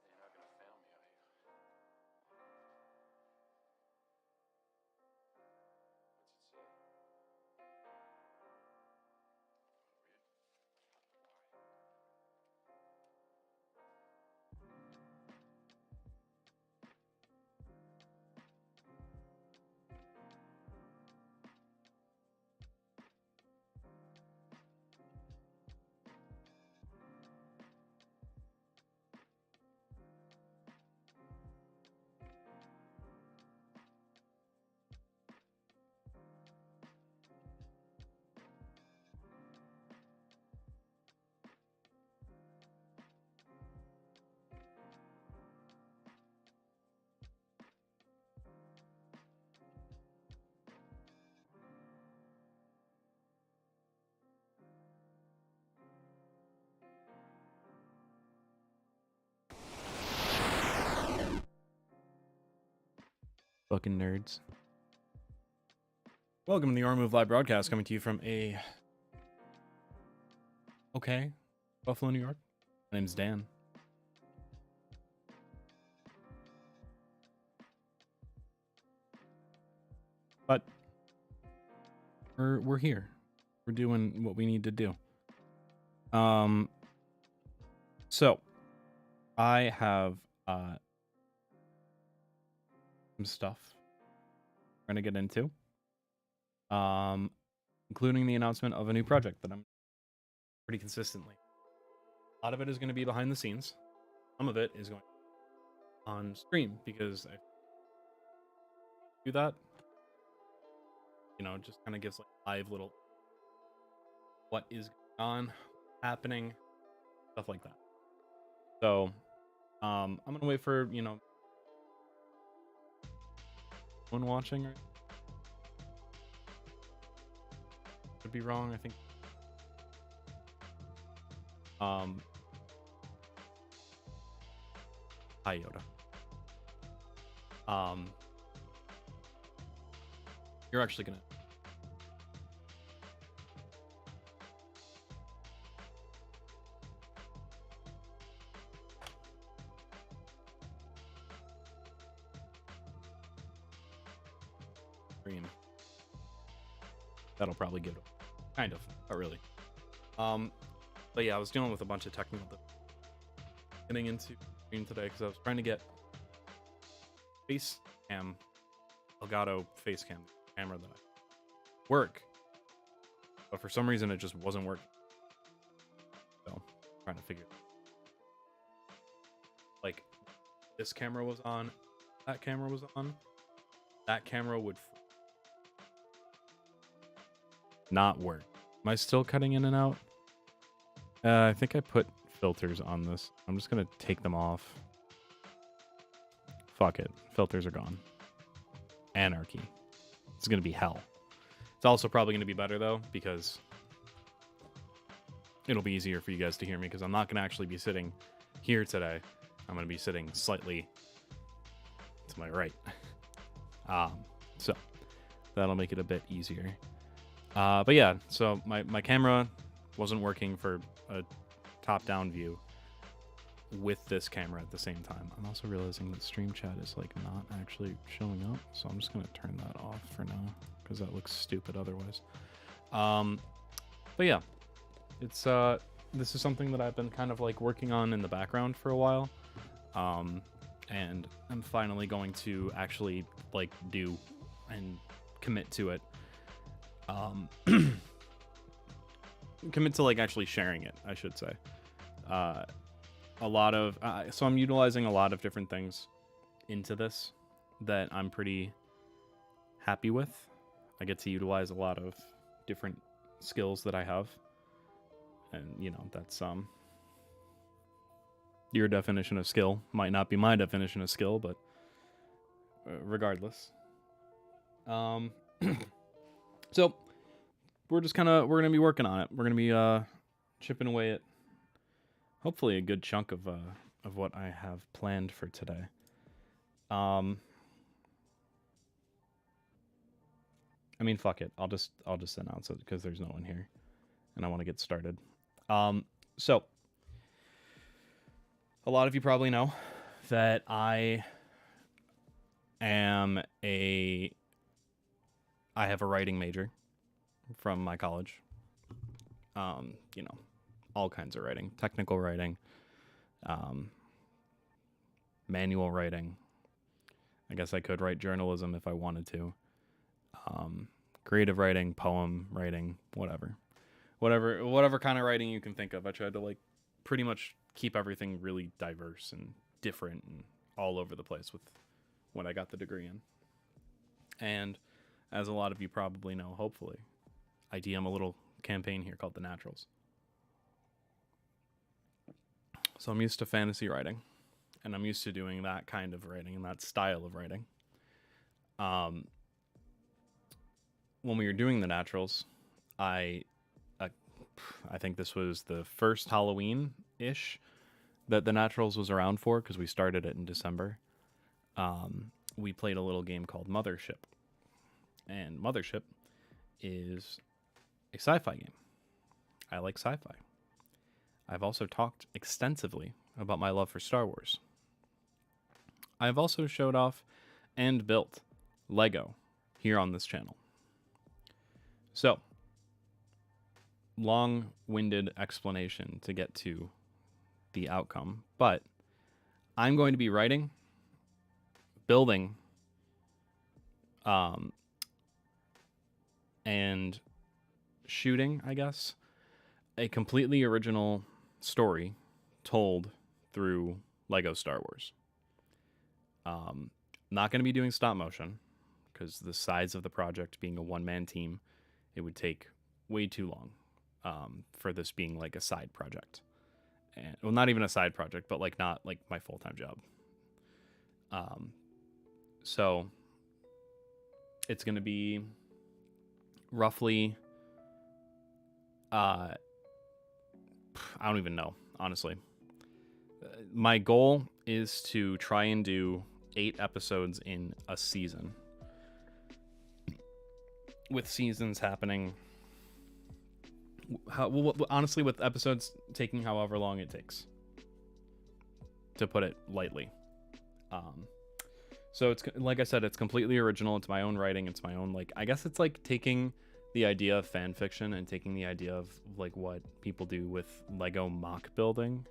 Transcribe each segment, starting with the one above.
You're not gonna fail me, are you? What's it say? Read. Why? Fucking nerds. Welcome to the R-Move live broadcast, coming to you from Buffalo, New York. My name's Dan. But we're here. We're doing what we need to do. So I have some stuff we're gonna get into. Including the announcement of a new project that I'm pretty consistently. A lot of it is going to be behind the scenes. Some of it is going on stream because I do that. You know, it just kind of gives like live little what is going on, happening, stuff like that. So, I'm gonna wait for one watching. Right? Could be wrong. I think. Hi Yoda. You're actually gonna. Stream. That'll probably give it. Kind of, not really. But yeah, I was dealing with a bunch of technical getting into stream today because I was trying to get face cam, Elgato face cam camera that I work, but for some reason it just wasn't working. So I'm trying to figure like this camera was on, that camera was on, that camera would not work. Am I still cutting in and out? I think I put filters on this. I'm just gonna take them off. Fuck it. Filters are gone. Anarchy. It's gonna be hell. It's also probably gonna be better though, because it'll be easier for you guys to hear me, because I'm not gonna actually be sitting here today. I'm gonna be sitting slightly to my right. So that'll make it a bit easier. But yeah, so my camera wasn't working for a top-down view with this camera at the same time. I'm also realizing that stream chat is like not actually showing up, so I'm just gonna turn that off for now because that looks stupid otherwise. But yeah, it's this is something that I've been kind of like working on in the background for a while, and I'm finally going to actually like do and commit to it. Commit to like actually sharing it, I should say. A lot of so I'm utilizing a lot of different things into this that I'm pretty happy with. I get to utilize a lot of different skills that I have, and you know, that's your definition of skill might not be my definition of skill, but regardless. So we're gonna be working on it. We're gonna be chipping away at hopefully a good chunk of what I have planned for today. I mean, fuck it. I'll just announce it because there's no one here, and I want to get started. So a lot of you probably know that I have a writing major from my college. You know, all kinds of writing, technical writing, manual writing. I guess I could write journalism if I wanted to. Creative writing, poem writing, whatever kind of writing you can think of. I tried to like pretty much keep everything really diverse and different and all over the place with what I got the degree in. And as a lot of you probably know, hopefully, I DM a little campaign here called The Naturals. So I'm used to fantasy writing, and I'm used to doing that kind of writing and that style of writing. When we were doing The Naturals, I think this was the first Halloween-ish that The Naturals was around for, because we started it in December. We played a little game called Mothership. And Mothership is a sci-fi game. I like sci-fi. I've also talked extensively about my love for Star Wars. I've also showed off and built Lego here on this channel. So, long-winded explanation to get to the outcome, but I'm going to be writing, building, and shooting, I guess, a completely original story told through Lego Star Wars. Not going to be doing stop motion, because the size of the project being a one-man team, it would take way too long for this being like a side project. And, well, not even a side project, but like not like my full-time job. So it's going to be roughly, I don't even know, honestly. My goal is to try and do 8 episodes in a season, with seasons happening, honestly, with episodes taking however long it takes, to put it lightly. So it's, like I said, it's completely original. It's my own writing. It's my own, like, I guess it's like taking the idea of fan fiction and taking the idea of like what people do with Lego mock building.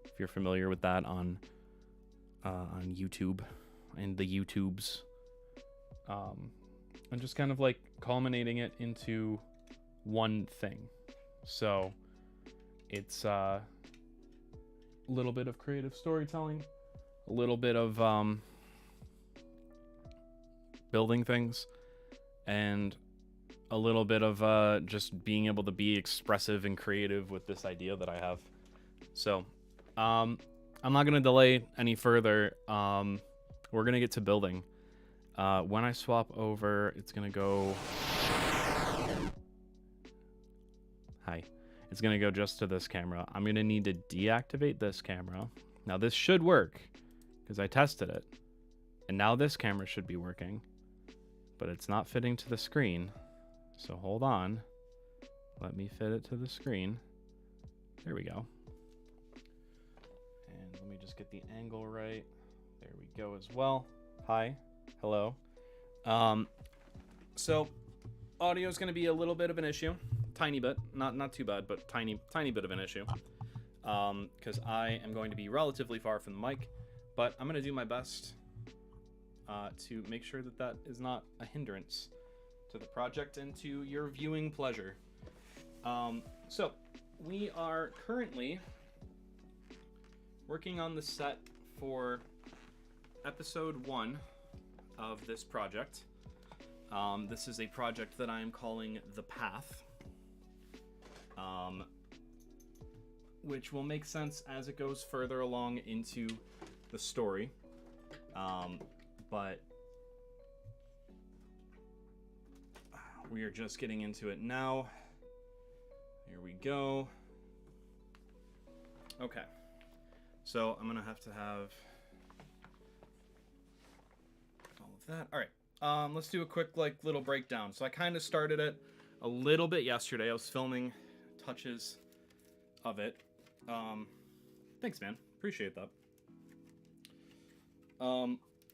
If you're familiar with that on YouTube and the YouTubes, and just kind of like culminating it into one thing. So it's a little bit of creative storytelling, a little bit of building things, and a little bit of just being able to be expressive and creative with this idea that I have. So I'm not going to delay any further. We're going to get to building. When I swap over, it's going to go... Hi. It's going to go just to this camera. I'm going to need to deactivate this camera. Now this should work because I tested it. And now this camera should be working. But it's not fitting to the screen. So hold on. Let me fit it to the screen. There we go. And let me just get the angle right. There we go as well. Hi. Hello. So audio is going to be a little bit of an issue. Tiny bit. Not too bad, but tiny bit of an issue. Because I am going to be relatively far from the mic. But I'm going to do my best to make sure that that is not a hindrance to the project and to your viewing pleasure. So we are currently working on the set for episode 1 of this project. This is a project that I am calling The Path, which will make sense as it goes further along into the story. But we are just getting into it now. Here we go. Okay. So I'm gonna have all of that. All right. Let's do a quick little breakdown. So I kind of started it a little bit yesterday. I was filming touches of it. Thanks, man. Appreciate that.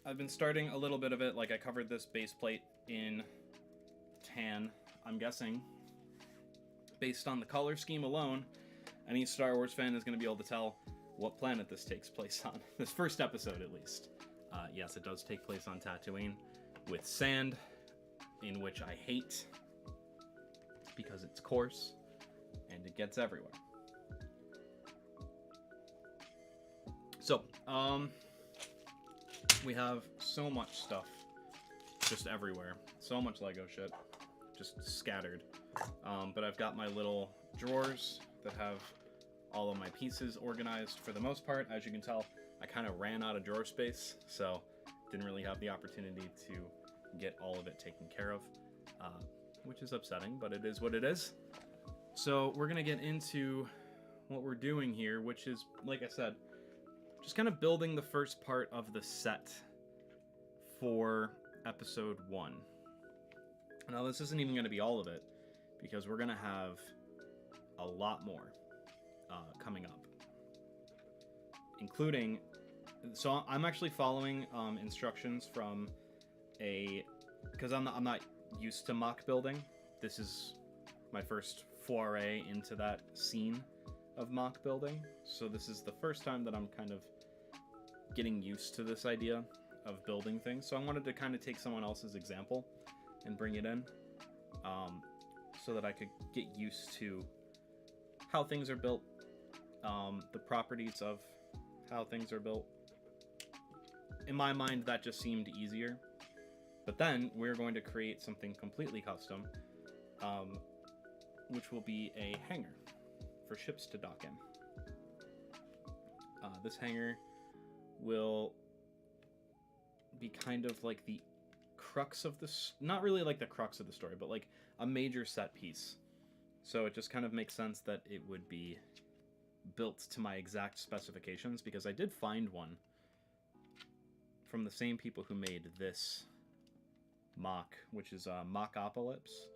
I've been starting a little bit of it. Like I covered this base plate in tan. I'm guessing, based on the color scheme alone, any Star Wars fan is going to be able to tell what planet this takes place on. This first episode, at least. Yes, it does take place on Tatooine with sand, in which I hate because it's coarse and it gets everywhere. So, we have so much stuff just everywhere. So much Lego shit just scattered. But I've got my little drawers that have all of my pieces organized for the most part. As you can tell, I kind of ran out of drawer space, so didn't really have the opportunity to get all of it taken care of, which is upsetting, but it is what it is. So we're going to get into what we're doing here, which is, like I said, just kind of building the first part of the set for episode 1. Now, this isn't even going to be all of it, because we're going to have a lot more coming up, including... So I'm actually following instructions from because I'm not used to mock building. This is my first foray into that scene of mock building. So this is the first time that I'm kind of getting used to this idea of building things. So I wanted to kind of take someone else's example and bring it in, so that I could get used to how things are built, the properties of how things are built. In my mind, that just seemed easier. But then we're going to create something completely custom, which will be a hangar for ships to dock in. This hangar will be kind of like the crux of this, not really like the crux of the story, but like a major set piece. So it just kind of makes sense that it would be built to my exact specifications, because I did find one from the same people who made this mock, which is Mockopolis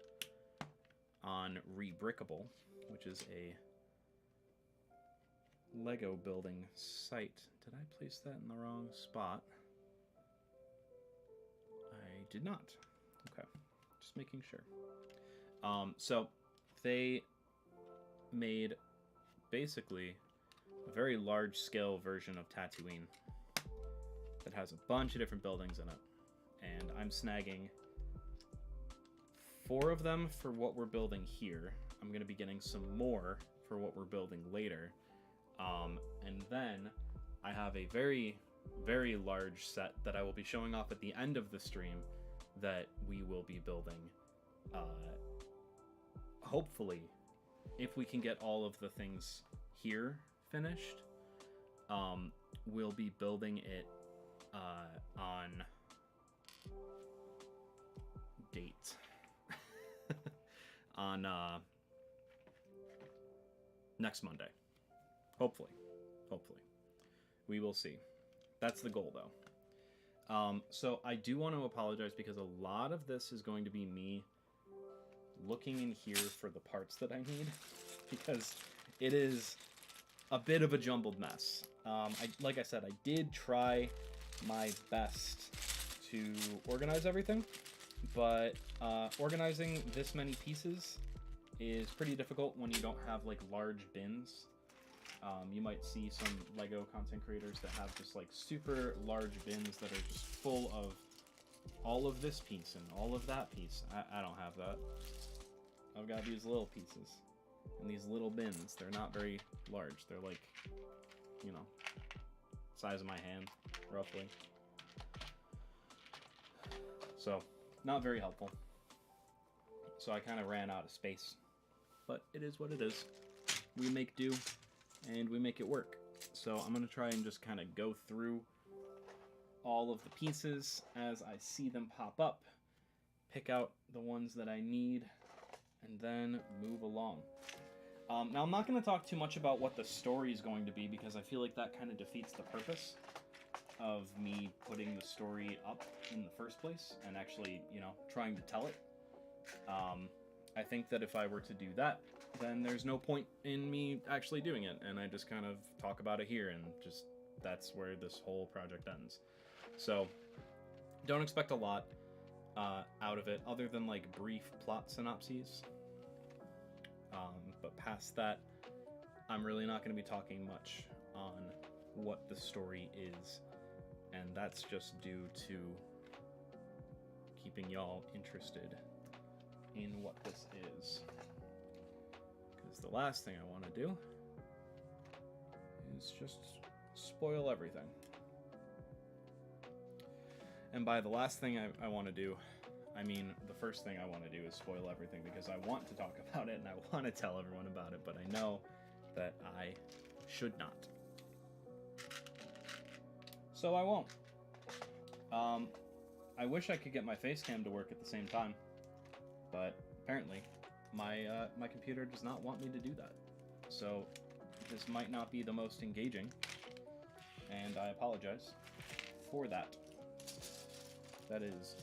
on Rebrickable, which is a Lego building site. Did I place that in the wrong spot? I did not. Okay, just making sure. So they made basically a very large scale version of Tatooine that has a bunch of different buildings in it. And I'm snagging 4 of them for what we're building here. I'm going to be getting some more for what we're building later. And then I have a very, very large set that I will be showing off at the end of the stream that we will be building. Hopefully, if we can get all of the things here finished, we'll be building it on date. On next Monday. Hopefully. We will see. That's the goal, though. So I do want to apologize because a lot of this is going to be me looking in here for the parts that I need, because it is a bit of a jumbled mess. Like I said, I did try my best to organize everything, but organizing this many pieces is pretty difficult when you don't have like large bins. You might see some Lego content creators that have just like super large bins that are just full of all of this piece and all of that piece. I don't have that. I've got these little pieces and these little bins. They're not very large. They're like, you know, size of my hand, roughly. So, not very helpful. So I kind of ran out of space. But it is what it is. We make do, and we make it work. So I'm going to try and just kind of go through all of the pieces as I see them pop up, pick out the ones that I need, and then move along. Now, I'm not going to talk too much about what the story is going to be, because I feel like that kind of defeats the purpose of me putting the story up in the first place and actually, you know, trying to tell it. I think that if I were to do that, then there's no point in me actually doing it, and I just kind of talk about it here, and just that's where this whole project ends. So don't expect a lot out of it other than like brief plot synopses. But past that, I'm really not going to be talking much on what the story is, and that's just due to keeping y'all interested in what this is. Because the last thing I want to do is just spoil everything. And by the last thing I want to do, I mean the first thing I want to do is spoil everything, because I want to talk about it and I want to tell everyone about it, but I know that I should not. So I won't. I wish I could get my face cam to work at the same time, but apparently my computer does not want me to do that. So this might not be the most engaging, and I apologize for that. That is,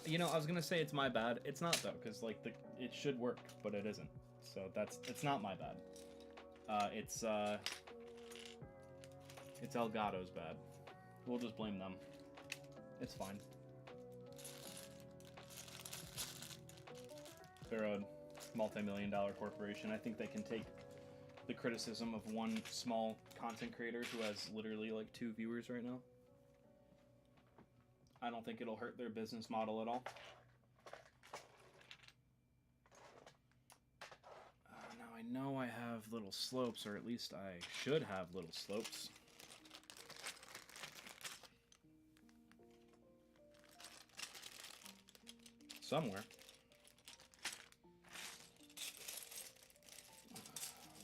you know, I was gonna say it's my bad. It's not though, because like it should work, but it isn't. So it's not my bad. It's Elgato's bad. We'll just blame them. It's fine. They're a multi-million-dollar corporation. I think they can take the criticism of one small content creator who has literally like 2 viewers right now. I don't think it'll hurt their business model at all. Now I know I have little slopes, or at least I should have little slopes. Somewhere.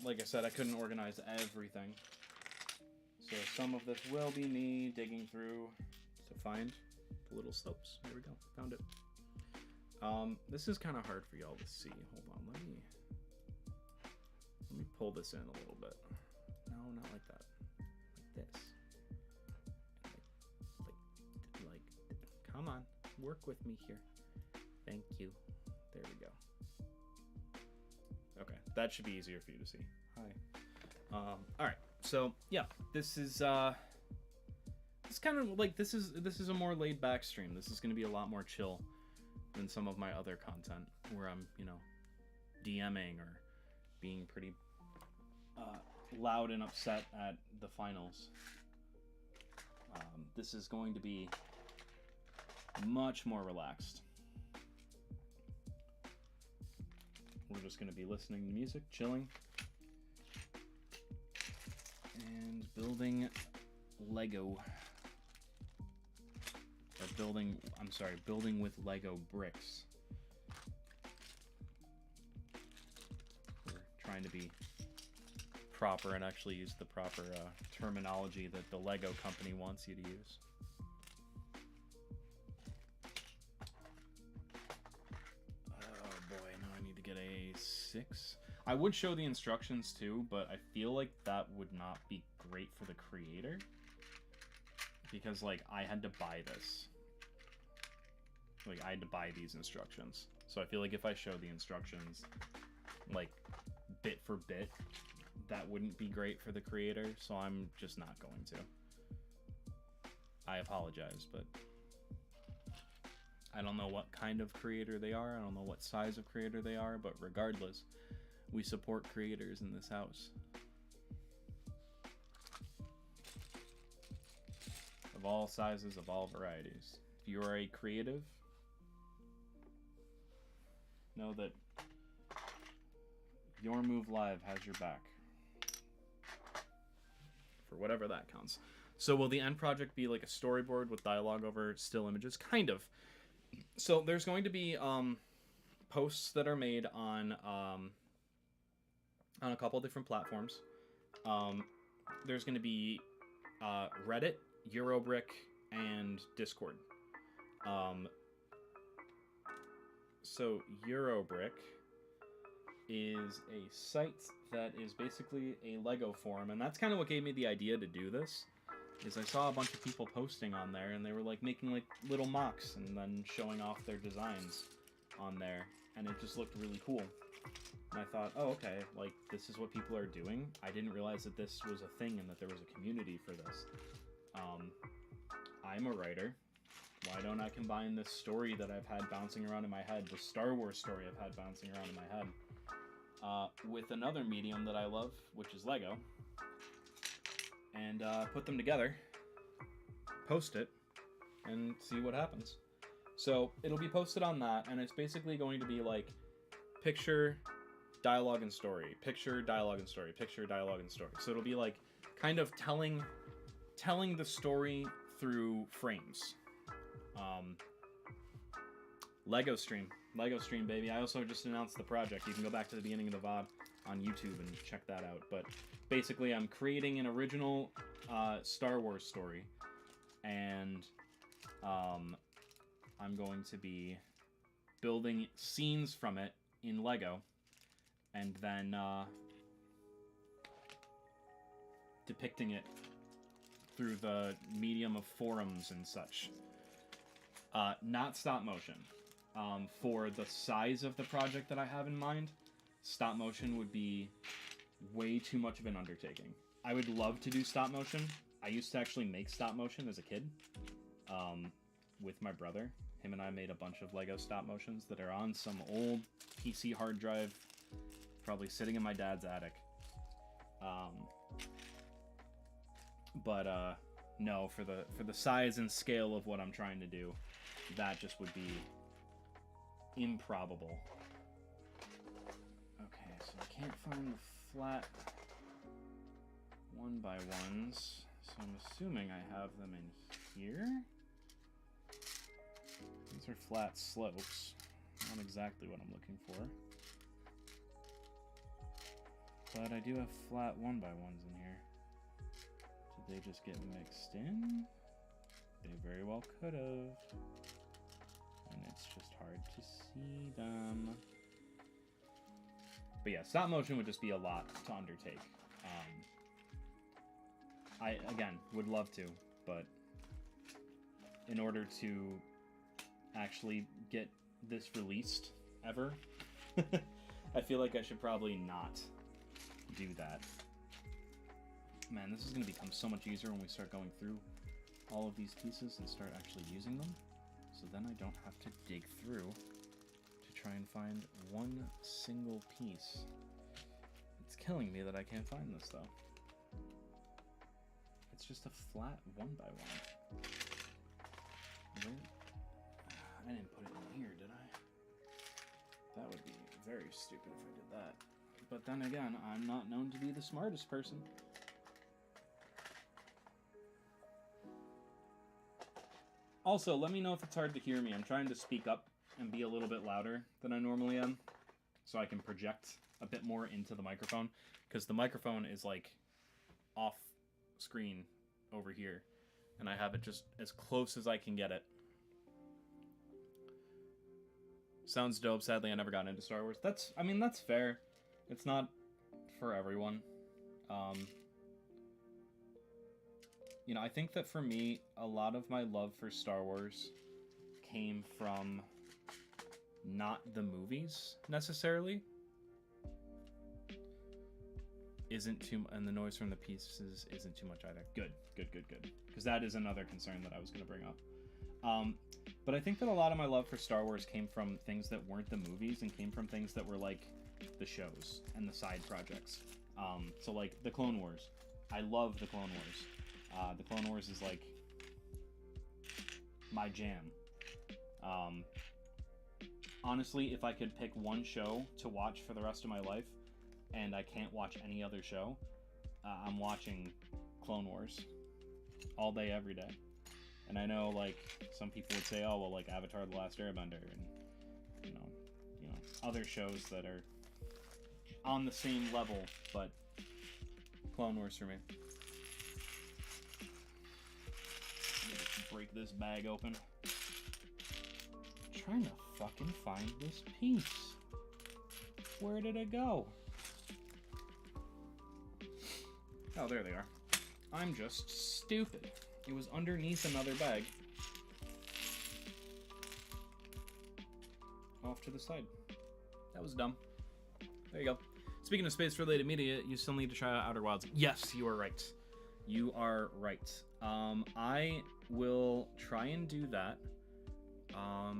Like I said, I couldn't organize everything. So some of this will be me digging through to find the little slopes. Here we go. Found it. This is kind of hard for y'all to see. Hold on. Let me pull this in a little bit. No, not like that. Like this. Like, come on. Work with me here. Thank you. There we go. Okay, that should be easier for you to see. Hi. All right. So yeah, this is it's kind of like this is a more laid back stream. This is going to be a lot more chill than some of my other content where I'm, you know, DMing or being pretty loud and upset at the finals. This is going to be much more relaxed. We're just going to be listening to music, chilling, and building Lego. Or building with Lego bricks. We're trying to be proper and actually use the proper terminology that the Lego company wants you to use. Oh boy, now I need to get a 6. I would show the instructions too, but I feel like that would not be great for the creator. Because, like, I had to buy this. Like, I had to buy these instructions. So I feel like if I show the instructions, like, bit for bit, that wouldn't be great for the creator, so I'm just not going to. I apologize, but I don't know what kind of creator they are, I don't know what size of creator they are, but regardless, we support creators in this house. Of all sizes, of all varieties. If you are a creative, know that Your Move Live has your back. For whatever that counts. So will the end project be like a storyboard with dialogue over still images? Kind of. So there's going to be posts that are made on a couple different platforms. There's going to be Reddit, Eurobrick, and Discord. So Eurobrick is a site that is basically a Lego forum, and that's kind of what gave me the idea to do this. Is I saw a bunch of people posting on there, and they were like making like little mocks and then showing off their designs on there, and it just looked really cool. And I thought, oh, okay, like this is what people are doing. I didn't realize that this was a thing and that there was a community for this. I'm a writer. Why don't I combine this story that I've had bouncing around in my head, the Star Wars story I've had bouncing around in my head, with another medium that I love, which is Lego, and put them together, post it, and see what happens. So it'll be posted on that, and it's basically going to be like picture, dialogue, and story, picture, dialogue, and story, picture, dialogue, and story. So it'll be like kind of telling the story through frames. Lego stream, baby. I also just announced the project. You can go back to the beginning of the VOD on YouTube and check that out. But basically, I'm creating an original Star Wars story, and I'm going to be building scenes from it in Lego, and then depicting it through the medium of forums and such. Not stop motion. For the size of the project that I have in mind, stop motion would be way too much of an undertaking. I would love to do stop motion. I used to actually make stop motion as a kid with my brother. Him and I made a bunch of Lego stop motions that are on some old PC hard drive, probably sitting in my dad's attic. No, for the size and scale of what I'm trying to do, that just would be improbable. Okay, so I can't find the flat 1x1s, so I'm assuming I have them in here. These are flat slopes. Not exactly what I'm looking for. But I do have flat 1x1s in here. Did they just get mixed in? They very well could have. And it's just hard to see them. But yeah, stop motion would just be a lot to undertake. I, again, would love to, but in order to actually get this released ever, I feel like I should probably not do that. Man, this is going to become so much easier when we start going through all of these pieces and start actually using them. So then I don't have to dig through to try and find one single piece. It's killing me that I can't find this, though. It's just a flat 1x1. Where? I didn't put it in here, did I? That would be very stupid if I did that. But then again, I'm not known to be the smartest person. Also, let me know if it's hard to hear me. I'm trying to speak up and be a little bit louder than I normally am, so I can project a bit more into the microphone, because the microphone is like off screen over here, and I have it just as close as I can get it. Sounds dope. Sadly, I never got into Star Wars. That's fair. It's not for everyone. You know, I think that for me, a lot of my love for Star Wars came from not the movies necessarily. And the noise from the pieces isn't too much either. Good. Because that is another concern that I was going to bring up. But I think that a lot of my love for Star Wars came from things that weren't the movies and came from things that were like the shows and the side projects. So like the Clone Wars. I love the Clone Wars. The Clone Wars is like my jam. Honestly, if I could pick one show to watch for the rest of my life and I can't watch any other show, I'm watching Clone Wars all day, every day. And I know, like, some people would say, oh, well, like Avatar: The Last Airbender and, you know, other shows that are on the same level, but Clone Wars for me. Break this bag open. I'm trying to fucking find this piece. Where did it go? Oh, there they are. I'm just stupid. It was underneath another bag. Off to the side. That was dumb. There you go. Speaking of space-related media, you still need to try out Outer Wilds. Yes, you are right. You are right. I will try and do that. I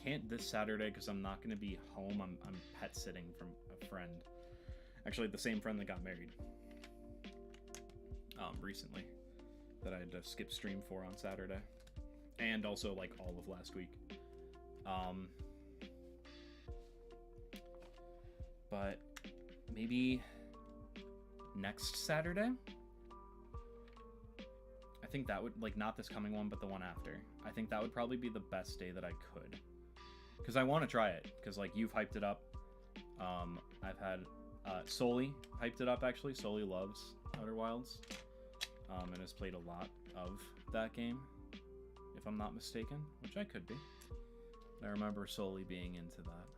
can't this Saturday because I'm not going to be home. I'm pet sitting from a friend. Actually, the same friend that got married recently, that I had to skip stream for on Saturday, and also like all of last week. But maybe next Saturday. I think that would, like, not this coming one, but the one after. I think that would probably be the best day that I could, because I want to try it. Because like you've hyped it up. I've had Soli hyped it up actually. Soli loves Outer Wilds, and has played a lot of that game, if I'm not mistaken, which I could be. I remember Soli being into that.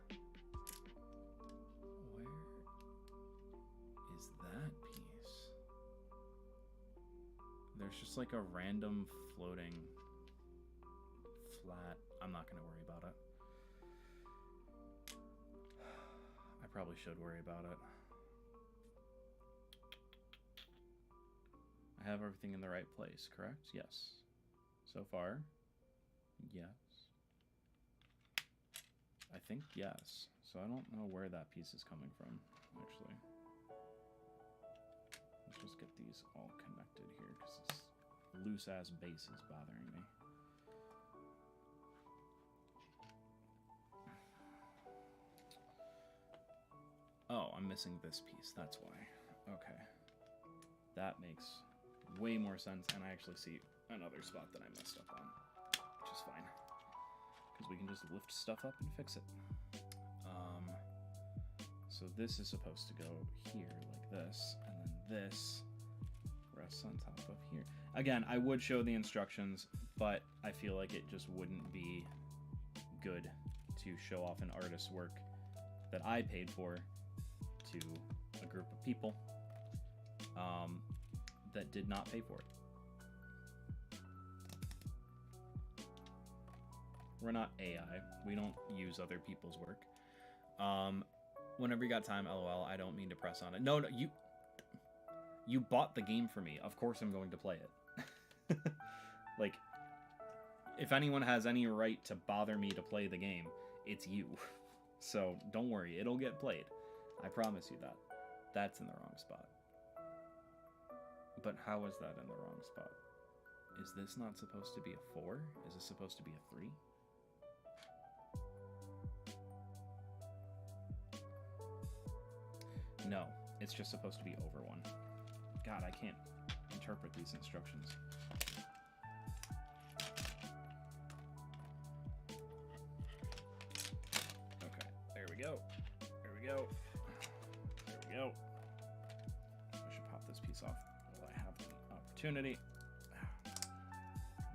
Where is that piece? There's just like a random floating flat. I'm not going to worry about it. I probably should worry about it. I have everything in the right place, correct? Yes. So far, yes. I think yes. So I don't know where that piece is coming from, actually. Let's just get these all connected here, because this loose-ass base is bothering me. Oh, I'm missing this piece. That's why. Okay. That makes way more sense, and I actually see another spot that I messed up on, which is fine, because we can just lift stuff up and fix it. So this is supposed to go here like this, and then this rests on top of here. Again, I would show the instructions, but I feel like it just wouldn't be good to show off an artist's work that I paid for to a group of people that did not pay for it. We're not AI. We don't use other people's work. Whenever you got time, LOL, I don't mean to press on it. No, you bought the game for me. Of course I'm going to play it. Like, if anyone has any right to bother me to play the game, it's you. So don't worry, it'll get played. I promise you that. That's in the wrong spot. But how is that in the wrong spot? Is this not supposed to be a 4? Is this supposed to be a 3? No, it's just supposed to be over 1. God, I can't interpret these instructions. Okay, there we go. There we go. There we go. I should pop this piece off while I have the opportunity.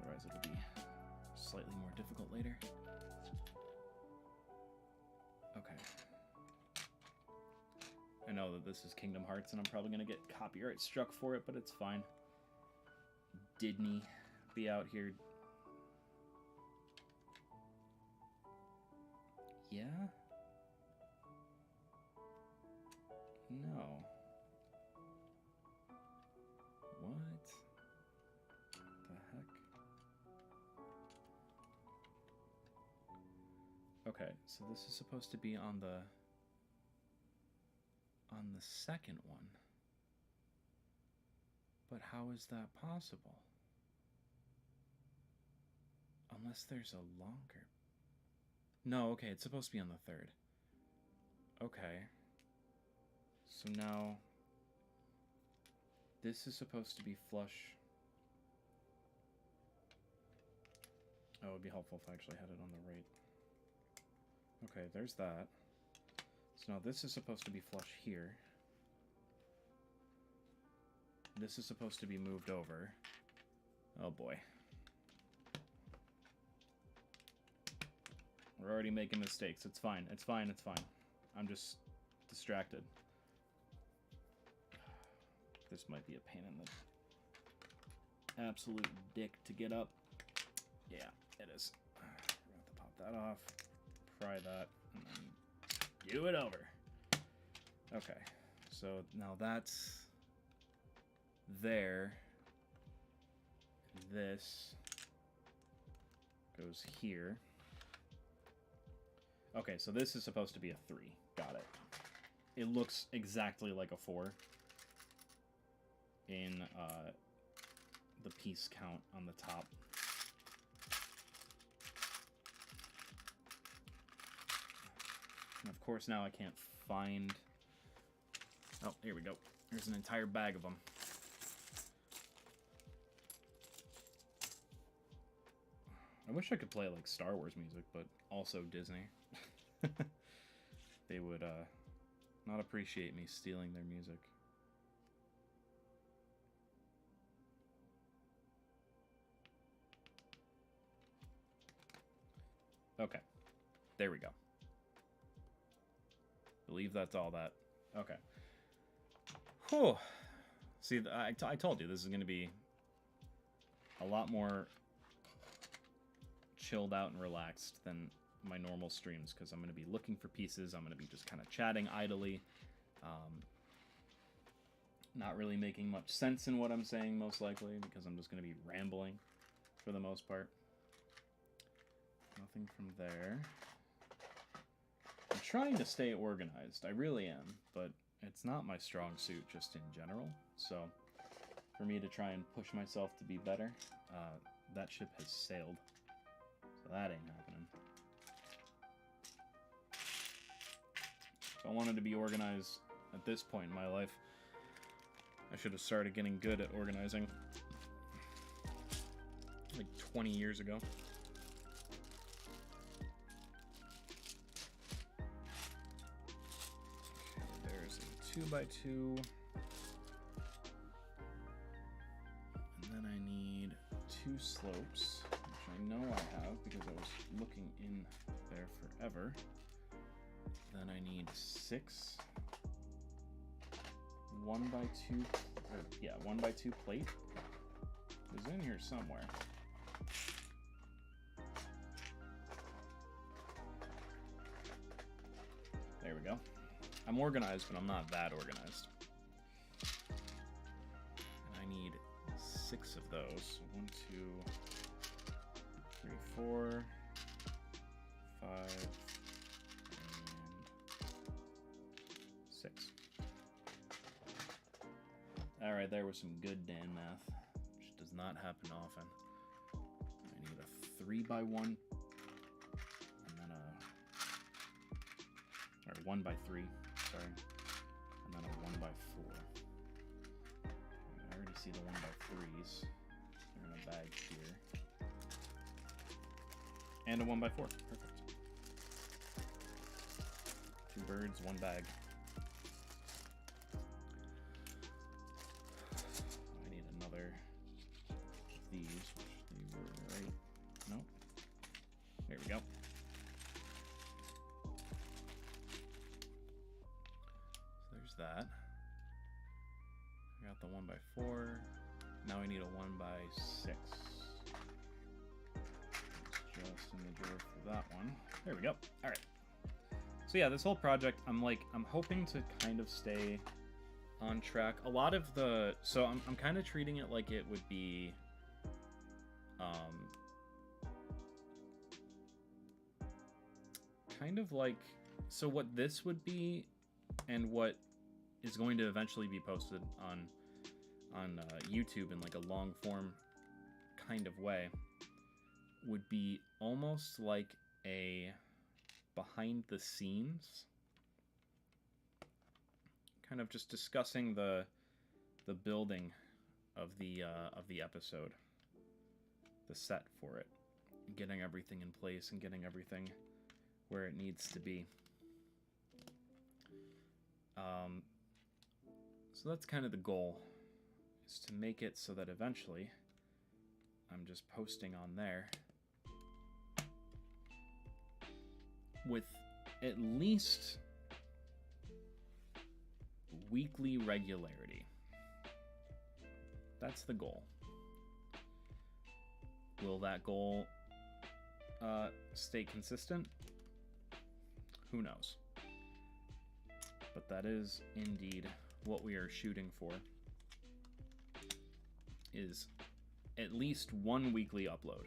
Otherwise it'll be slightly more difficult later. Okay. I know that this is Kingdom Hearts and I'm probably going to get copyright struck for it, but it's fine. Didn't be out here. Yeah? No. What the heck? Okay, so this is supposed to be on the second one. But how is that possible? Unless there's a longer... No, okay, it's supposed to be on the third. Okay. So now... This is supposed to be flush. Oh, it would be helpful if I actually had it on the right. Okay, there's that. So now this is supposed to be flush here. This is supposed to be moved over. Oh boy. We're already making mistakes. It's fine. It's fine. It's fine. I'm just distracted. This might be a pain in the absolute dick to get up. Yeah, it is. We're going to have to pop that off. Pry that. And then do it over. Okay. So now that's there. This goes here. Okay, so this is supposed to be a 3. Got it. It looks exactly like a 4 in the piece count on the top. And of course now I can't find... Oh, here we go. There's an entire bag of them. I wish I could play like Star Wars music, but also Disney. They would not appreciate me stealing their music. Okay, there we go. Believe that's all that. Okay. Whew. See, I told you this is going to be a lot more chilled out and relaxed than my normal streams, because I'm going to be looking for pieces. I'm going to be just kind of chatting idly. Not really making much sense in what I'm saying, most likely, because I'm just going to be rambling for the most part. Nothing from there. I'm trying to stay organized. I really am, but it's not my strong suit just in general. So for me to try and push myself to be better, that ship has sailed. So that ain't happening. If I wanted to be organized at this point in my life, I should have started getting good at organizing like 20 years ago. Okay, there's a 2x2. And then I need 2 slopes, which I know I have because I was looking in there forever. Then I need 6 1x2, yeah, 1x2 plate is in here somewhere. There we go. I'm organized, but I'm not that organized. And I need 6 of those. 1, 2, 3, 4, 5, and 6. Alright, there was some good Dan math, which does not happen often. I need a 3x1, and then or 1x3, sorry, and then a 1x4. I already see the 1x3s. They're in a bag here. And a 1x4, perfect. 2 birds, 1 bag. I need another of these, which they were right. Nope. There we go. So there's that. I got the 1x4. Now I need a 1x6. It's just in the drawer for that one. There we go. All right. So yeah, this whole project, I'm hoping to kind of stay on track. A lot of the, so I'm kind of treating it like it would be, kind of like, so what this would be, and what is going to eventually be posted on YouTube in like a long form kind of way, would be almost like a behind the scenes, kind of just discussing the building of the episode, the set for it, getting everything in place and getting everything where it needs to be. So that's kind of the goal, is to make it so that eventually I'm just posting on there with at least weekly regularity. That's the goal. Will that goal stay consistent? Who knows? But that is indeed what we are shooting for, is at least 1 weekly upload.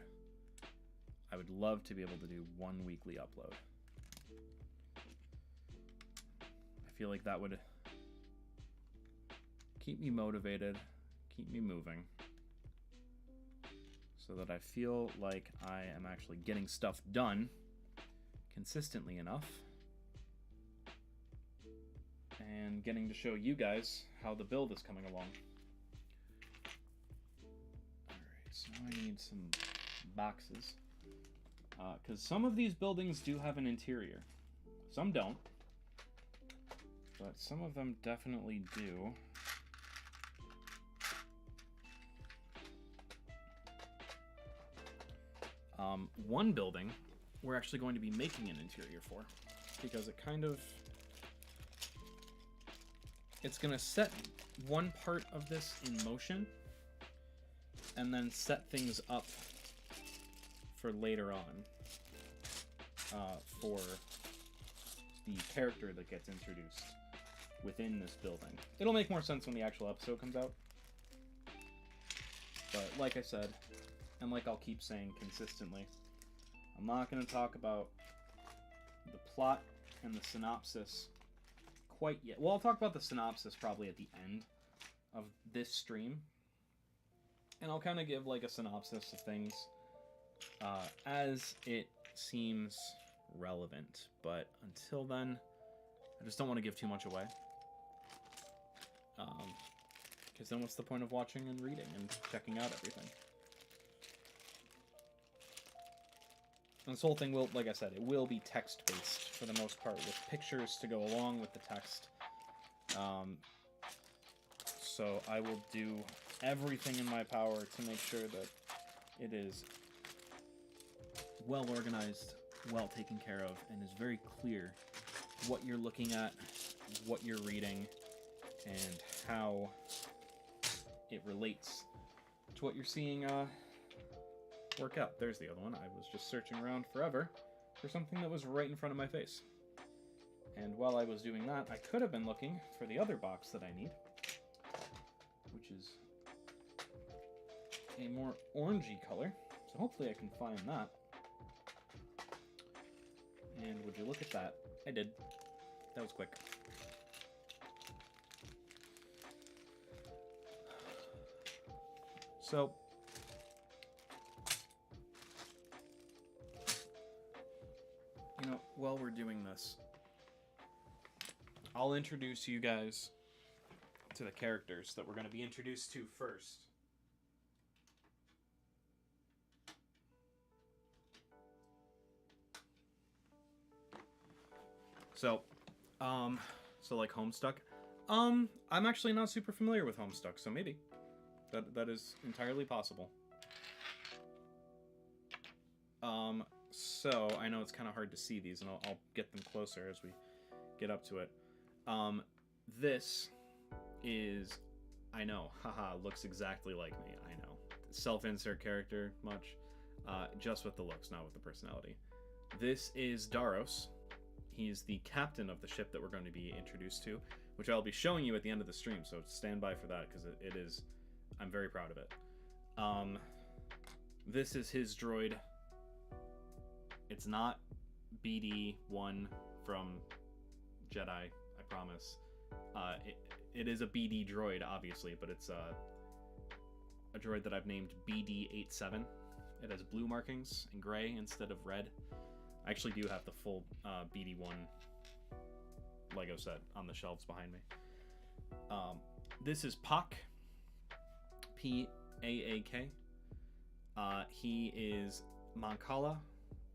I would love to be able to do 1 weekly upload. I feel like that would keep me motivated, keep me moving, so that I feel like I am actually getting stuff done consistently enough, and getting to show you guys how the build is coming along. Alright, so now I need some boxes, because some of these buildings do have an interior. Some don't, but some of them definitely do. One building we're actually going to be making an interior for, because it kind of, it's going to set one part of this in motion and then set things up for later on, for the character that gets introduced within this building. It'll make more sense when the actual episode comes out, but like I said, and like I'll keep saying consistently, I'm not going to talk about the plot and the synopsis quite yet. Well, I'll talk about the synopsis probably at the end of this stream, and I'll kind of give like a synopsis of things as it seems relevant. But until then, I just don't want to give too much away, because then what's the point of watching and reading and checking out everything? And this whole thing will, like I said, it will be text-based for the most part, with pictures to go along with the text. So I will do everything in my power to make sure that it is well organized, well taken care of, and is very clear what you're looking at, what you're reading, and how it relates to what you're seeing work out. There's the other one. I was just searching around forever for something that was right in front of my face. And while I was doing that, I could have been looking for the other box that I need, which is a more orangey color. So hopefully I can find that. And would you look at that? I did. That was quick. So, you know, while we're doing this, I'll introduce you guys to the characters that we're going to be introduced to first. So, like Homestuck. I'm actually not super familiar with Homestuck, so maybe that is entirely possible. So I know it's kind of hard to see these, and I'll get them closer as we get up to it. This is, I know, haha, looks exactly like me. I know, self-insert character, much, just with the looks, not with the personality. This is Daros. He's the captain of the ship that we're going to be introduced to, which I'll be showing you at the end of the stream, so stand by for that, because it is... I'm very proud of it. This is his droid. It's not BD-1 from Jedi, I promise. It is a BD droid, obviously, but it's a droid that I've named BD-87. It has blue markings and gray instead of red. I actually do have the full BD-1 Lego set on the shelves behind me. This is Pak. P-A-A-K. He is Mancala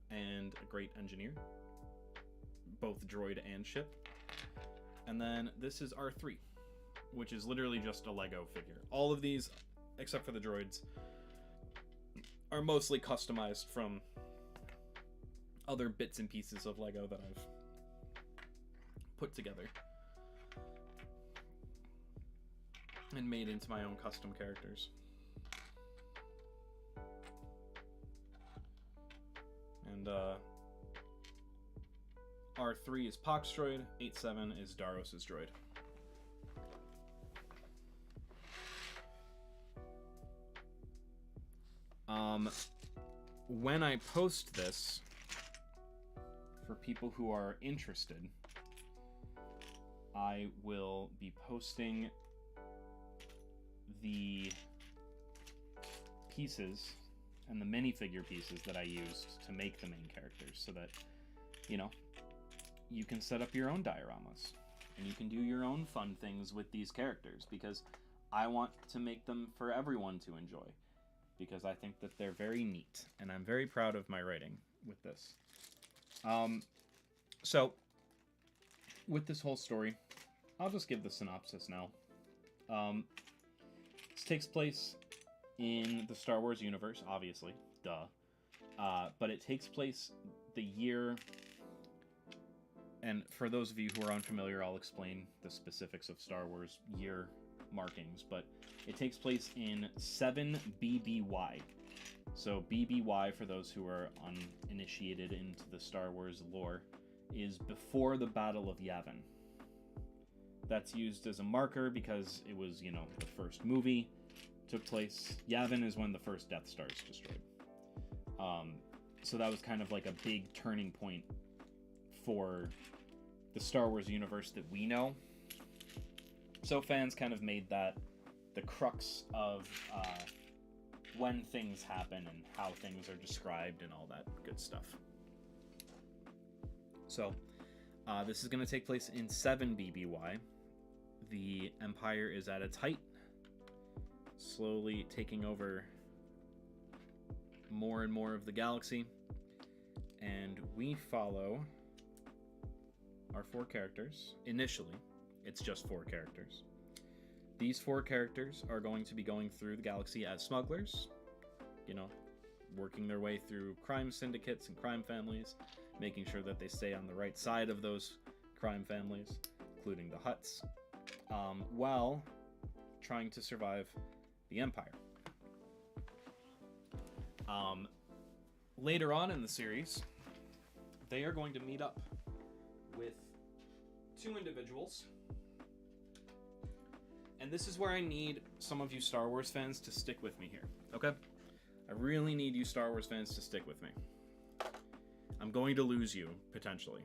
and a great engineer, both droid and ship. And then this is R3, which is literally just a Lego figure. All of these, except for the droids, are mostly customized from other bits and pieces of Lego that I've put together and made into my own custom characters. And R3 is Pak's droid, 87 is Daros's droid. When I post this, for people who are interested, I will be posting the pieces and the minifigure pieces that I used to make the main characters, so that, you know, you can set up your own dioramas and you can do your own fun things with these characters, because I want to make them for everyone to enjoy, because I think that they're very neat, and I'm very proud of my writing with this. So, with this whole story, I'll just give the synopsis now. This takes place in the Star Wars universe, obviously, duh. But it takes place the year... And for those of you who are unfamiliar, I'll explain the specifics of Star Wars year markings, but it takes place in 7 BBY. So BBY, for those who are uninitiated into the Star Wars lore, is before the Battle of Yavin. That's used as a marker because it was, you know, the first movie took place. Yavin is when the first Death Star is destroyed. So that was kind of like a big turning point for the Star Wars universe that we know. So fans kind of made that the crux of when things happen and how things are described and all that good stuff. So this is going to take place in 7 BBY. The Empire is at its height, slowly taking over more and more of the galaxy, and we follow our 4 characters. Initially, it's just 4 characters. These 4 characters are going to be going through the galaxy as smugglers, you know, working their way through crime syndicates and crime families, making sure that they stay on the right side of those crime families, including the Hutts, while trying to survive the Empire. Later on in the series, they are going to meet up with 2 individuals, And this is where I need some of you Star Wars fans to stick with me here, okay? I really need you Star Wars fans to stick with me. I'm going to lose you, potentially.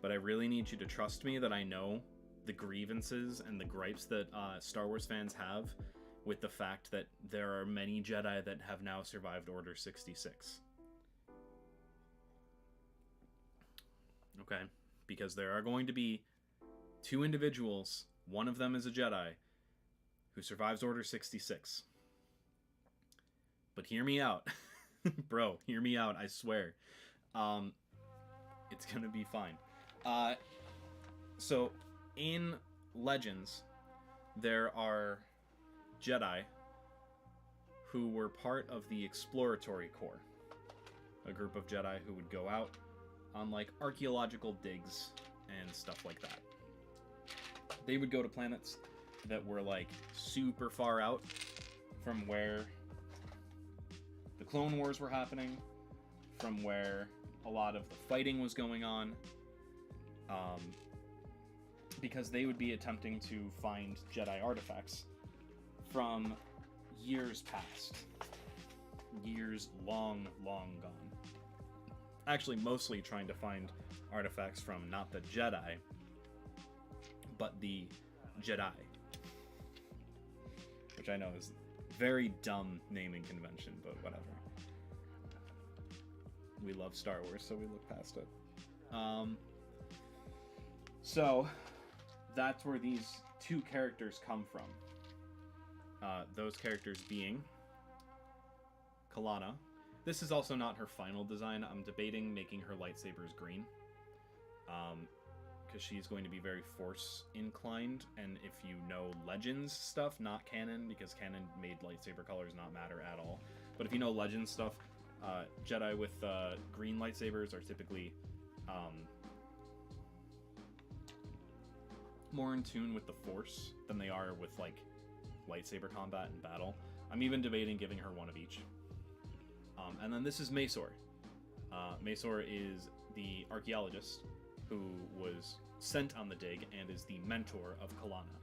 But I really need you to trust me that I know the grievances and the gripes that Star Wars fans have with the fact that there are many Jedi that have now survived Order 66. Okay? Because there are going to be 2 individuals, one of them is a Jedi, who survives Order 66. But hear me out. Bro, hear me out, I swear. It's gonna be fine. So, in Legends, there are Jedi who were part of the Exploratory Corps. A group of Jedi who would go out on, like, archaeological digs and stuff like that. They would go to planets that were, like, super far out from where the Clone Wars were happening, from where a lot of the fighting was going on, because they would be attempting to find Jedi artifacts from years past. Years long, long gone. Actually, mostly trying to find artifacts from not the Jedi, but the Jedi. Which I know is very dumb naming convention, but whatever. We love Star Wars, so we look past it. So, that's where these 2 characters come from. Those characters being Kalana. This is also not her final design. I'm debating making her lightsabers green. Because she's going to be very Force inclined. And if you know Legends stuff, not canon, because canon made lightsaber colors not matter at all. But if you know Legends stuff, Jedi with green lightsabers are typically more in tune with the Force than they are with, like, lightsaber combat and battle. I'm even debating giving her one of each. And then this is Maesor. Maesor is the archaeologist who was sent on the dig and is the mentor of Kalana.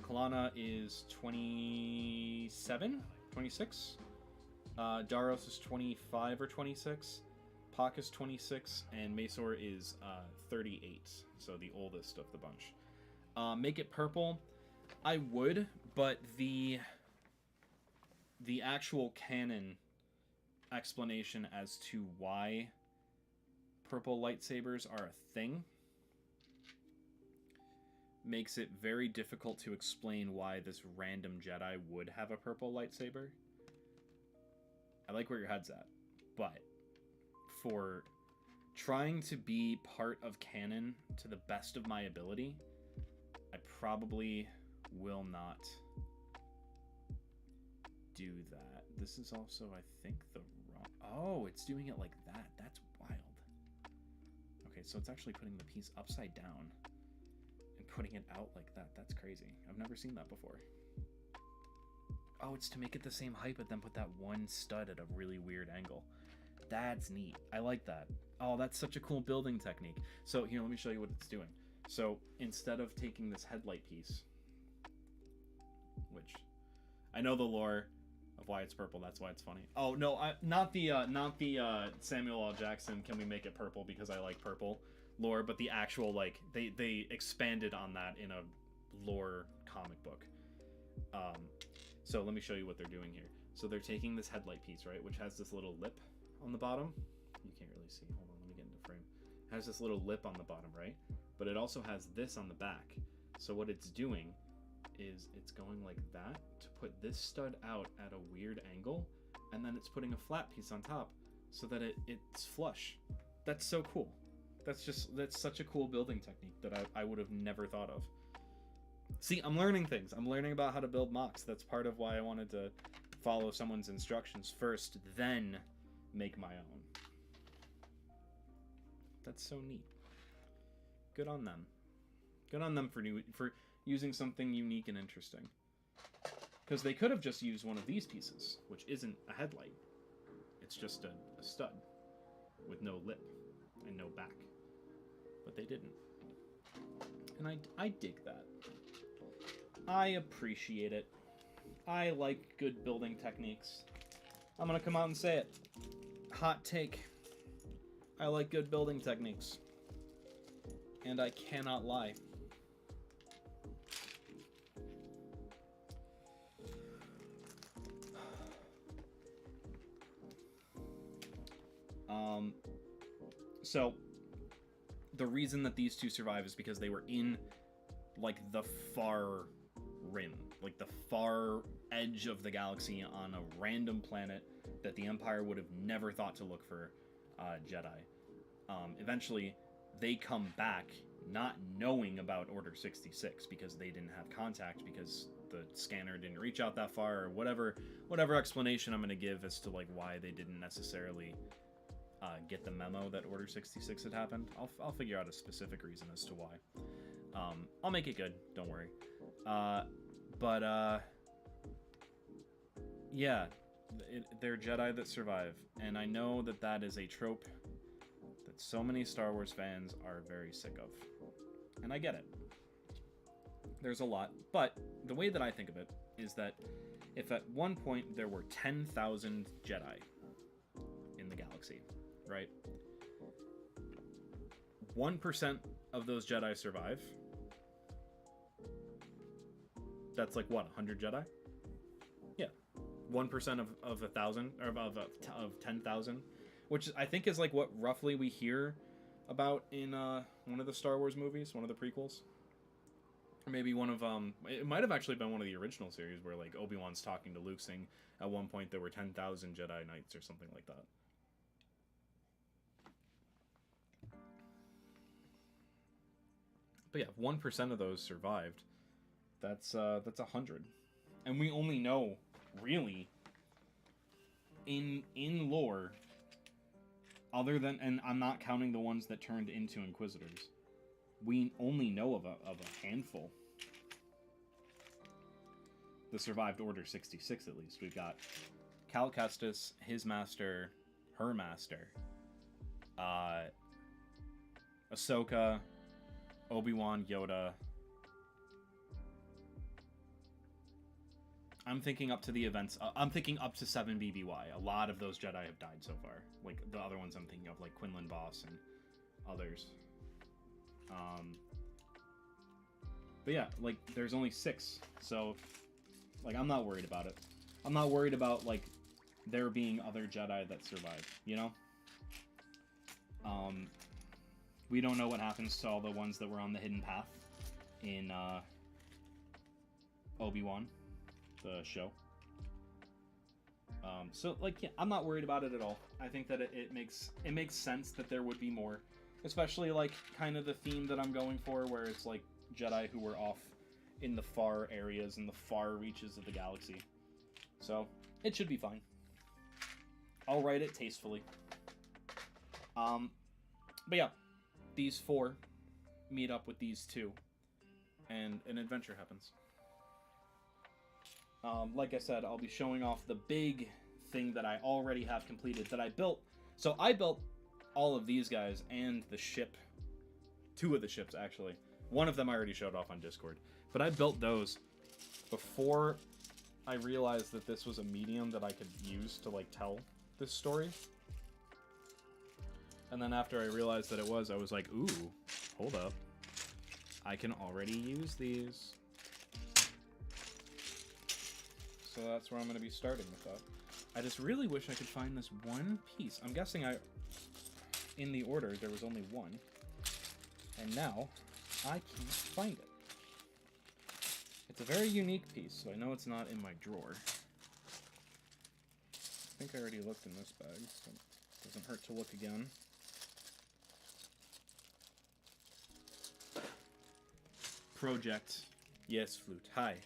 Kalana is 27? 26? Daros is 25 or 26. Pak is 26, and Maesor is 38, so the oldest of the bunch. Make it purple. I would, but the actual canon explanation as to why purple lightsabers are a thing makes it very difficult to explain why this random Jedi would have a purple lightsaber. I like where your head's at, but for trying to be part of canon to the best of my ability, I probably will not do that. This is also, I think, the wrong... Oh, it's doing it like that. That's wild. Okay, so it's actually putting the piece upside down and putting it out like that. That's crazy. I've never seen that before. Oh, it's to make it the same height, but then put that one stud at a really weird angle. That's neat. I like that. Oh, that's such a cool building technique. So here, let me show you what it's doing. So instead of taking this headlight piece, which I know the lore of why it's purple, that's why it's funny. Oh no, not the Samuel L. Jackson, can we make it purple because I like purple lore, but the actual, like, they expanded on that in a lore comic book. So let me show you what they're doing here. So they're taking this headlight piece, right, which has this little lip on the bottom. You can't really see. Hold on, let me get into frame. It has this little lip on the bottom, right? But it also has this on the back. So what it's doing is it's going like that to put this stud out at a weird angle, and then it's putting a flat piece on top so that it's flush. That's so cool. That's such a cool building technique that I would have never thought of. See, I'm learning things. I'm learning about how to build mocks. That's part of why I wanted to follow someone's instructions first, then make my own. That's so neat. Good on them. Good on them for using something unique and interesting. Because they could have just used one of these pieces, which isn't a headlight. It's just a stud with no lip and no back. But they didn't. And I dig that. I appreciate it. I like good building techniques. I'm gonna come out and say it. Hot take. I like good building techniques. And I cannot lie. So the reason that these two survive is because they were in like the far rim, like the far edge of the galaxy on a random planet that the Empire would have never thought to look for Jedi. Eventually, they come back not knowing about Order 66 because they didn't have contact because the scanner didn't reach out that far, or whatever explanation I'm going to give as to like why they didn't necessarily get the memo that Order 66 had happened. I'll figure out a specific reason as to why. I'll make it good, don't worry. Yeah, they're Jedi that survive, and I know that that is a trope that so many Star Wars fans are very sick of, and I get it. There's a lot, but the way that I think of it is that if at one point there were 10,000 Jedi in the galaxy, right? 1% of those Jedi survive. That's like what, 100 Jedi? Yeah, 1% of 1,000 or of 10,000, which I think is like what roughly we hear about in one of the Star Wars movies, one of the prequels, or maybe one of it might have actually been one of the original series where like Obi-Wan's talking to Luke, saying at one point there were 10,000 Jedi Knights or something like that. But yeah, 1% of those survived. That's 100, and we only know really in lore, other than, and I'm not counting the ones that turned into Inquisitors, we only know of a handful that survived Order 66. At least we've got Cal Kestis, his master, her master, Ahsoka, Obi-Wan, Yoda. I'm thinking up to the events. I'm thinking up to 7 BBY. A lot of those Jedi have died so far. Like the other ones I'm thinking of, like Quinlan Vos and others. But yeah, like there's only 6. So, like, I'm not worried about it. I'm not worried about like there being other Jedi that survive. You know. We don't know what happens to all the ones that were on the hidden path in Obi-Wan, the show. So like, yeah, I'm not worried about it at all. I think that it makes sense that there would be more, especially like kind of the theme that I'm going for, where it's like Jedi who were off in the far areas and the far reaches of the galaxy. So it should be fine. I'll write it tastefully. But yeah, these 4 meet up with these 2, and an adventure happens. Like I said, I'll be showing off the big thing that I already have completed that I built. So I built all of these guys and the ship. 2 of the ships, actually. One of them I already showed off on Discord. But I built those before I realized that this was a medium that I could use to, like, tell this story. And then after I realized that it was, I was like, ooh, hold up. I can already use these. So that's where I'm going to be starting with that. I just really wish I could find this one piece. I'm guessing in the order, there was only one. And now, I can't find it. It's a very unique piece, so I know it's not in my drawer. I think I already looked in this bag, so it doesn't hurt to look again. Project. Yes, Flute. Hi.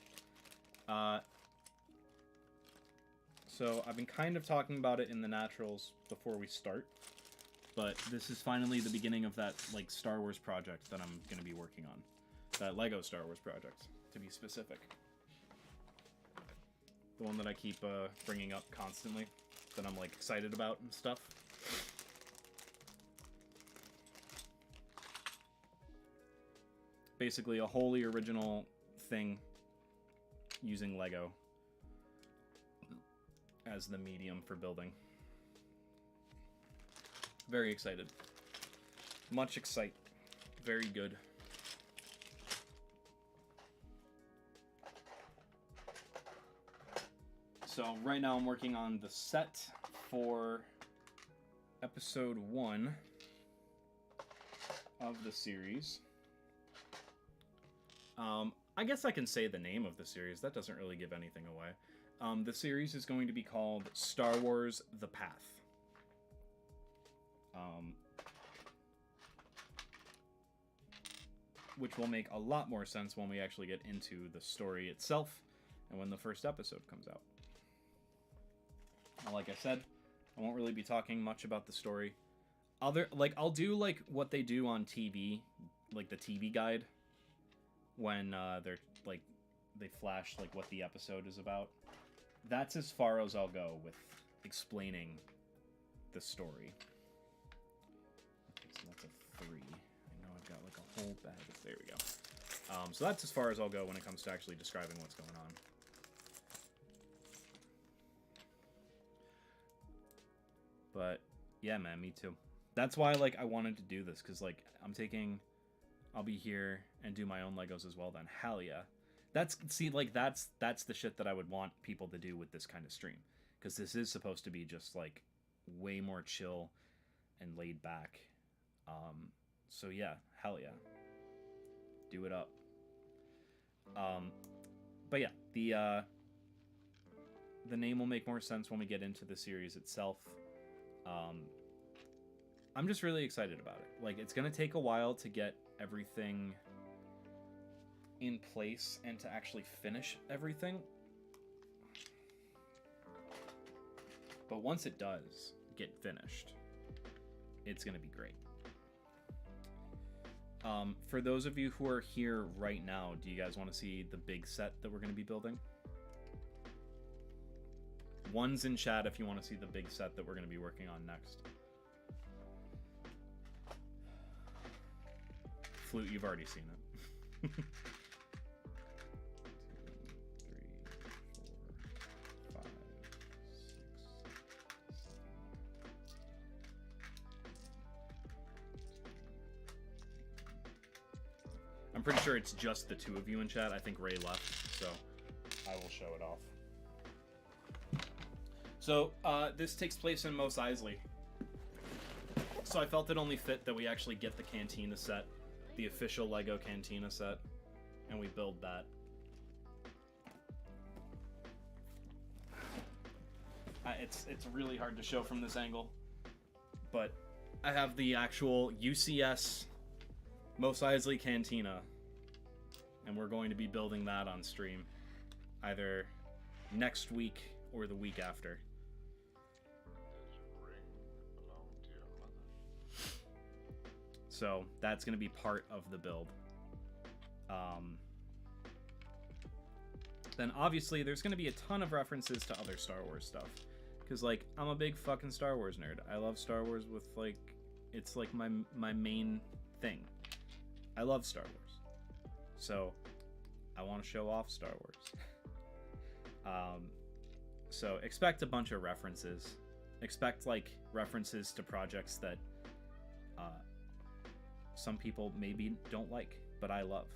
So I've been kind of talking about it in the naturals before we start, but this is finally the beginning of that like Star Wars project that I'm going to be working on. That Lego Star Wars project, to be specific. The one that I keep bringing up constantly, that I'm like excited about and stuff. Basically a wholly original thing using Lego as the medium for building. Very excited. Much excite. Very good. So right now I'm working on the set for episode 1 of the series. I guess I can say the name of the series. That doesn't really give anything away. The series is going to be called Star Wars: The Path. Which will make a lot more sense when we actually get into the story itself and when the first episode comes out. Like I said, I won't really be talking much about the story. I'll do like what they do on TV, like the TV guide, when they're like they flash like what the episode is about. That's as far as I'll go with explaining the story. Okay, so that's a 3. I know I've got like a whole bag. There we go. So that's as far as I'll go when it comes to actually describing what's going on. But yeah, man, me too. That's why like I wanted to do this, because like I'll be here and do my own Legos as well then. Hell yeah. That's the shit that I would want people to do with this kind of stream, because this is supposed to be just like way more chill and laid back. So yeah, hell yeah. Do it up. But yeah, the name will make more sense when we get into the series itself. I'm just really excited about it. Like, it's gonna take a while to get everything in place and to actually finish everything. But once it does get finished, it's gonna be great. For those of you who are here right now, do you guys want to see the big set that we're going to be building? One's in chat if you want to see the big set that we're going to be working on next. Flute, you've already seen it. 2, 3, 4, 5, 6, 7. I'm pretty sure it's just the 2 of you in chat. I think Ray left, so I will show it off. So, this takes place in Mos Eisley. So I felt it only fit that we actually get the Cantina set, the official Lego Cantina set, and we build that. It's really hard to show from this angle, but I have the actual UCS Mos Eisley Cantina, and we're going to be building that on stream either next week or the week after. So that's going to be part of the build. Then obviously there's going to be a ton of references to other Star Wars stuff, because like I'm a big fucking Star Wars nerd. I love Star Wars with like, it's like my main thing. I love Star Wars, so I want to show off Star Wars. So expect a bunch of references. Expect like references to projects that some people maybe don't like, but I love.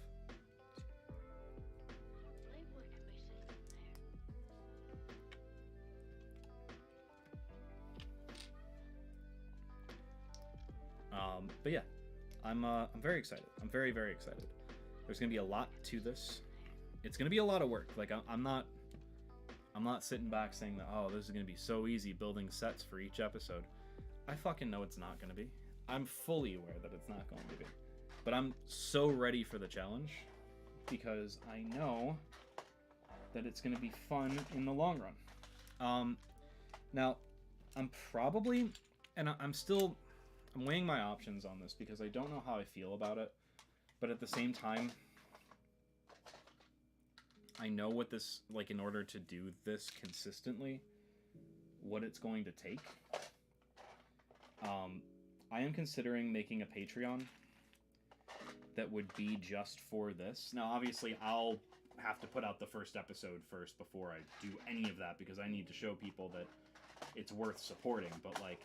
But yeah, I'm very excited. I'm very, very excited. There's gonna be a lot to this. It's gonna be a lot of work. Like I'm not sitting back saying that, oh, this is gonna be so easy building sets for each episode. I fucking know it's not gonna be. I'm fully aware that it's not going to be. But I'm so ready for the challenge, because I know that it's going to be fun in the long run. Now, I'm probably, and I'm weighing my options on this, because I don't know how I feel about it. But at the same time, I know what this, like, in order to do this consistently, what it's going to take. I am considering making a Patreon that would be just for this. Now, obviously, I'll have to put out the first episode first before I do any of that, because I need to show people that it's worth supporting. But like,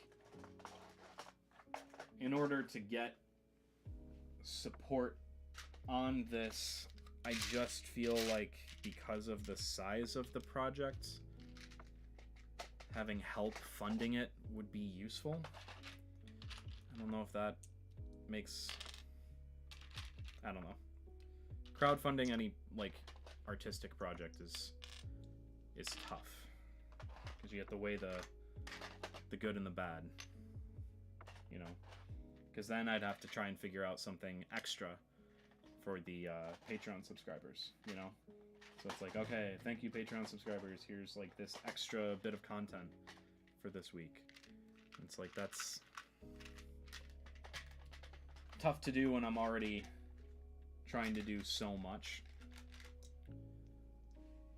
in order to get support on this, I just feel like because of the size of the project, having help funding it would be useful. I don't know if that makes... I don't know. Crowdfunding any, like, artistic project is tough. Because you have to weigh the good and the bad. You know? Because then I'd have to try and figure out something extra for the Patreon subscribers, you know? So it's like, okay, thank you Patreon subscribers, here's like this extra bit of content for this week. It's like, that's tough to do when I'm already trying to do so much.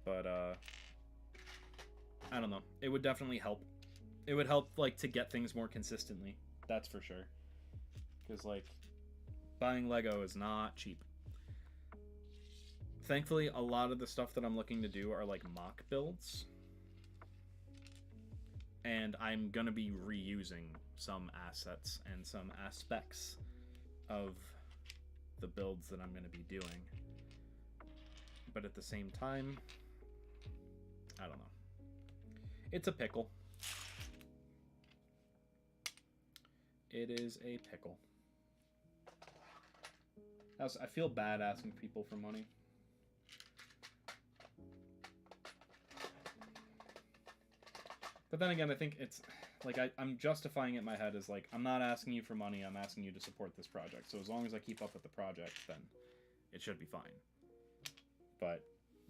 But I don't know, it would definitely help. It would help, like, to get things more consistently, that's for sure. Because, like, buying Lego is not cheap. Thankfully, a lot of the stuff that I'm looking to do are like mock builds. And I'm going to be reusing some assets and some aspects of the builds that I'm going to be doing. But at the same time, I don't know. It's a pickle. It is a pickle. I feel bad asking people for money. But then again, I think it's like I'm justifying it in my head as like, I'm not asking you for money, I'm asking you to support this project. So as long as I keep up with the project, then it should be fine. But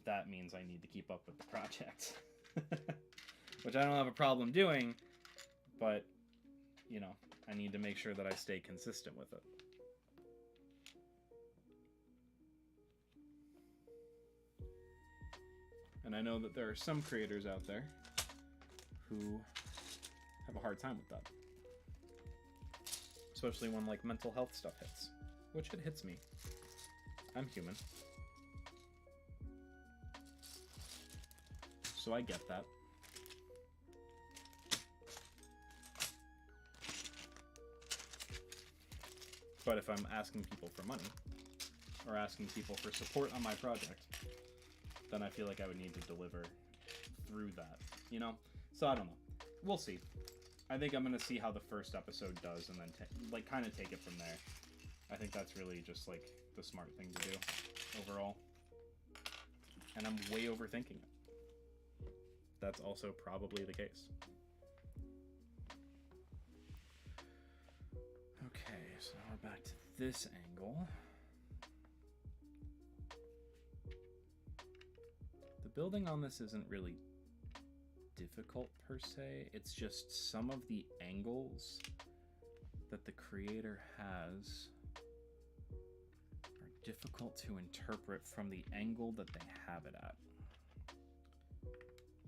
that means I need to keep up with the project. Which I don't have a problem doing, but, you know, I need to make sure that I stay consistent with it. And I know that there are some creators out there who have a hard time with that. Especially when, like, mental health stuff hits. Which it hits me. I'm human. So I get that. But if I'm asking people for money, or asking people for support on my project, then I feel like I would need to deliver through that, you know? So I don't know. We'll see. I think I'm going to see how the first episode does and then like kind of take it from there. I think that's really just like the smart thing to do overall. And I'm way overthinking it. That's also probably the case. Okay, so now we're back to this angle. The building on this isn't really difficult per se. It's just some of the angles that the creator has are difficult to interpret from the angle that they have it at.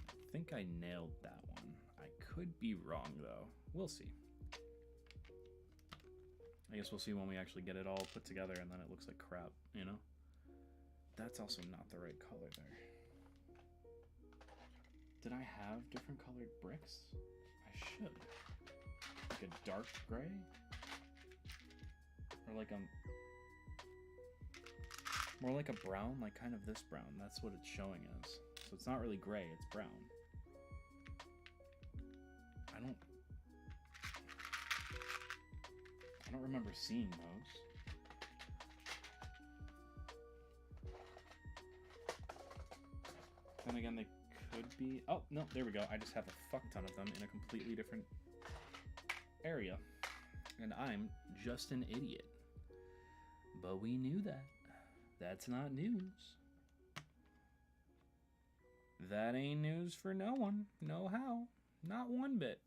I think I nailed that one. I could be wrong though. We'll see. I guess we'll see when we actually get it all put together and then it looks like crap, you know? That's also not the right color there. Did I have different colored bricks? I should. Like a dark gray? Or like a... more like a brown, like kind of this brown. That's what it's showing as. So it's not really gray, it's brown. I don't remember seeing those. Then again, they could be... oh, no, there we go. I just have a fuck ton of them in a completely different area. And I'm just an idiot. But we knew that. That's not news. That ain't news for no one. No how. Not one bit.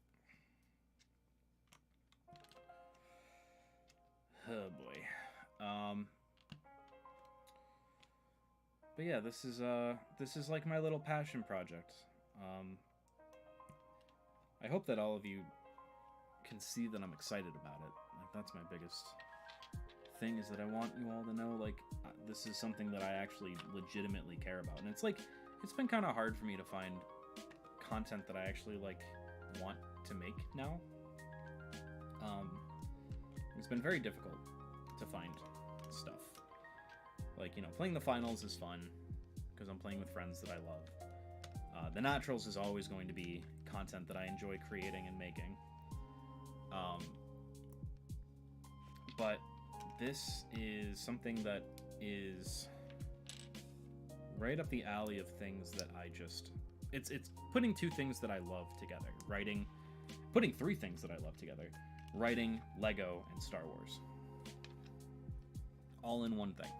Oh boy. But yeah, this is like my little passion project. I hope that all of you can see that I'm excited about it. Like, that's my biggest thing is that I want you all to know, like, this is something that I actually legitimately care about. And it's like, it's been kind of hard for me to find content that I actually, like, want to make now. It's been very difficult to find stuff. Like, you know, playing the finals is fun because I'm playing with friends that I love. The Naturals is always going to be content that I enjoy creating and making. But this is something that is right up the alley of things that I just... It's putting two things that I love together. Putting three things that I love together. Writing, Lego, and Star Wars. All in one thing.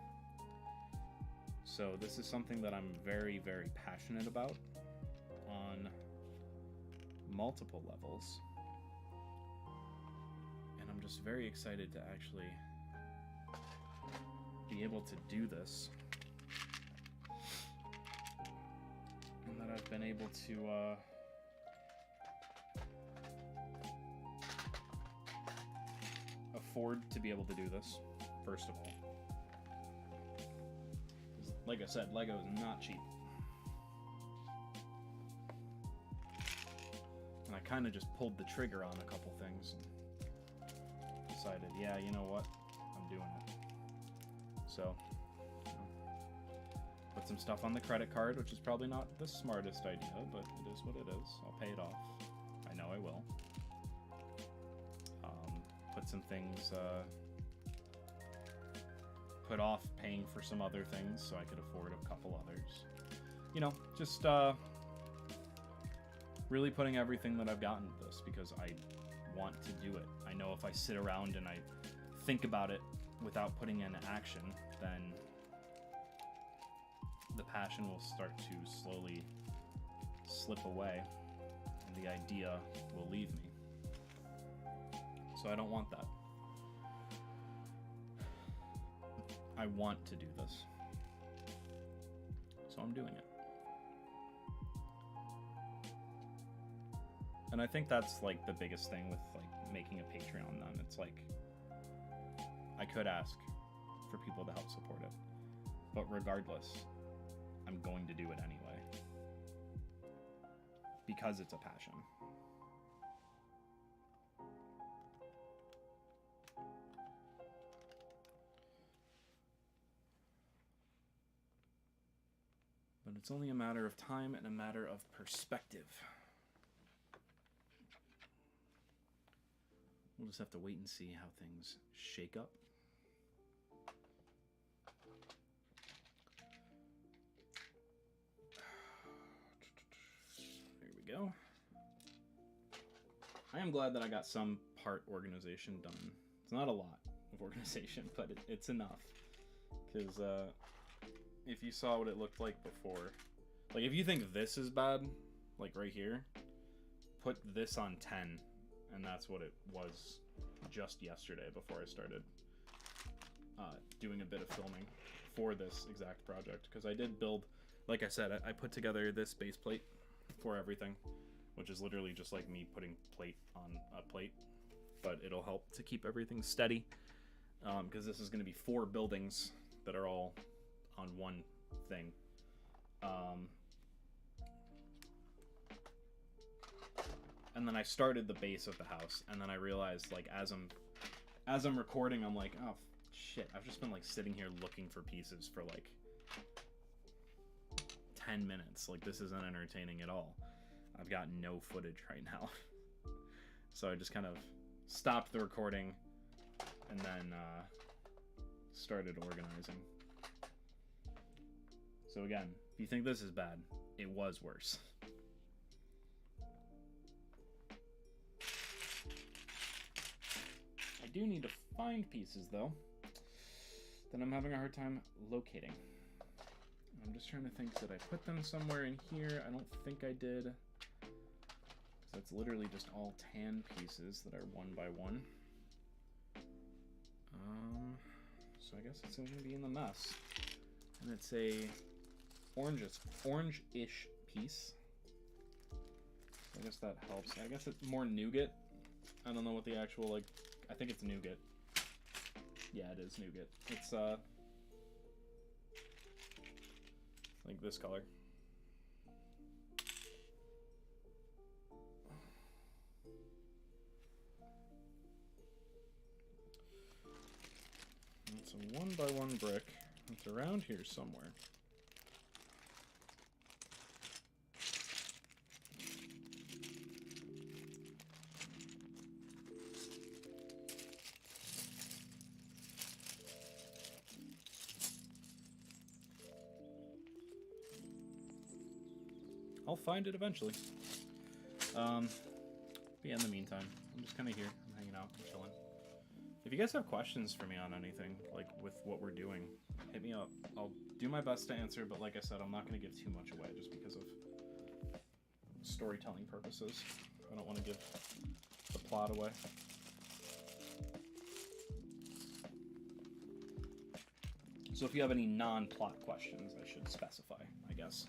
So this is something that I'm very, very passionate about on multiple levels. And I'm just very excited to actually be able to do this. And that I've been able to afford to be able to do this, first of all. Like I said, Lego is not cheap. And I kind of just pulled the trigger on a couple things and decided, yeah, you know what? I'm doing it. So, you know, put some stuff on the credit card, which is probably not the smartest idea, but it is what it is. I'll pay it off. I know I will. Put some things, put off paying for some other things so I could afford a couple others. You know, just really putting everything that I've gotten into this because I want to do it. I know if I sit around and I think about it without putting in action, then the passion will start to slowly slip away and the idea will leave me. So I don't want that. I want to do this. So I'm doing it. And I think that's like the biggest thing with like making a Patreon then. It's like I could ask for people to help support it. But regardless, I'm going to do it anyway. Because it's a passion. But it's only a matter of time and a matter of perspective. We'll just have to wait and see how things shake up. There we go. I am glad that I got some part organization done. It's not a lot of organization, but it's enough. Because, if you saw what it looked like before, like if you think this is bad, like right here, put this on 10, and that's what it was just yesterday before I started doing a bit of filming for this exact project. Because I did build, like I said, I put together this base plate for everything, which is literally just like me putting plate on a plate, but it'll help to keep everything steady, because this is going to be 4 buildings that are all on one thing. And then I started the base of the house, and then I realized, like, as I'm recording, I'm like, oh shit, I've just been like sitting here looking for pieces for like 10 minutes. Like, this isn't entertaining at all. I've got no footage right now. So I just kind of stopped the recording and then started organizing. So again, if you think this is bad, it was worse. I do need to find pieces, though, that I'm having a hard time locating. I'm just trying to think, did I put them somewhere in here? I don't think I did. So it's literally just all tan pieces that are 1 by 1. So I guess it's going to be in the mess. And it's a orange-ish piece. I guess that helps. I guess it's more nougat. I don't know what the actual, like, I think it's nougat. Yeah, it is nougat. It's like this color. It's a 1x1 brick. It's around here somewhere. I'll find it eventually. But yeah, in the meantime, I'm just kind of here. I'm hanging out, I'm chilling. If you guys have questions for me on anything, like with what we're doing, hit me up. I'll do my best to answer, but like I said, I'm not going to give too much away just because of storytelling purposes. I don't want to give the plot away. So if you have any non-plot questions, I should specify, I guess.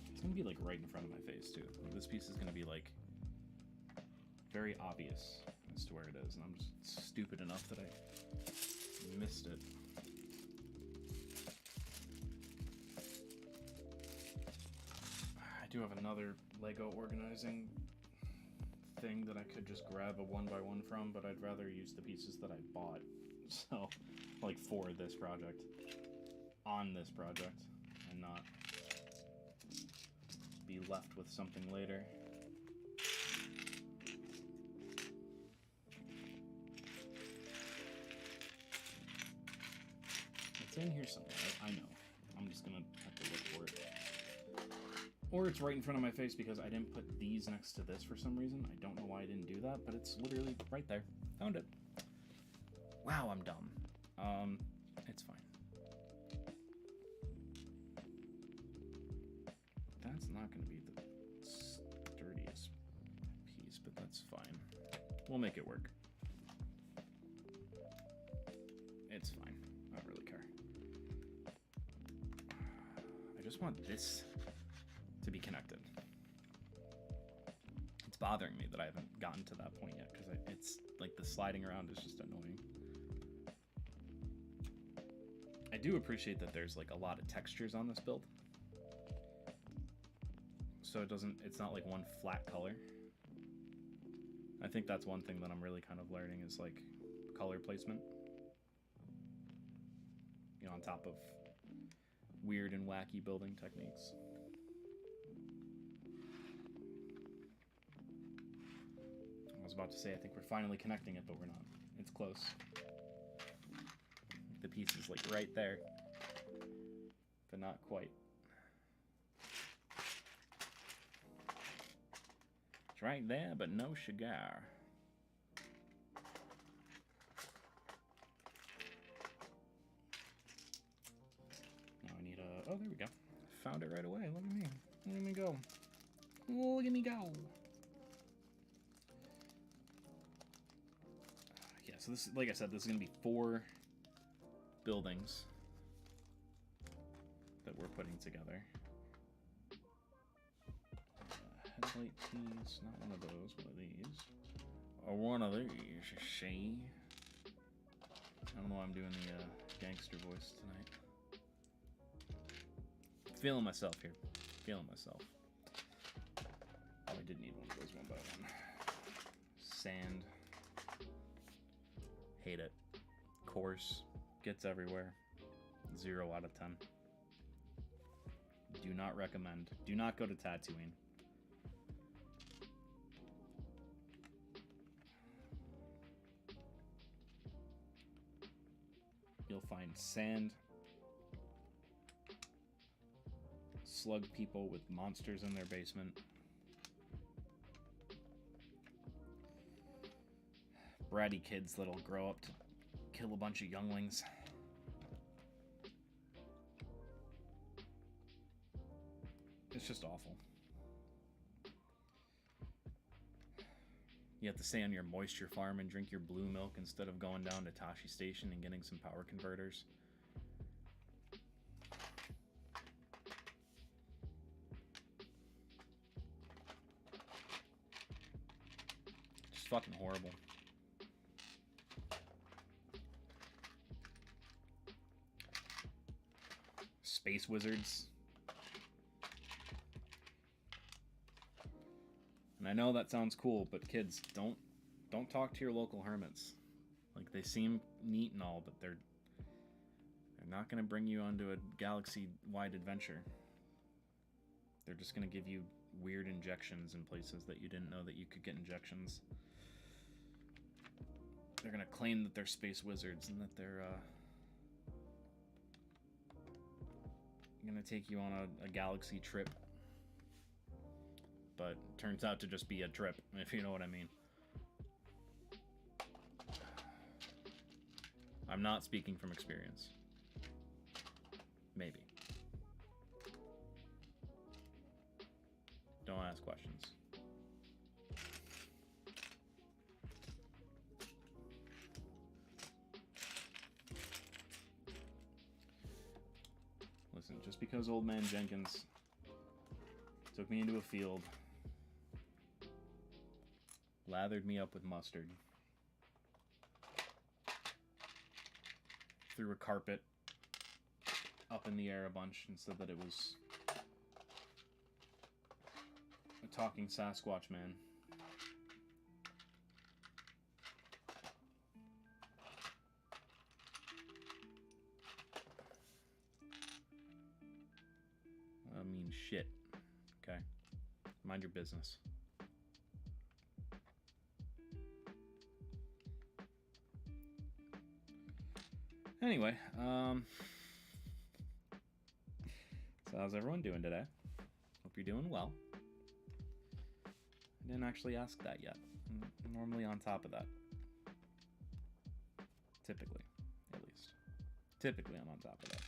It's going to be like right in front of my face too. This piece is going to be like very obvious as to where it is, and I'm just stupid enough that I missed it. I do have another Lego organizing thing that I could just grab a 1x1 from, but I'd rather use the pieces that I bought, so like for this project, on this project, and not be left with something later. It's in here somewhere, I know. I'm just gonna have to look for it. Or it's right in front of my face because I didn't put these next to this for some reason. I don't know why I didn't do that, but it's literally right there. Found it. Wow, I'm dumb. It's fine. That's not gonna be the sturdiest piece, but that's fine. We'll make it work. It's fine. I don't really care. I just want this to be connected. It's bothering me that I haven't gotten to that point yet because it's like the sliding around is just annoying. I do appreciate that there's like a lot of textures on this build, so it's not like one flat color. I think that's one thing that I'm really kind of learning is like color placement, you know, on top of weird and wacky building techniques. I was about to say, I think we're finally connecting it, but we're not. It's close. The piece is like right there, but not quite. It's right there, but no cigar. Now I need a... Oh, there we go. Found it right away. Look at me. Look at me go. Look at me go. Yeah, so this, like I said, this is going to be 4 buildings that we're putting together. Headlight piece, not one of those, one of these. Or one of these, see? I don't know why I'm doing the gangster voice tonight. Feeling myself here. Feeling myself. Oh, I did need one of those 1x1. Sand. Hate it. Coarse. Gets everywhere. 0 out of 10. Do not recommend. Do not go to Tatooine. You'll find sand, slug people with monsters in their basement, bratty kids that'll grow up to kill a bunch of younglings. It's just awful. You have to stay on your moisture farm and drink your blue milk instead of going down to Tashi Station and getting some power converters. It's fucking horrible. Space wizards. And I know that sounds cool, but kids, don't talk to your local hermits. Like, they seem neat and all, but they're not going to bring you onto a galaxy-wide adventure. They're just going to give you weird injections in places that you didn't know that you could get injections. They're going to claim that they're space wizards and that they're going to take you on a galaxy trip. But it turns out to just be a trip, if you know what I mean. I'm not speaking from experience. Maybe. Don't ask questions. Listen, just because old man Jenkins took me into a field, lathered me up with mustard, threw a carpet up in the air a bunch and said that it was a talking Sasquatch man. I mean, shit. Okay. Mind your business. Anyway, so how's everyone doing today? Hope you're doing well. I didn't actually ask that yet. I'm normally on top of that. Typically, at least. Typically, I'm on top of that.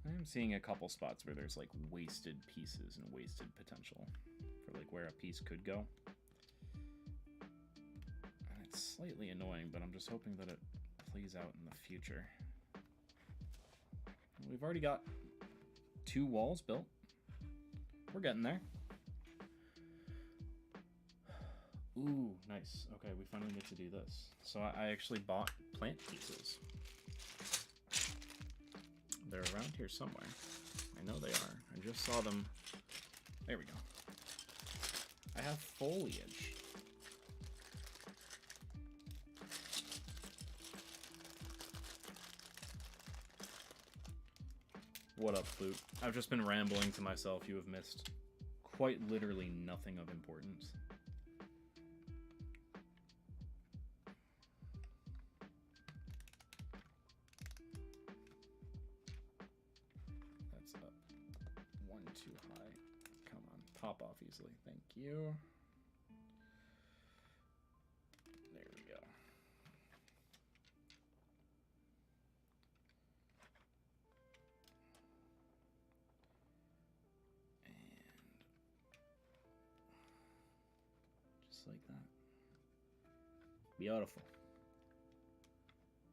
I am seeing a couple spots where there's like wasted pieces and wasted potential for like where a piece could go. And it's slightly annoying, but I'm just hoping that it plays out in the future. We've already got 2 walls built. We're getting there. Ooh, nice. Okay, we finally get to do this. So I actually bought plant pieces. They're around here somewhere. I know they are. I just saw them. There we go. I have foliage. What up, Flute? I've just been rambling to myself. You have missed quite literally nothing of importance. That's up. 1 too high. Come on, pop off easily. Thank you. There we go. Just like that. Beautiful.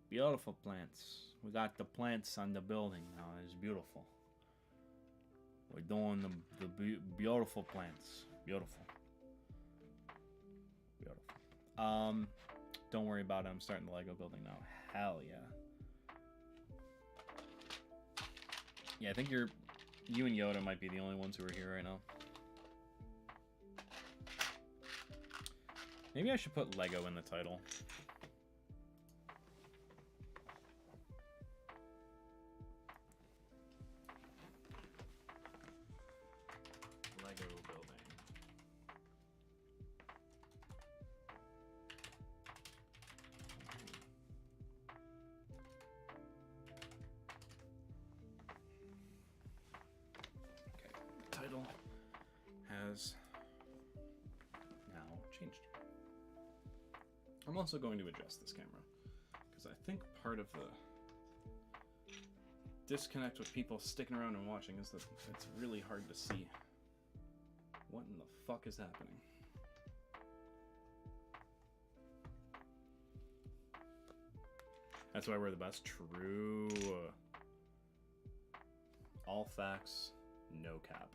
Beautiful plants. We got the plants on the building now. It's beautiful. We're doing the beautiful plants. Beautiful. Beautiful. Don't worry about it. I'm starting the Lego building now. Hell yeah. Yeah, I think you and Yoda might be the only ones who are here right now. Maybe I should put Lego in the title. Lego building. Okay, the title has now changed. I'm also going to adjust this camera because I think part of the disconnect with people sticking around and watching is that it's really hard to see what in the fuck is happening. That's why we're the best. True. All facts, No cap.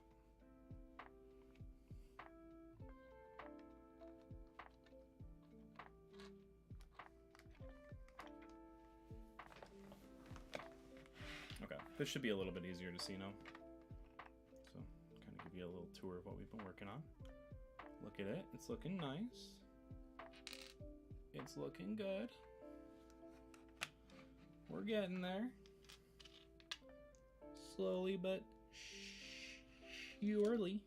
Okay, this should be a little bit easier to see now. So, kind of give you a little tour of what we've been working on. Look at it. It's looking nice. It's looking good. We're getting there. Slowly but surely.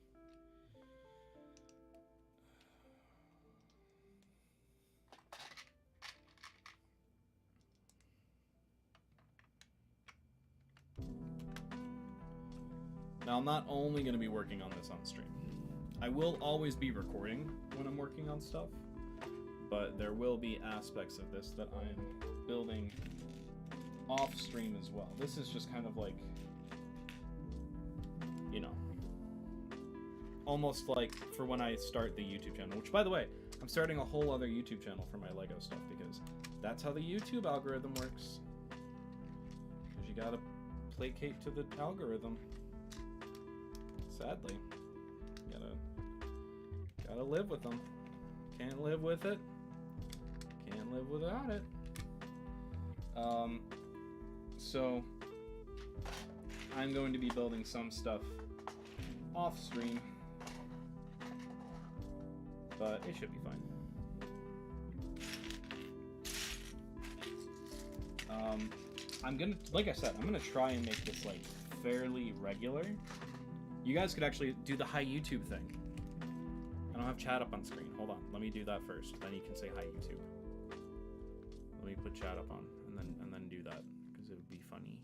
Now, I'm not only going to be working on this on stream. I will always be recording when I'm working on stuff, but there will be aspects of this that I'm building off stream as well. This is just kind of like, you know, almost like for when I start the YouTube channel, which, by the way, I'm starting a whole other YouTube channel for my Lego stuff because that's how the YouTube algorithm works. Because you gotta placate to the algorithm. Sadly, you gotta live with them. Can't live with it. Can't live without it. So I'm going to be building some stuff off stream, but it should be fine. I'm gonna, like I said, I'm gonna try and make this like fairly regular. You guys could actually do the hi YouTube thing. I don't have chat up on screen. Hold on, let me do that first. Then you can say hi YouTube. Let me put chat up on, and then do that because it would be funny.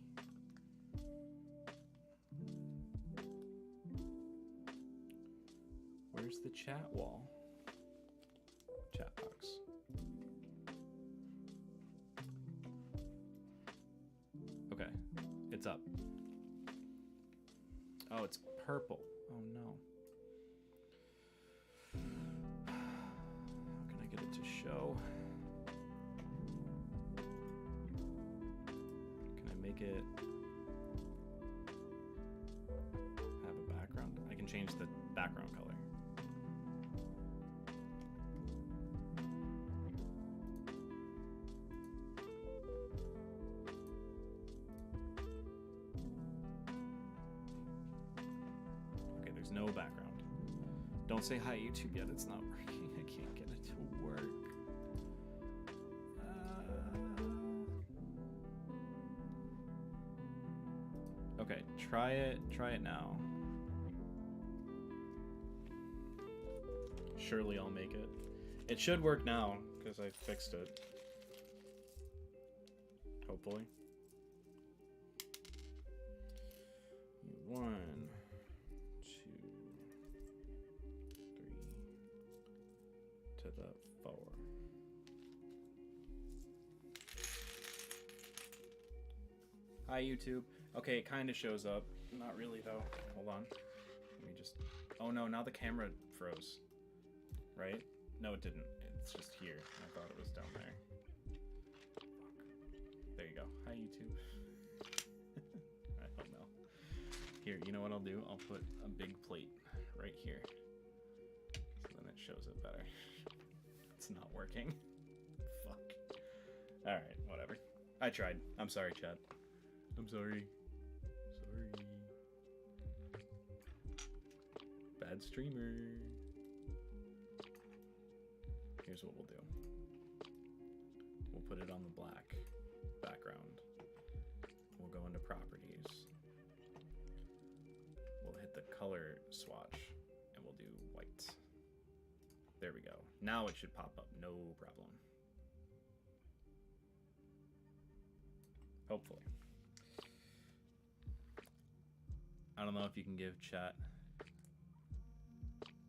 Where's the chat wall? Chat box. Okay, it's up. Oh, it's purple. Oh no. How can I get it to show? Can I make it have a background? I can change the background color. No background. Don't say hi YouTube yet, it's not working. I can't get it to work. Okay, try it now. Surely I'll make it. It should work now, because I fixed it. Hopefully. 1, 2, 3 to the 4. Hi YouTube. Okay, it kind of shows up. Not really though. Hold on. Let me just... Oh no, now the camera froze. Right? No, it didn't. It's just here. I thought it was down there. Fuck. There you go. Hi YouTube. I don't know. Here, you know what I'll do? I'll put a big plate right here. So then it shows it better. It's not working. Fuck. Alright, whatever. I tried. I'm sorry, chat. I'm sorry. Sorry. Bad streamer. Here's what we'll do. We'll put it on the black background. We'll go into properties. We'll hit the color swatch and we'll do white. There we go. Now it should pop up, no problem. Hopefully. I don't know if you can give chat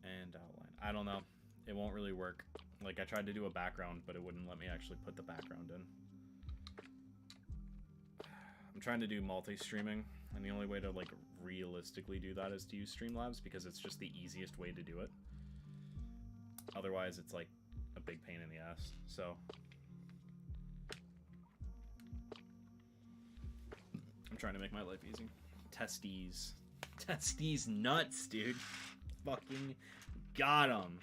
and outline. I don't know. It won't really work. Like, I tried to do a background, but it wouldn't let me actually put the background in. I'm trying to do multi-streaming, and the only way to, like, realistically do that is to use Streamlabs, because it's just the easiest way to do it. Otherwise, it's, like, a big pain in the ass, so... I'm trying to make my life easy. Testes. Testes nuts, dude. Fucking got him.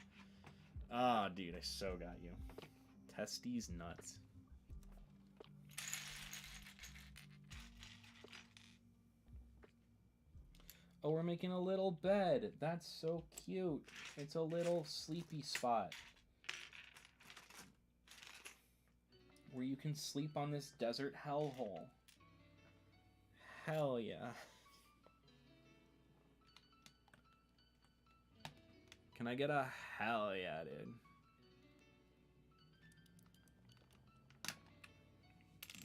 Ah, dude, I so got you. Testes nuts. Oh, we're making a little bed. That's so cute. It's a little sleepy spot where you can sleep on this desert hellhole. Hell yeah. Can I get a hell yeah, dude?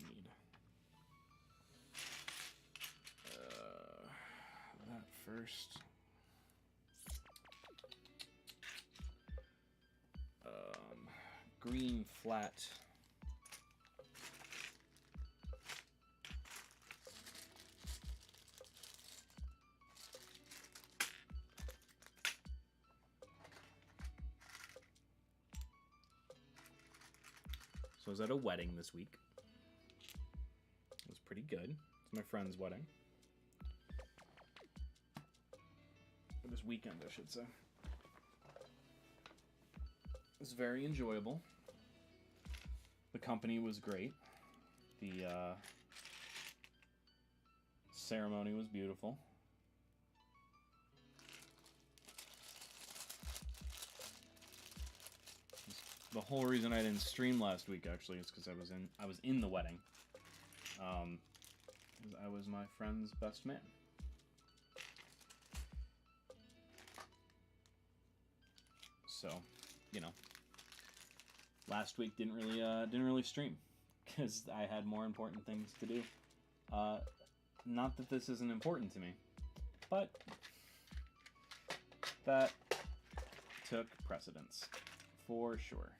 Need that first. Green flat. So I was at a wedding this week. It was pretty good. It's my friend's wedding. Or this weekend, I should say. It was very enjoyable. The company was great. The ceremony was beautiful. The whole reason I didn't stream last week actually is because I was in the wedding. I was my friend's best man. So, you know, last week didn't really stream because I had more important things to do. Not that this isn't important to me, but that took precedence for sure.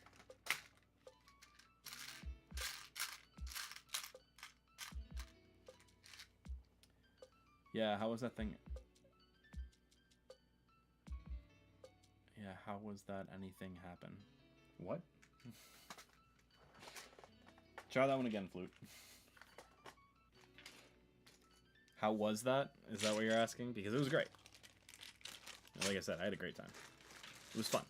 Yeah, how was that thing? Yeah, how was that anything happen? What? Try that one again, Flute. How was that? Is that what you're asking? Because it was great. Like I said, I had a great time. It was fun.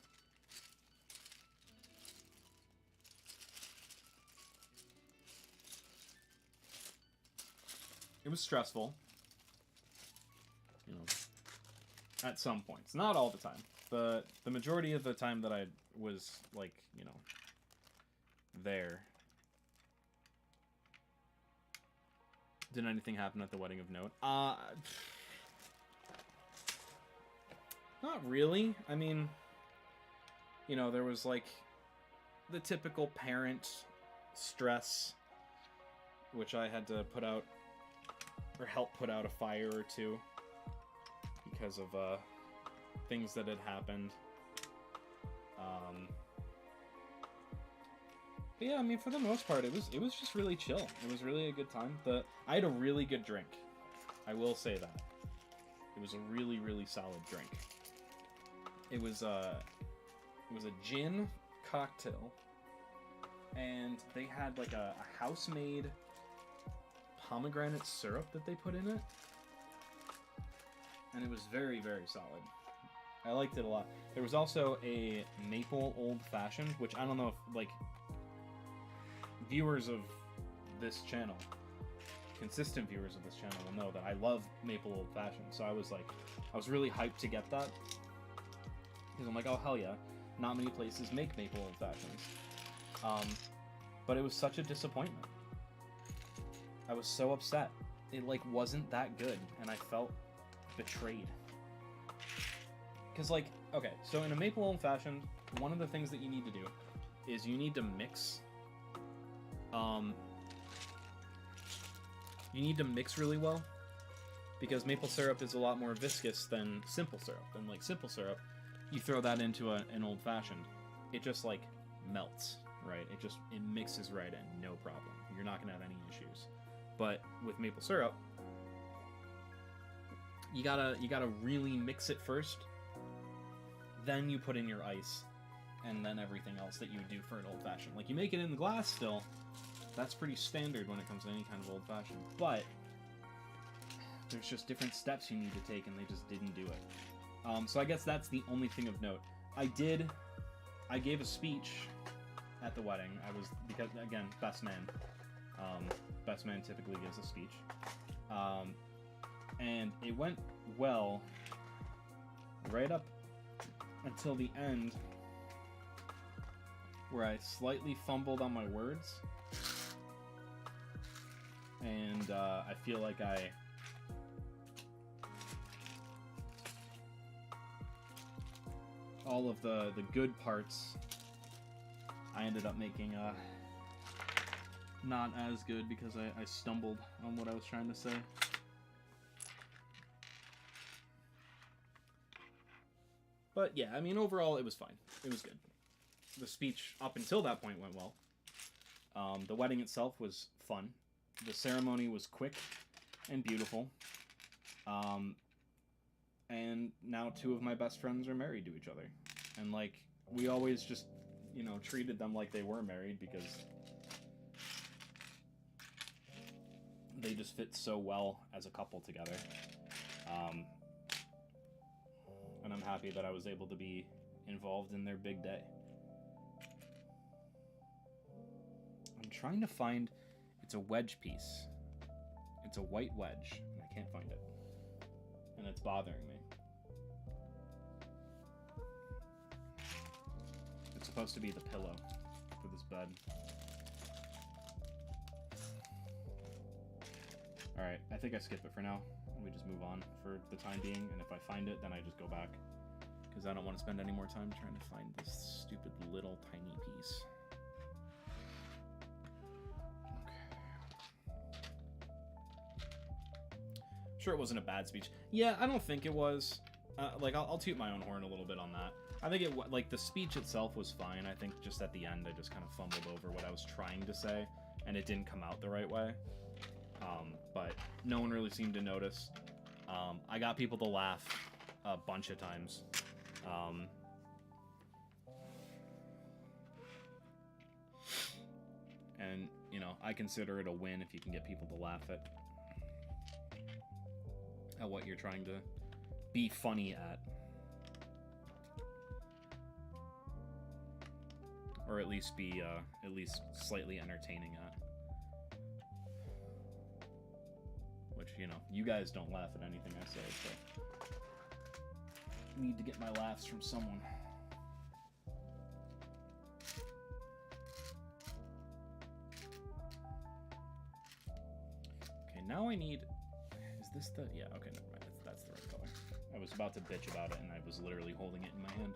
It was stressful. You know, at some points. Not all the time. But the majority of the time that I was, like, you know, there. Did anything happen at the wedding of note? Not really. I mean, you know, there was, like, the typical parent stress, which I had to put out, or help put out a fire or two, because of, things that had happened. But yeah, I mean, for the most part, it was just really chill. It was really a good time. I had a really good drink. I will say that. It was a really, really solid drink. It was a gin cocktail, and they had like a house-made pomegranate syrup that they put in it, and it was very, very solid. I liked it a lot. There was also a maple old-fashioned, which I don't know if, like, viewers of this channel, consistent viewers of this channel will know that I love maple old-fashioned. So I was really hyped to get that. Because I'm like, oh, hell yeah. Not many places make maple old-fashions. But it was such a disappointment. I was so upset. It, like, wasn't that good, and I felt betrayed. Because, like, okay, so in a maple old-fashioned, one of the things that you need to do is you need to mix, you need to mix really well, because maple syrup is a lot more viscous than simple syrup. And, like, simple syrup, you throw that into an old-fashioned, it just, like, melts, right? It mixes right in, no problem. You're not going to have any issues. But with maple syrup, you gotta really mix it first, then you put in your ice, and then everything else that you would do for an old-fashioned. Like, you make it in the glass still, that's pretty standard when it comes to any kind of old-fashioned. But there's just different steps you need to take, and they just didn't do it. So I guess that's the only thing of note. I gave a speech at the wedding. Because, again, best man. Best man typically gives a speech. And it went well right up until the end, where I slightly fumbled on my words. And I feel like all of the good parts I ended up making not as good because I stumbled on what I was trying to say. But yeah, I mean, overall, it was fine. It was good. The speech up until that point went well. The wedding itself was fun. The ceremony was quick and beautiful. And now 2 of my best friends are married to each other. And, like, we always just, you know, treated them like they were married because they just fit so well as a couple together. And I'm happy that I was able to be involved in their big day. I'm trying to find... It's a wedge piece. It's a white wedge, and I can't find it. And it's bothering me. It's supposed to be the pillow for this bed. Alright, I think I skip it for now. We just move on for the time being, and if I find it, then I just go back. Because I don't want to spend any more time trying to find this stupid little tiny piece. Sure, it wasn't a bad speech. Yeah, I don't think it was. Like, I'll toot my own horn a little bit on that. I think like, the speech itself was fine. I think just at the end, I just kind of fumbled over what I was trying to say, and it didn't come out the right way. But no one really seemed to notice. I got people to laugh a bunch of times. And, you know, I consider it a win if you can get people to laugh at what you're trying to be funny at. Or at least be, at least slightly entertaining at. Which, you know, you guys don't laugh at anything I say, so... need to get my laughs from someone. Okay, now I need... Is this the... Yeah, okay, never mind. That's the right color. I was about to bitch about it, and I was literally holding it in my hand.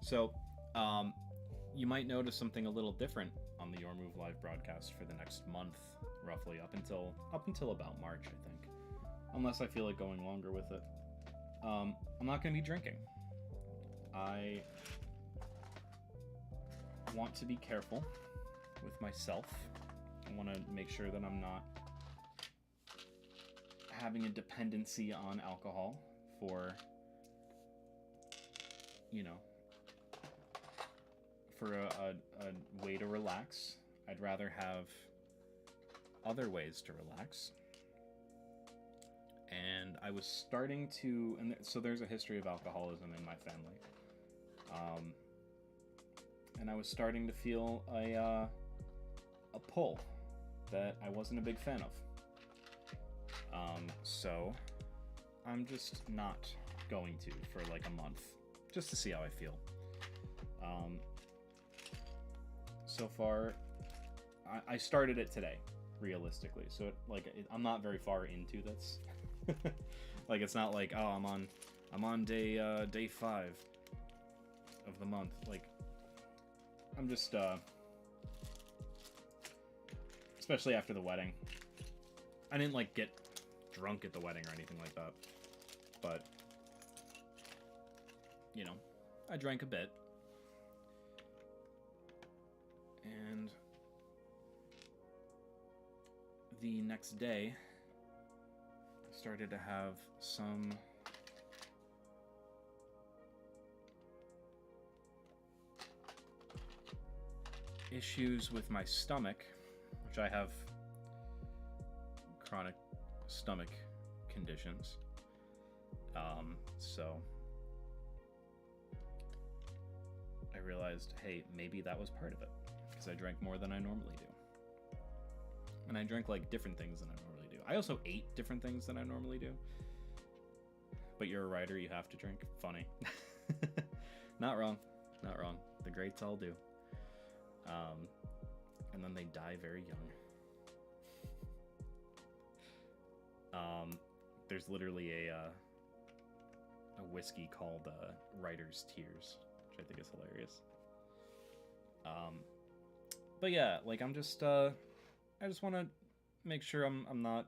So, you might notice something a little different on the Your Move Live broadcast for the next month, roughly, up until about March, I think. Unless I feel like going longer with it. I'm not going to be drinking. I want to be careful with myself. I want to make sure that I'm not having a dependency on alcohol for, you know, for a way to relax. I'd rather have other ways to relax. And I was starting to... And so there's a history of alcoholism in my family. And I was starting to feel a pull that I wasn't a big fan of. So I'm just not going to for like a month, just to see how I feel. So far, I started it today, realistically. So I'm not very far into this. Like, it's not like, oh, I'm on day 5 of the month. Like, I'm just especially after the wedding. I didn't like get drunk at the wedding or anything like that, but you know, I drank a bit. And the next day, I started to have some issues with my stomach, which I have chronic stomach conditions. So I realized, hey, maybe that was part of it, because I drank more than I normally do. And I drank like different things than I normally do. I also ate different things than I normally do. But you're a writer, you have to drink. Funny. Not wrong. Not wrong. The greats all do. And then they die very young. There's literally a whiskey called Writer's Tears, which I think is hilarious. But yeah, like I just want to make sure I'm not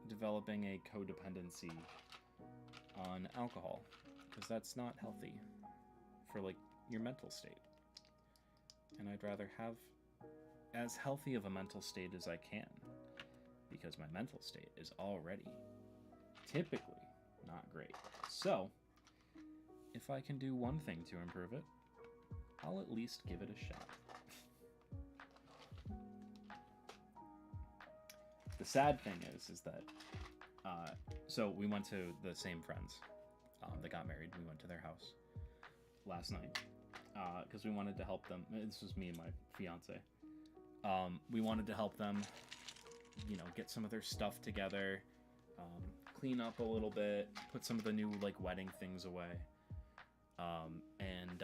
developing a codependency on alcohol, because that's not healthy for like your mental state. And I'd rather have as healthy of a mental state as I can, because my mental state is already typically not great. So if I can do one thing to improve it, I'll at least give it a shot. The sad thing is that so we went to the same friends that got married. We went to their house last night because we wanted to help them. This was me and my fiance. We wanted to help them, you know, get some of their stuff together, clean up a little bit, put some of the new like wedding things away. And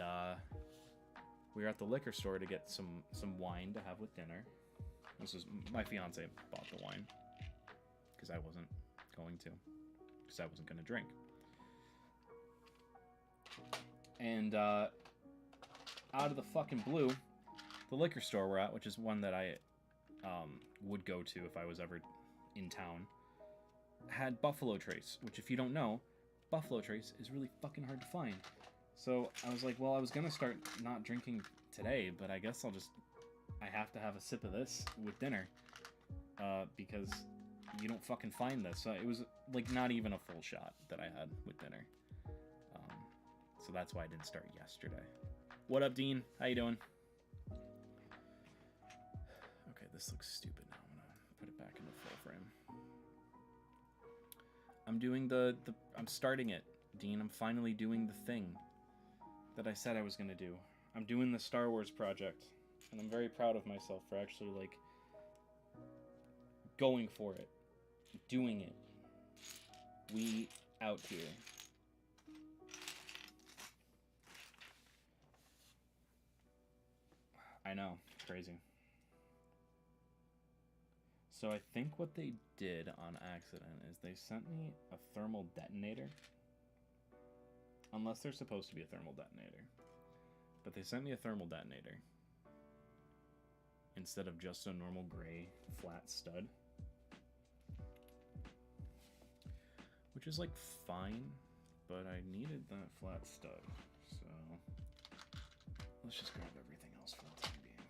we were at the liquor store to get some wine to have with dinner. This was my fiance bought the wine because I wasn't going to, because I wasn't going to drink. And out of the fucking blue, the liquor store we're at, which is one that I would go to if I was ever in town, had Buffalo Trace, which if you don't know, Buffalo Trace is really fucking hard to find. So I was like, well, I was going to start not drinking today, but I guess I have to have a sip of this with dinner because you don't fucking find this. So it was like not even a full shot that I had with dinner. So that's why I didn't start yesterday. What up, Dean? How you doing? Okay, this looks stupid now. I'm gonna put it back into full frame. I'm doing I'm starting it, Dean. I'm finally doing the thing that I said I was gonna do. I'm doing the Star Wars project, and I'm very proud of myself for actually like going for it, doing it. We out here. I know, crazy. So I think what they did on accident is they sent me a thermal detonator. Unless they're supposed to be a thermal detonator. But they sent me a thermal detonator instead of just a normal gray flat stud. Which is like fine, but I needed that flat stud. So let's just grab everything else for the time being.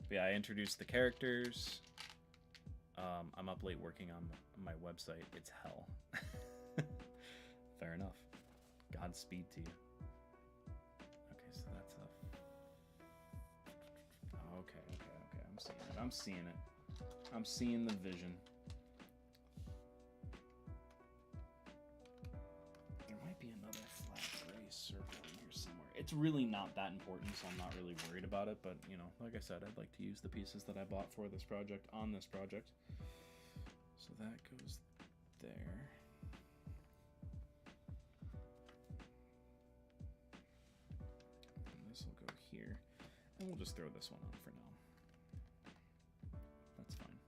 But yeah, I introduced the characters. I'm up late working on my website. It's hell. Fair enough. Godspeed to you. Okay, so that's okay. I'm seeing it. I'm seeing the vision. There might be another flat gray circle in here somewhere. It's really not that important, so I'm not really worried about it. But, you know, like I said, I'd like to use the pieces that I bought for this project on this project. So that goes there. This will go here, and we'll just throw this one on for now. That's fine.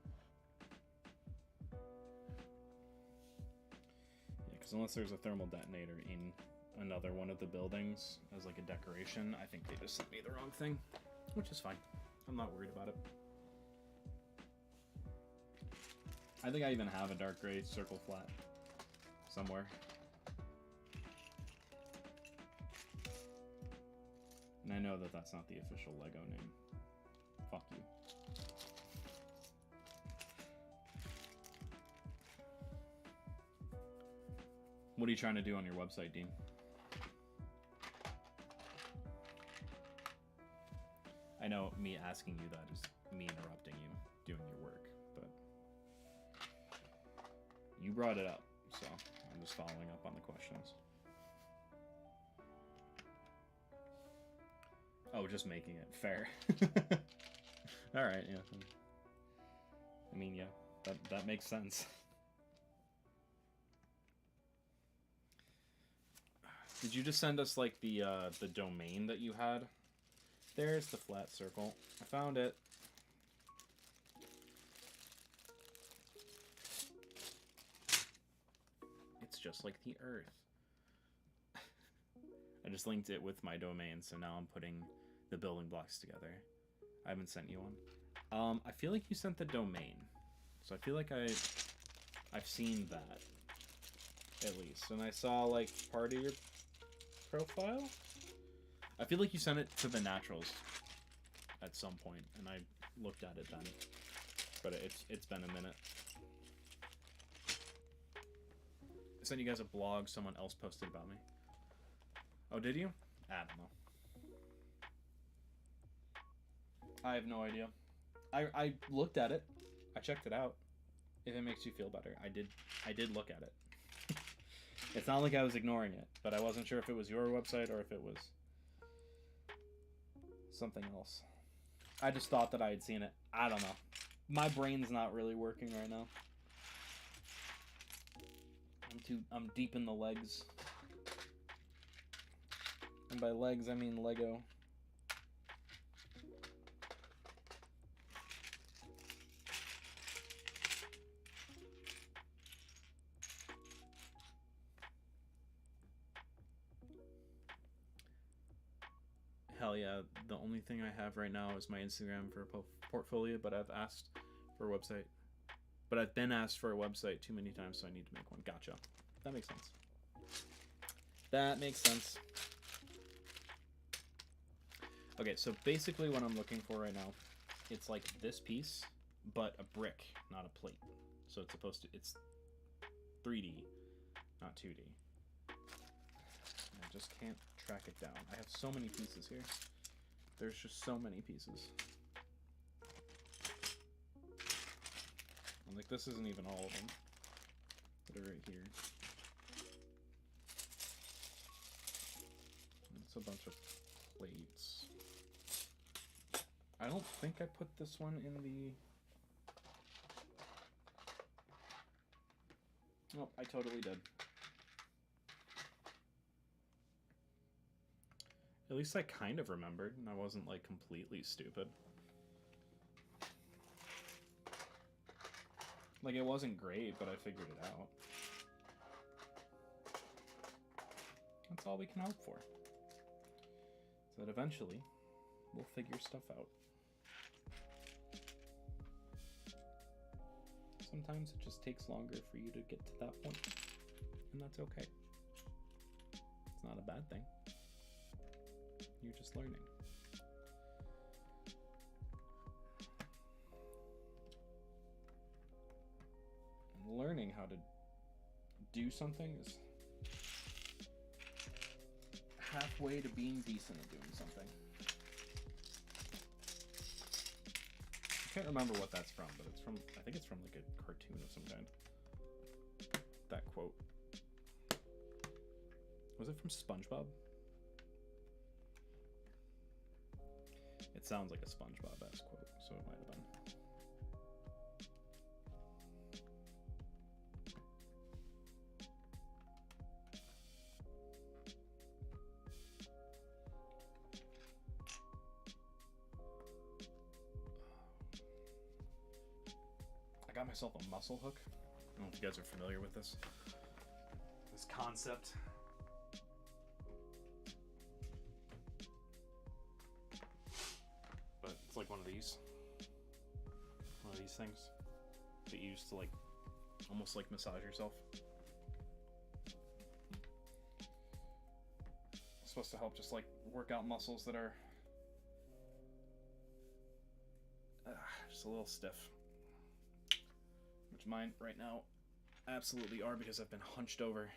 Yeah, because unless there's a thermal detonator in another one of the buildings as like a decoration, I think they just sent me the wrong thing, which is fine. I'm not worried about it. I think I even have a dark gray circle flat somewhere. And I know that that's not the official Lego name. Fuck you. What are you trying to do on your website, Dean? I know me asking you that is me interrupting you doing your work, but you brought it up, so I'm just following up on the questions. Oh, just making it fair. All right, yeah. I mean, yeah, that makes sense. Did you just send us like the domain that you had? There's the flat circle. I found it. It's just like the Earth. I just linked it with my domain, so now I'm putting the building blocks together. I haven't sent you one. I feel like you sent the domain, so I feel like I've seen that at least, and I saw like part of your profile. I feel like you sent it to the Naturals at some point, and I looked at it then, but it's been a minute. I sent you guys a blog someone else posted about me. Oh, did you? I don't know. I have no idea. I looked at it. I checked it out. If it makes you feel better, I did look at it. It's not like I was ignoring it, but I wasn't sure if it was your website or if it was something else. I just thought that I had seen it. I don't know. My brain's not really working right now. I'm deep in the legs. And by legs, I mean Lego. Hell yeah, the only thing I have right now is my Instagram for a portfolio, but I've asked for a website. But I've been asked for a website too many times, so I need to make one. Gotcha. That makes sense. That makes sense. Okay, so basically what I'm looking for right now, it's like this piece, but a brick, not a plate. So it's supposed to, it's 3D, not 2D. I just can't track it down. I have so many pieces here. There's just so many pieces. And like, this isn't even all of them that are right here. It's a bunch of plates. I don't think I put this one in the... Oh, I totally did. At least I kind of remembered, and I wasn't, like, completely stupid. Like, it wasn't great, but I figured it out. That's all we can hope for. So that eventually, we'll figure stuff out. Sometimes it just takes longer for you to get to that point, and that's okay. It's not a bad thing. You're just learning. And learning how to do something is halfway to being decent at doing something. I can't remember what that's from, but it's from, I think it's from like a cartoon of some kind. That quote. Was it from SpongeBob? It sounds like a SpongeBob-esque quote, so it might have been. I got myself a muscle hook. I don't know if you guys are familiar with this concept. But it's like one of these things that you use to like almost like massage yourself. It's supposed to help just like work out muscles that are just a little stiff. Which mine right now absolutely are, because I've been hunched over.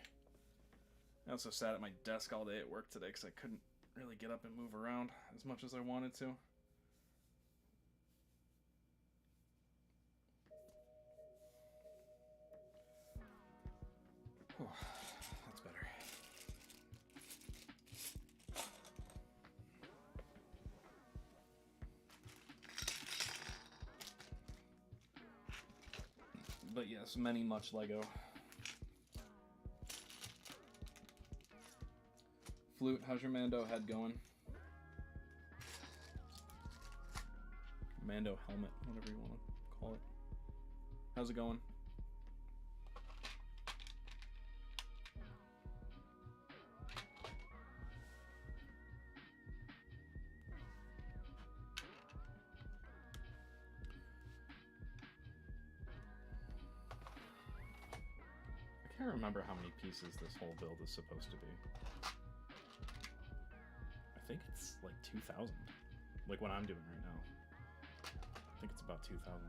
I also sat at my desk all day at work today because I couldn't really get up and move around as much as I wanted to. That's better. But yes, much Lego. Flute, how's your Mando head going? Mando helmet, whatever you want to call it. How's it going? I can't remember how many pieces this whole build is supposed to be. I think it's like 2,000. Like what I'm doing right now. I think it's about 2,000.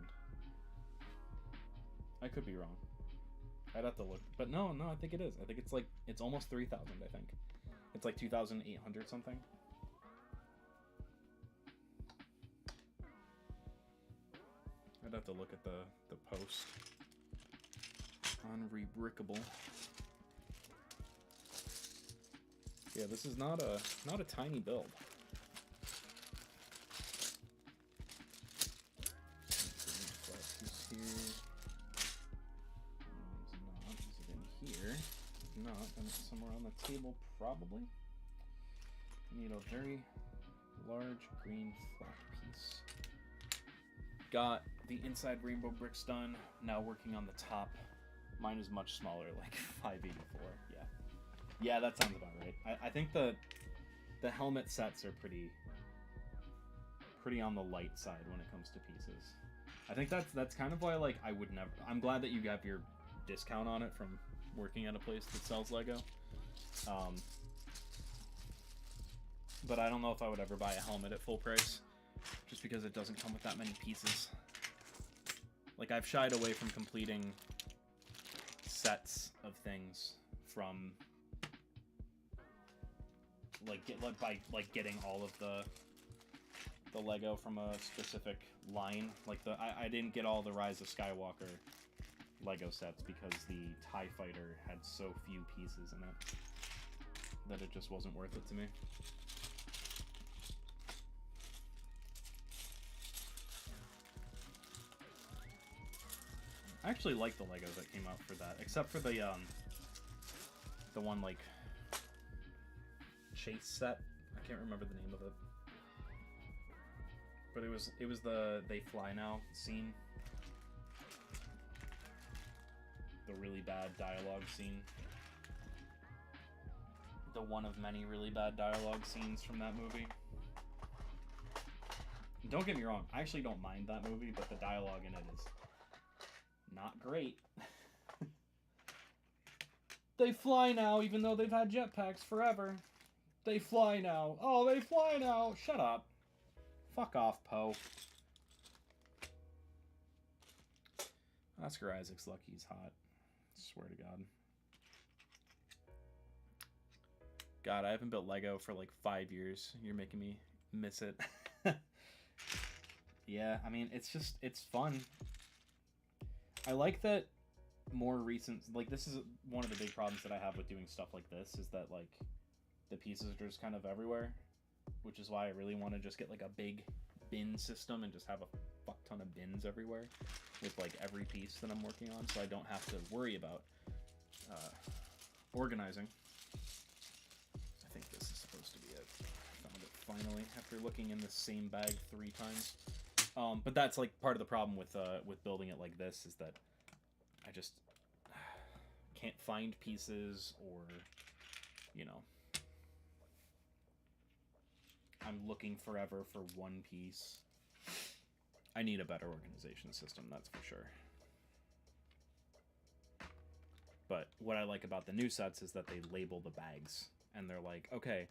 I could be wrong. I'd have to look. But no, I think it is. I think it's like, it's almost 3,000, I think. It's like 2,800 something. I'd have to look at the post. Unrebrickable. Yeah, this is not a tiny build. Is here. No, it's not. Is it in here? If not, then it's somewhere on the table, probably. I need a very large green flat piece. Got the inside rainbow bricks done. Now working on the top. Mine is much smaller, like 584. Yeah, yeah, that sounds about right. I think the helmet sets are pretty on the light side when it comes to pieces. I think that's kind of why, like, I would never. I'm glad that you got your discount on it from working at a place that sells Lego. But I don't know if I would ever buy a helmet at full price, just because it doesn't come with that many pieces. Like, I've shied away from completing sets of things from by getting all of the Lego from a specific line. Like I didn't get all the Rise of Skywalker Lego sets because the TIE Fighter had so few pieces in it that it just wasn't worth it to me. I actually like the Legos that came out for that, except for the one like chase set. I can't remember the name of it, but it was the They Fly Now scene, the really bad dialogue scene, the one of many really bad dialogue scenes from that movie. Don't get me wrong, I actually don't mind that movie, but the dialogue in it is not great. They fly now, even though they've had jetpacks forever. They fly now. Oh, they fly now. Shut up. Fuck off, Poe. Oscar Isaac's lucky he's hot. Swear to God. God, I haven't built Lego for like 5 years. You're making me miss it. Yeah, I mean, it's fun. I like that more recent, like, this is one of the big problems that I have with doing stuff like this, is that, like, the pieces are just kind of everywhere, which is why I really want to just get, like, a big bin system and just have a fuck ton of bins everywhere with, like, every piece that I'm working on, so I don't have to worry about organizing. I think this is supposed to be it. I found it finally, after looking in the same bag 3 times. But that's like part of the problem with building it like this, is that I just can't find pieces, or, you know, I'm looking forever for one piece. I need a better organization system, that's for sure. But what I like about the new sets is that they label the bags, and they're like, okay,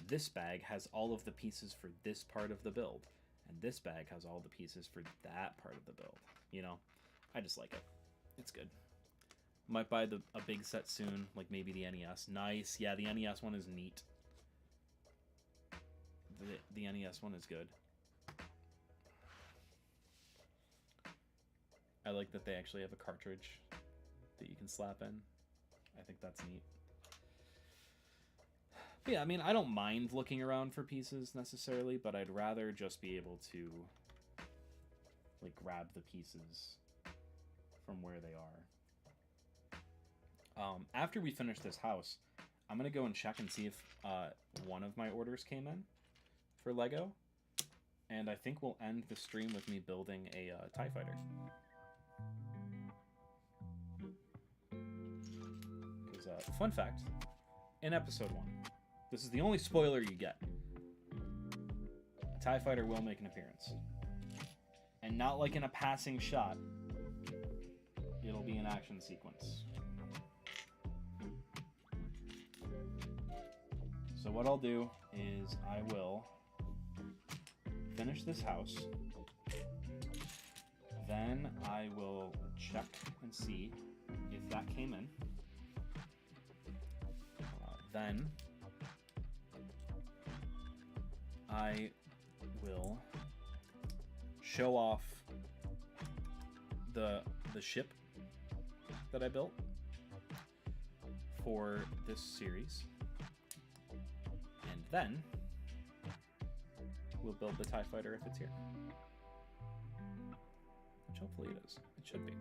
this bag has all of the pieces for this part of the build, and this bag has all the pieces for that part of the build. You know, I just like it. It's good. Might buy a big set soon, like maybe the NES. Nice. Yeah, the NES one is neat. The NES one is good. I like that they actually have a cartridge that you can slap in. I think that's neat. But yeah, I mean, I don't mind looking around for pieces necessarily, but I'd rather just be able to like grab the pieces from where they are. After we finish this house, I'm gonna go and check and see if one of my orders came in for Lego, and I think we'll end the stream with me building a TIE fighter. Because fun fact, in episode 1, this is the only spoiler you get. A TIE fighter will make an appearance, and not like in a passing shot. It'll be an action sequence. So what I'll do is I will finish this house, then I will check and see if that came in. Then I will show off the ship that I built for this series. And then we'll build the TIE fighter if it's here. Which hopefully it is. It should be.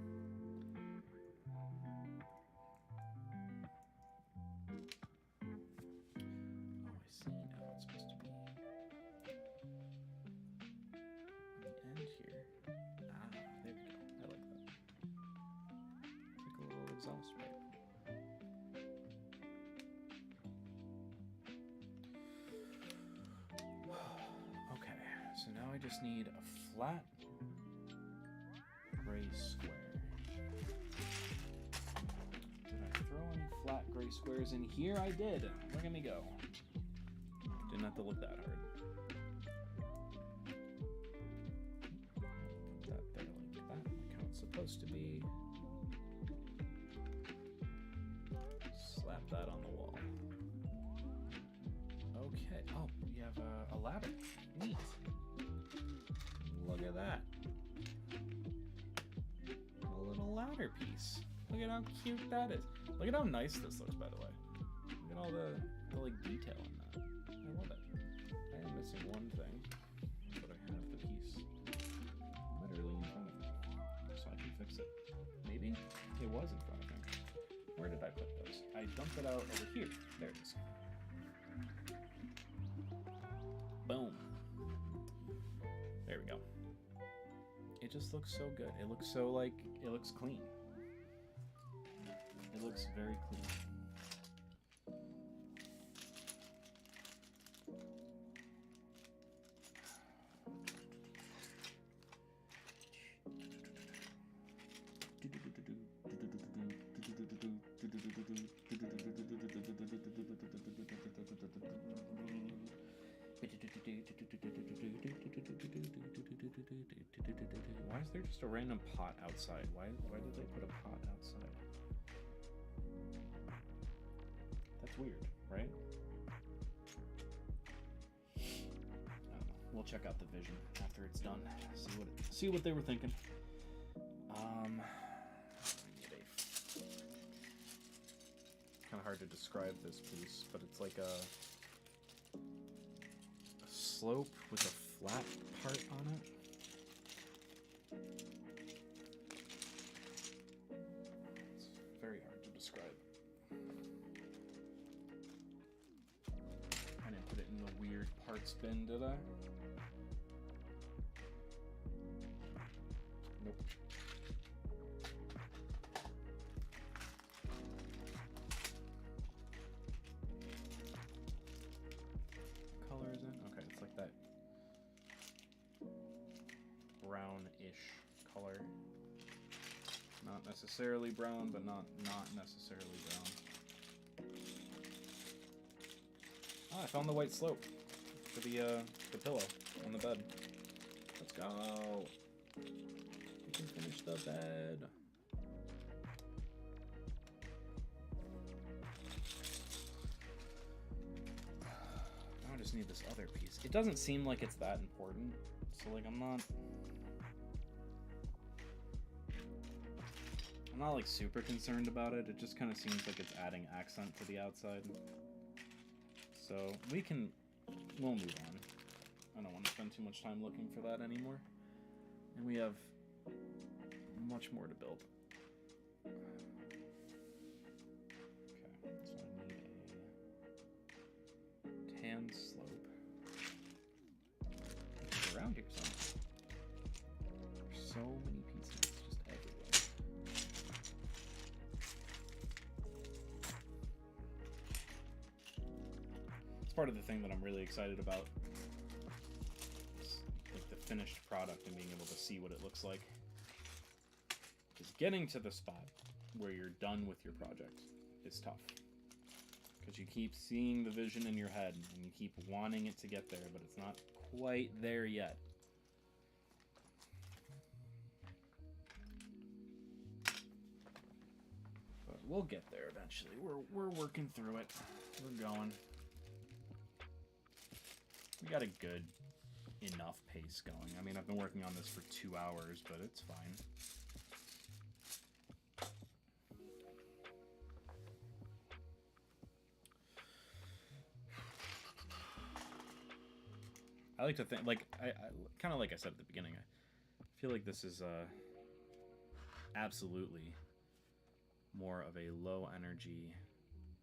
Oh, I see now it's supposed to be on the end here. Ah, there we go. I like that. Like a little exhaust pipe. Okay, so now I just need a flat gray square. Did I throw any flat gray squares in here? I did. Look at me go. Didn't have to look that hard. Put that there like that, like how it's supposed to be. Slap that on the wall. Okay. Oh, you have a ladder. Neat. Look at that. A little ladder piece. Look at how cute that is. Look at how nice this looks, by the way. Look at all the like detail in that. I love it. I am missing one thing, but I have the piece literally in front of me, so I can fix it. Maybe it was in front of me. Where did I put those? I dumped it out over here. There it is. Boom. There we go. It just looks so good. It looks so like, it looks clean. It looks very clean. Why is there just a random pot outside? Why did they put a pot outside? That's weird, right? We'll check out the vision after it's done. See what they were thinking. Kind of hard to describe this piece, but it's like a slope with a flat part on it. It's very hard to describe. I didn't put it in the weird parts bin, did I? Nope. Color is it? Okay, it's like that brownish color. Not necessarily brown, but not necessarily brown. Ah, I found the white slope for the pillow on the bed. Let's go. We can finish the bed. Now I just need this other piece. It doesn't seem like it's that important, so like I'm I'm not like super concerned about it. It just kind of seems like it's adding accent to the outside. So we'll move on. I don't want to spend too much time looking for that anymore. And we have much more to build. Okay, so I need a tan slope. It's around here somewhere. There's so many pieces just everywhere. It's part of the thing that I'm really excited about. Like the finished product and being able to see what it looks like. Because getting to the spot where you're done with your project is tough. Because you keep seeing the vision in your head and you keep wanting it to get there, but it's not quite there yet. But we'll get there eventually. We're working through it. We're going. We got a good enough pace going. I mean, I've been working on this for 2 hours, but it's fine. I like to think, like, I kind of like I said at the beginning, I feel like this is absolutely more of a low energy,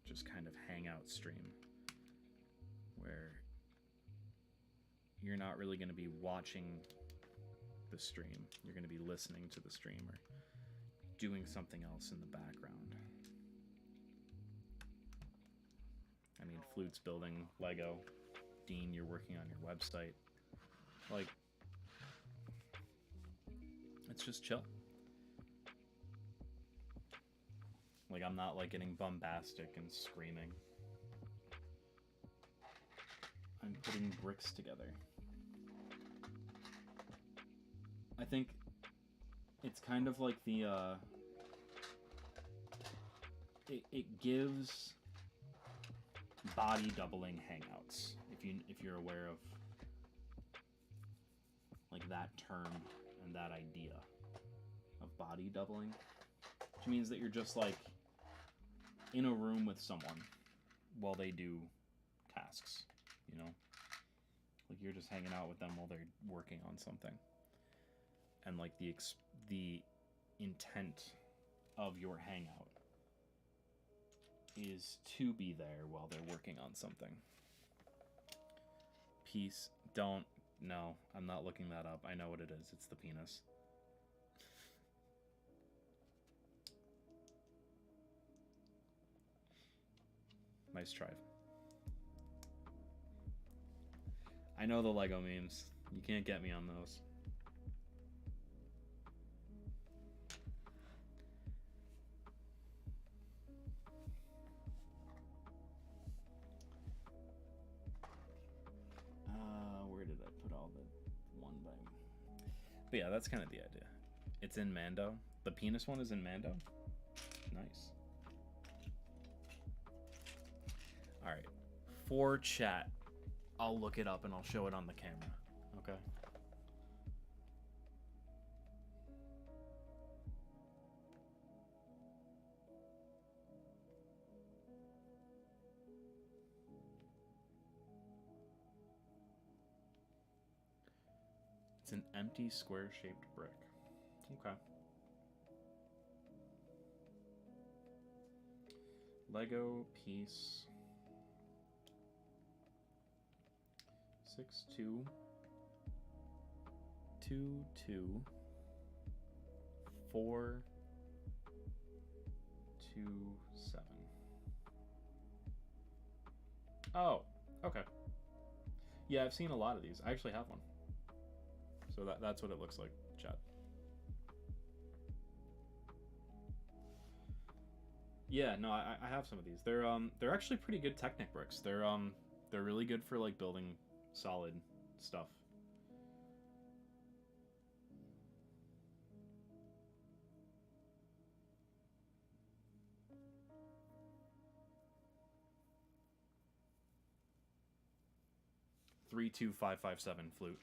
just kind of hangout stream where you're not really going to be watching the stream. You're going to be listening to the stream or doing something else in the background. I mean, Flute's building Lego. Dean, you're working on your website. Like, it's just chill. Like, I'm not like getting bombastic and screaming. I'm putting bricks together. I think it's kind of like the it gives body doubling hangouts, if you're aware of like that term and that idea of body doubling, which means that you're just like in a room with someone while they do tasks, you know, like you're just hanging out with them while they're working on something, and like the intent of your hangout is to be there while they're working on something. Peace. Don't. No, I'm not looking that up. I know what it is. It's the penis. Nice try. I know the Lego memes. You can't get me on those. Where did I put all the one by... But yeah, that's kind of the idea. It's in Mando. The penis one is in Mando. Nice. Alright. For chat, I'll look it up and I'll show it on the camera. Okay? It's an empty square-shaped brick. Okay. Lego piece 6222427. Oh, okay. Yeah, I've seen a lot of these. I actually have one. So that's what it looks like, chat. Yeah, no, I have some of these. They're actually pretty good Technic bricks. They're really good for like building solid stuff. $32557 Flute.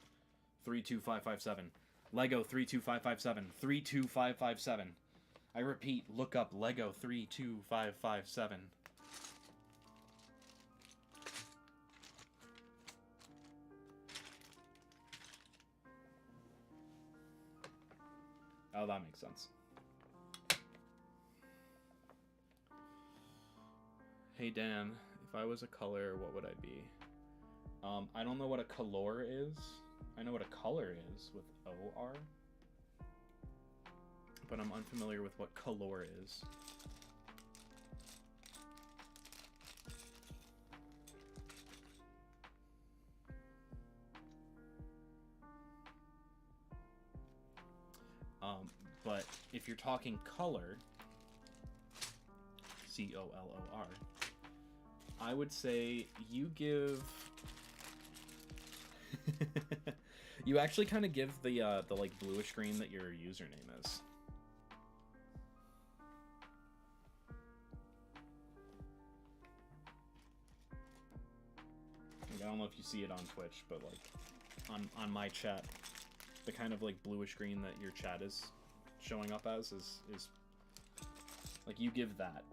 32557. Lego 32557. 32557. I repeat, look up Lego 32557. Oh, that makes sense. Hey Dan, if I was a color, what would I be? I don't know what a color is. I know what a color is with O-R. But I'm unfamiliar with what color is. But if you're talking color, C-O-L-O-R, I would say you give... you actually kind of give the like bluish green that your username is. Like, I don't know if you see it on Twitch, but like on my chat, the kind of like bluish green that your chat is showing up as is like you give that.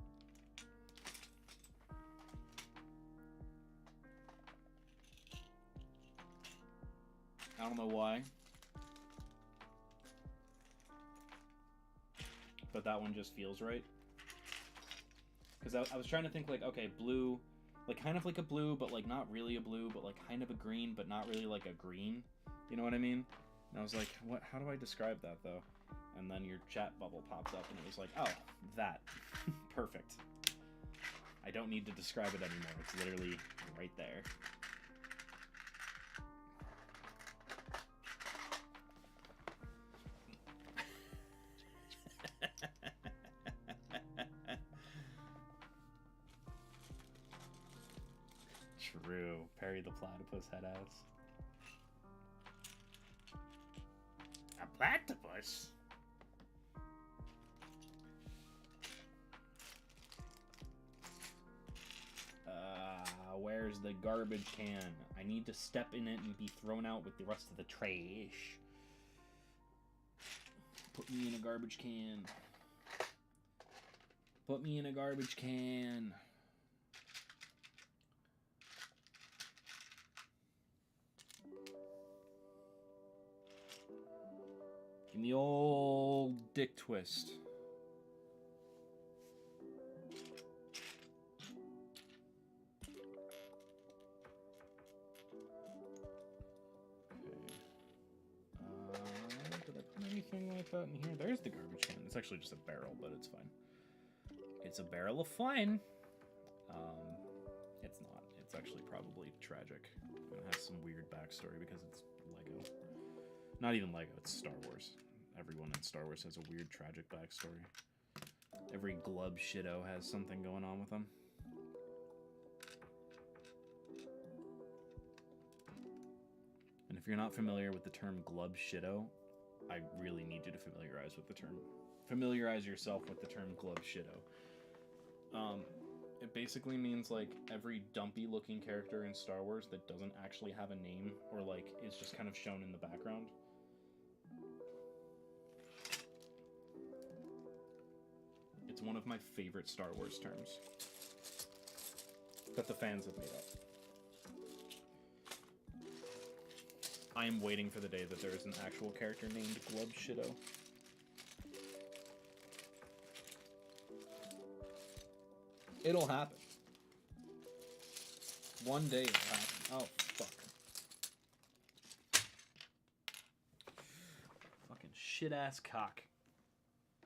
I don't know why, but that one just feels right. Because I was trying to think like, okay, blue, like kind of like a blue, but like not really a blue, but like kind of a green, but not really like a green. You know what I mean? And I was like, what? How do I describe that though? And then your chat bubble popped up, and it was like, oh, that. Perfect. I don't need to describe it anymore. It's literally right there. True. Perry the platypus head ass. A platypus? Where's the garbage can? I need to step in it and be thrown out with the rest of the trash. Put me in a garbage can. Put me in a garbage can. Give me the old dick twist. Did I put anything like that in here? There's the garbage can. It's actually just a barrel, but it's fine. It's a barrel of fun. It's not. It's actually probably tragic. It has some weird backstory because it's Lego. Not even Lego, it's Star Wars. Everyone in Star Wars has a weird, tragic backstory. Every glub shitto has something going on with them. And if you're not familiar with the term glub shitto, I really need you to familiarize yourself with the term glub shitto. It basically means like every dumpy looking character in Star Wars that doesn't actually have a name or like is just kind of shown in the background. It's one of my favorite Star Wars terms that the fans have made up. I am waiting for the day that there is an actual character named Glub Shitto. It'll happen. One day it'll happen. Oh, fuck. Fucking shit-ass cock.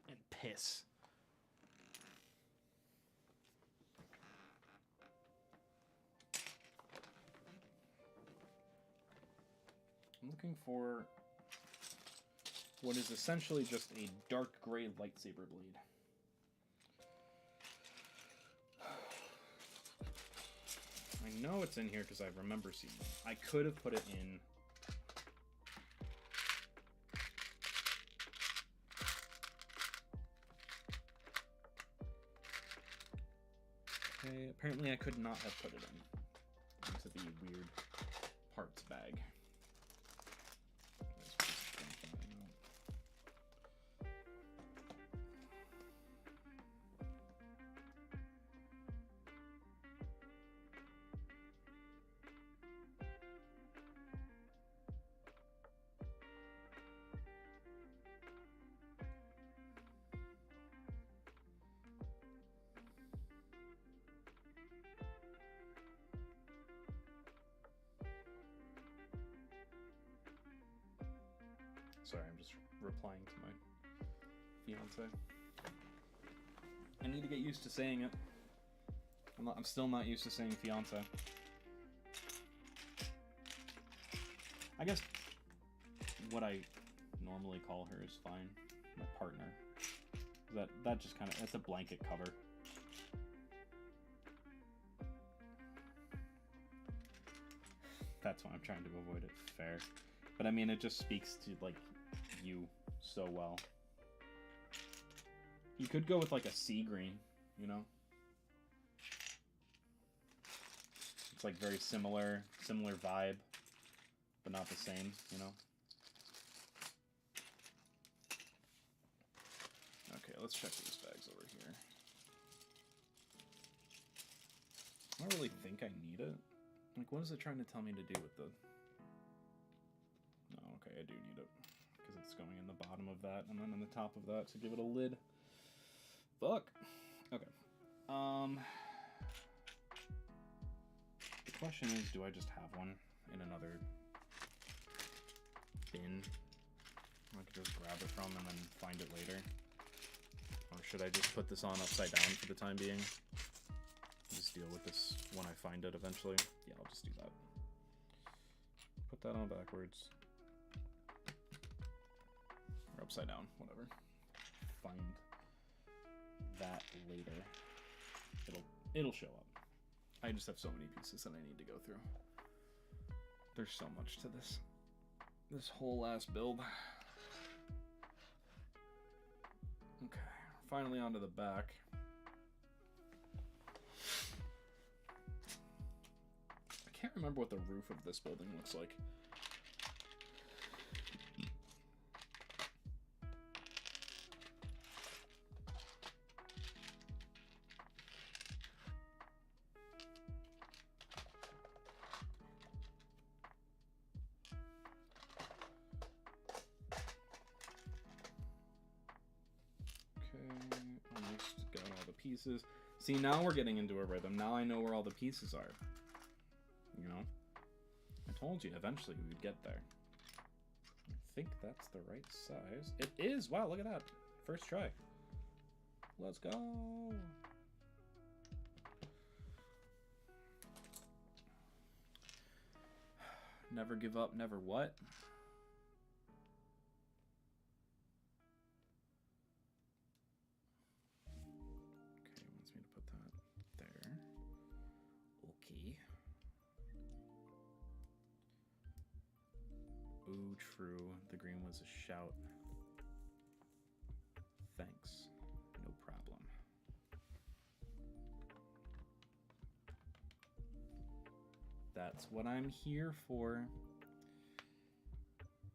And piss. I'm looking for what is essentially just a dark gray lightsaber blade. I know it's in here because I remember seeing it. I could have put it in. Okay, apparently I could not have put it in. Into the weird parts bag. Sorry, I'm just replying to my fiance. I need to get used to saying it. I'm still not used to saying fiance. I guess what I normally call her is fine. My partner. That just kind of, that's a blanket cover. That's why I'm trying to avoid it. Fair. But I mean, it just speaks to, like, you so well. You could go with, like, a sea green, you know? It's, like, very similar vibe, but not the same, you know? Okay, let's check these bags over here. I don't really think I need it. Like, what is it trying to tell me to do with the... No, okay, I do need it. Because it's going in the bottom of that, and then in the top of that to give it a lid. Fuck! Okay. The question is, do I just have one in another bin I could just grab it from and then find it later? Or should I just put this on upside down for the time being? Just deal with this when I find it eventually. Yeah, I'll just do that. Put that on backwards. Or upside down, whatever. Find that later. It'll show up. I just have so many pieces that I need to go through. There's so much to this whole last build. Okay, finally onto the back. I can't remember what the roof of this building looks like. Almost got all the pieces. See, now we're getting into a rhythm. Now I know where all the pieces are. You know? I told you, eventually we would get there. I think that's the right size. It is! Wow, look at that. First try. Let's go! Never give up, never what? Ooh, true. The green was a shout. Thanks. No problem. That's what I'm here for.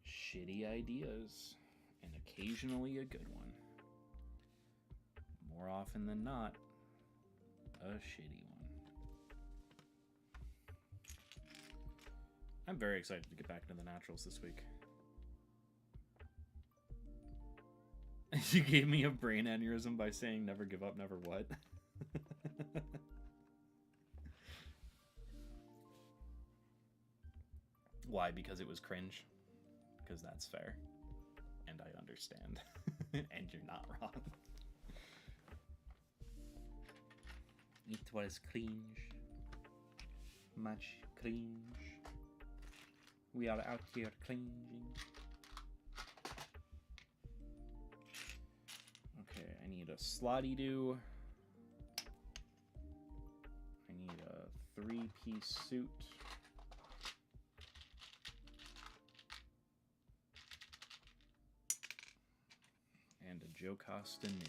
Shitty ideas. And occasionally a good one. More often than not, a shitty one. I'm very excited to get back into the naturals this week. You gave me a brain aneurysm by saying never give up, never what? Why? Because it was cringe? Because that's fair. And I understand. And you're not wrong. It was cringe. Much cringe. We are out here cringing. Okay, I need a slotty do. I need a 3-piece suit. And a Jocasta new.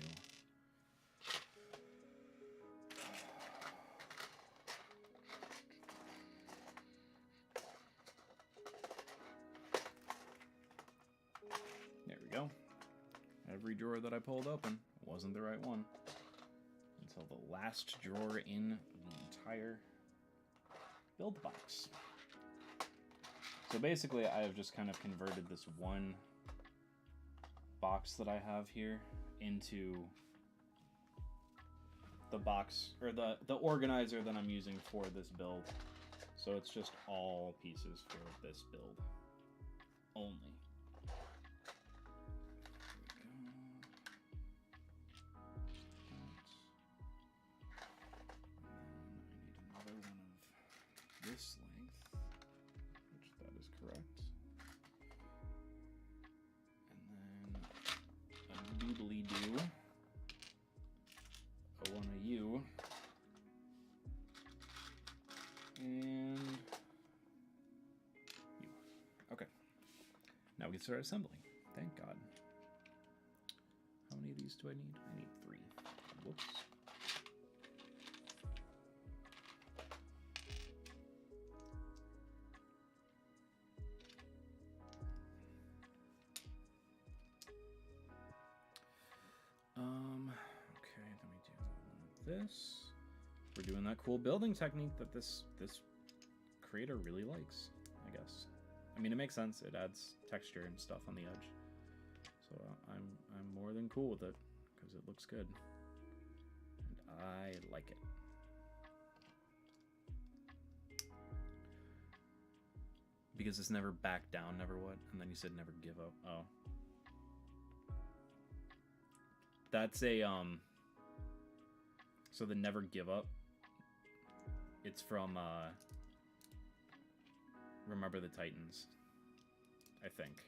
There we go. Every drawer that I pulled open wasn't the right one. Until the last drawer in the entire build box. So basically I have just kind of converted this one box that I have here into the box, or the organizer that I'm using for this build. So it's just all pieces for this build only. this length, which that is correct. And then a doodly do. I want a U. And U. Okay. Now we can start assembling. Thank God. How many of these do I need? I need 3. Whoops. Okay, then we do one of this. We're doing that cool building technique that this creator really likes, I guess. I mean, it makes sense. It adds texture and stuff on the edge. So I'm more than cool with it because it looks good. And I like it. Because it's never back down, never what? And then you said never give up. Oh. That's a so the never give up, it's from Remember the Titans, I think.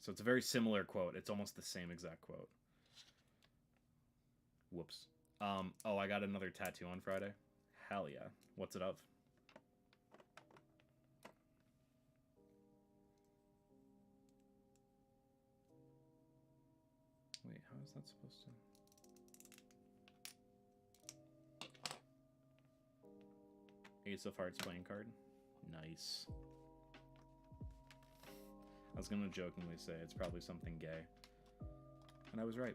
So it's a very similar quote. It's almost the same exact quote. Whoops. Oh, I got another tattoo on Friday. Hell yeah. What's it of? Wait, how is that supposed to... Ace of Hearts playing card. Nice. I was gonna jokingly say it's probably something gay. And I was right.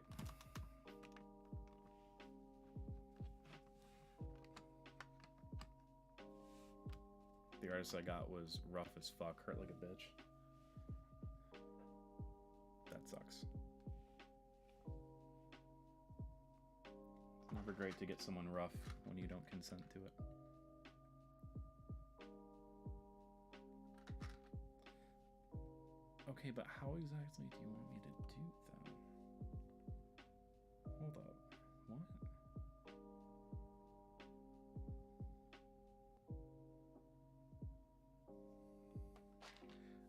The artist I got was rough as fuck, hurt like a bitch. That sucks. It's never great to get someone rough when you don't consent to it. Okay, but how exactly do you want me to do that? Hold up. What?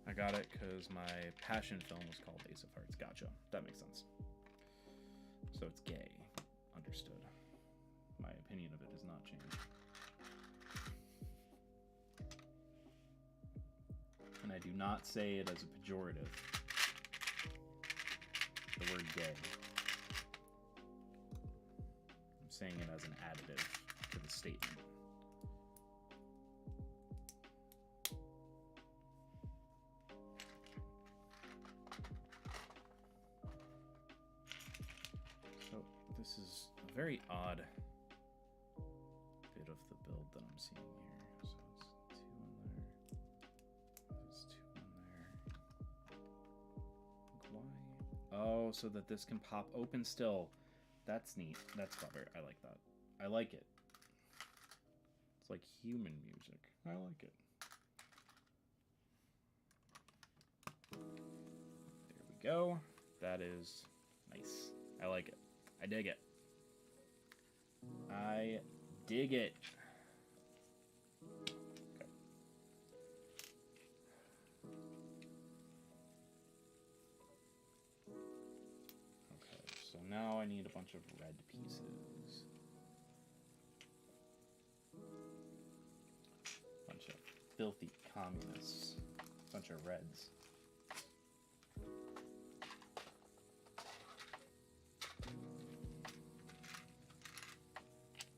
I got it because my passion film was called Ace of Hearts. Gotcha. That makes sense. So it's gay. Understood. My opinion of it has not changed. And I do not say it as a pejorative. The word gay. I'm saying it as an additive to the statement. So this is a very odd bit of the build that I'm seeing here. So it's 2 in there. There's 2 in there. Like why? Oh, so that this can pop open still. That's neat. That's clever. I like that. I like it. It's like human music. I like it. There we go. That is nice. I like it. I dig it. I dig it. Okay. Okay, so now I need a bunch of red pieces. Bunch of filthy communists. Bunch of reds.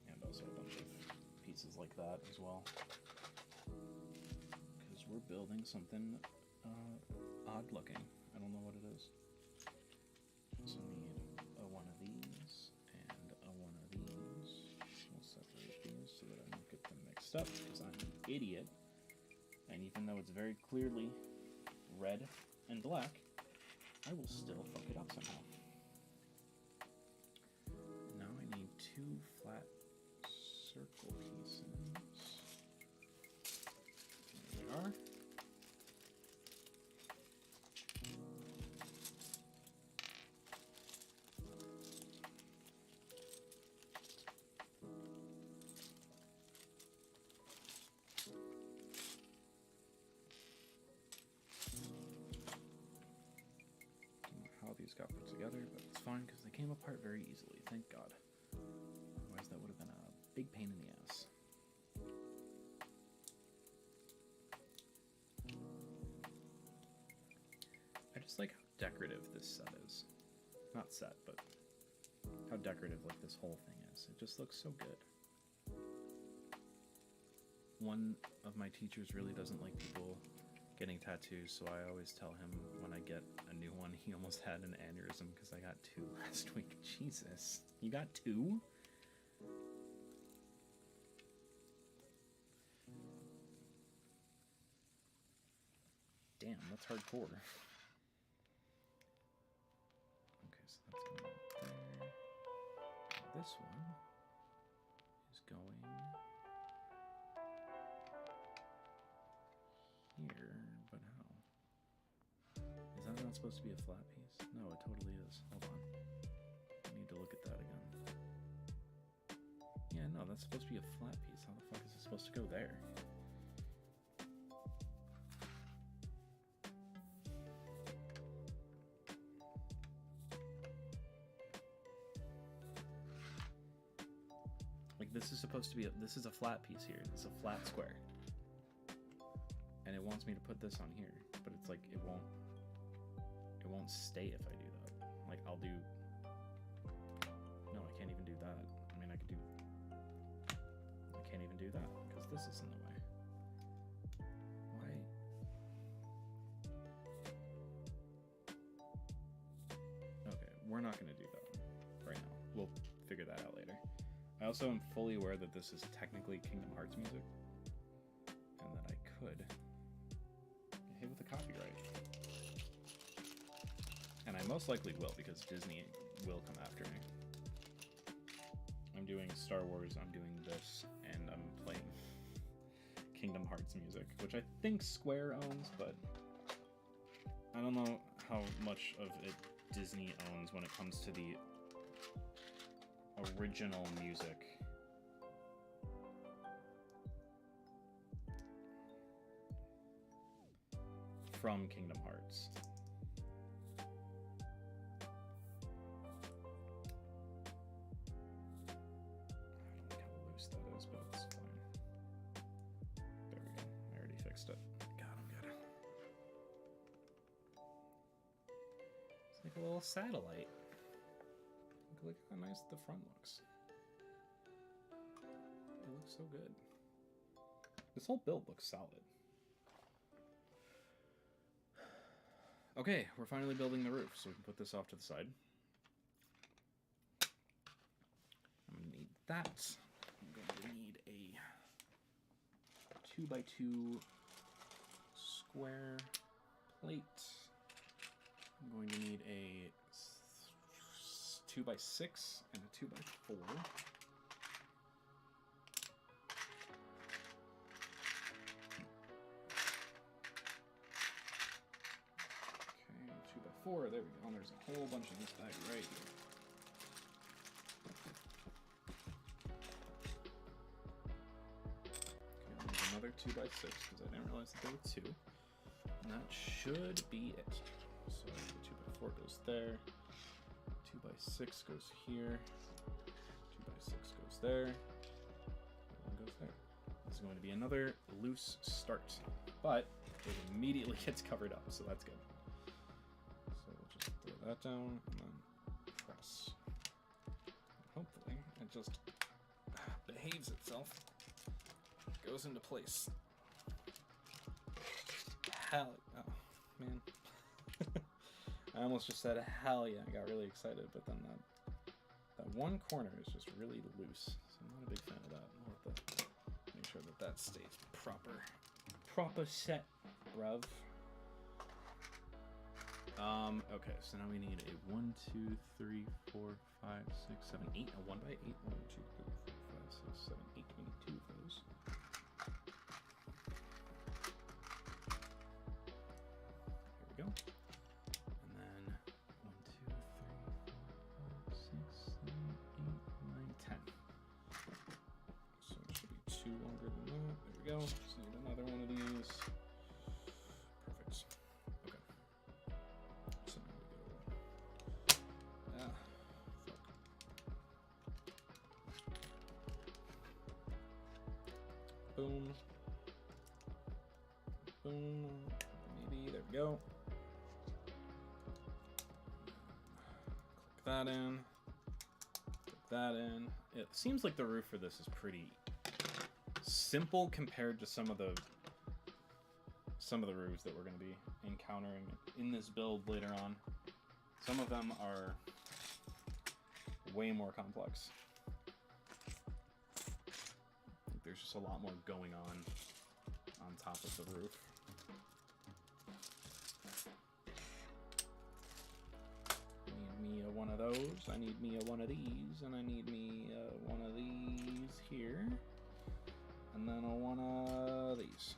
And also a bunch of pieces like that as well. Because we're building something odd looking. I don't know what it is. So we need a one of these and a one of these. We'll separate these so that I don't get them mixed up because I'm an idiot. And even though it's very clearly red and black, I will still fuck it up somehow. Now I need 2 flat circle pieces. There we are. got put together, but it's fine because they came apart very easily, thank God. Otherwise that would have been a big pain in the ass. I just like how decorative this set is. Not set, but how decorative like this whole thing is. It just looks so good. One of my teachers really doesn't like people getting tattoos, so I always tell him when I get a new one. He almost had an aneurysm because I got 2 last week. Jesus, you got 2? Damn, that's hardcore. Okay, so that's going there. This one is going here, but how? Is that not supposed to be a flat piece? No, it totally is. Hold on. I need to look at that again. Yeah, no, that's supposed to be a flat piece. How the fuck is it supposed to go there? Like, this is supposed to be this is a flat piece here. It's a flat square. And it wants me to put this on here, but it's like it won't stay if I do that. Like, I'll do, no, I can't even do that. I mean, I can't even do that because this is in the way. Why? Okay, we're not going to do that right now. We'll figure that out later. I also am fully aware that this is technically Kingdom Hearts music, and that I could get hit with a copyright. And I most likely will, because Disney will come after me. I'm doing Star Wars, I'm doing this, and I'm playing Kingdom Hearts music, which I think Square owns, but I don't know how much of it Disney owns when it comes to the original music. From Kingdom Hearts. I don't like how loose that is, but it's fine. There we go. I already fixed it. God, I'm good. It's like a little satellite. Look how nice the front looks. It looks so good. This whole build looks solid. Okay, we're finally building the roof, so we can put this off to the side. I'm going to need that. I'm going to need a 2x2 square plate. I'm going to need a 2x6 and a 2x4. Okay, 2x4, there we go. And there's a whole bunch of this bag right here. Okay, there's another 2x6 because I didn't realize that there were 2. And that should be it. So the 2x4 goes there. 2x6 goes here. 2x6 goes there. One goes there. This is going to be another loose start, but it immediately gets covered up, so that's good. So we'll just throw that down and then press. Hopefully it just behaves itself. Goes into place. Hell, oh man. I almost just said hell yeah, I got really excited, but then that one corner is just really loose, so I'm not a big fan of that. I'll have to make sure that stays proper set, bruv. Okay, so now we need a 1, 2, 3, 4, 5, 6, 7, 8, a 1x8, 1, 2, 3, 4, 5, 6, 7, 8, we need 2 of those. Here we go. 2 longer than that. There we go. Just need another one of these. Perfect. Okay. So now we go Boom. Boom. Maybe. There we go. Click that in. Click that in. It seems like the roof for this is pretty simple compared to some of the roofs that we're going to be encountering in this build later on. Some of them are way more complex. There's just a lot more going on top of the roof. I need me one of those. I need me one of these, and I need me one of these here, and then one of these.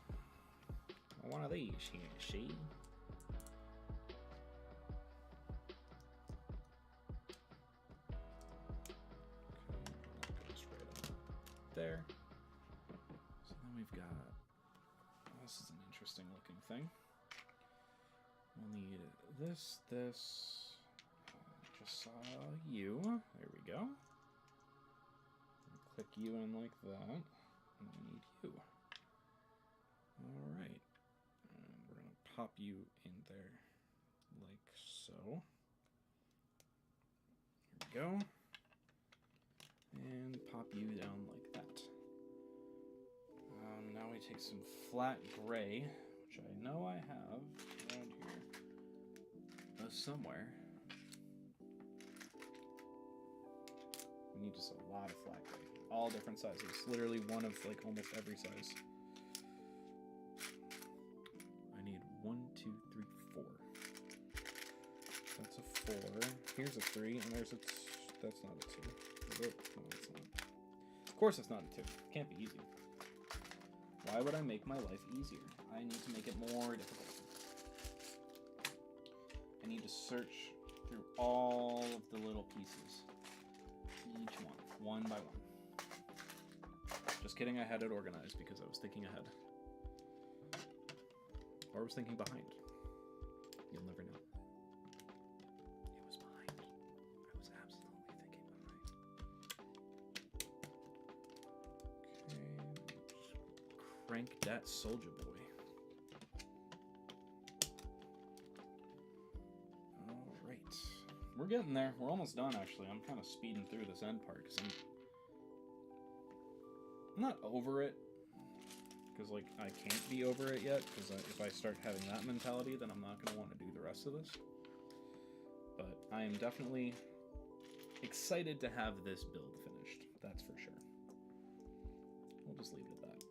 One of these here, see? Okay, goes right up there. So then we've got, this is an interesting looking thing. We'll need this, just saw you. There we go. Click you in like that, and we need you. All right. And we're going to pop you in there like so. There we go. And pop you down like that. Now we take some flat gray, which I know I have around here somewhere. We need just a lot of flat gray. All different sizes. Literally one of like almost every size. I need 1, 2, 3, 4. That's a 4. Here's a 3, and there's a that's not a 2. No, it's not. Of course it's not a 2. Can't be easy. Why would I make my life easier? I need to make it more difficult. I need to search through all of the little pieces. Each one by one. Just kidding, I had it organized because I was thinking ahead. Or I was thinking behind. You'll never know. It was behind. I was absolutely thinking behind. Okay, just crank that soldier boy. Alright. We're getting there. We're almost done, actually. I'm kind of speeding through this end part because I'm not over it. Because, like, I can't be over it yet, because if I start having that mentality, then I'm not going to want to do the rest of this. But I am definitely excited to have this build finished, that's for sure. We'll just leave it at that.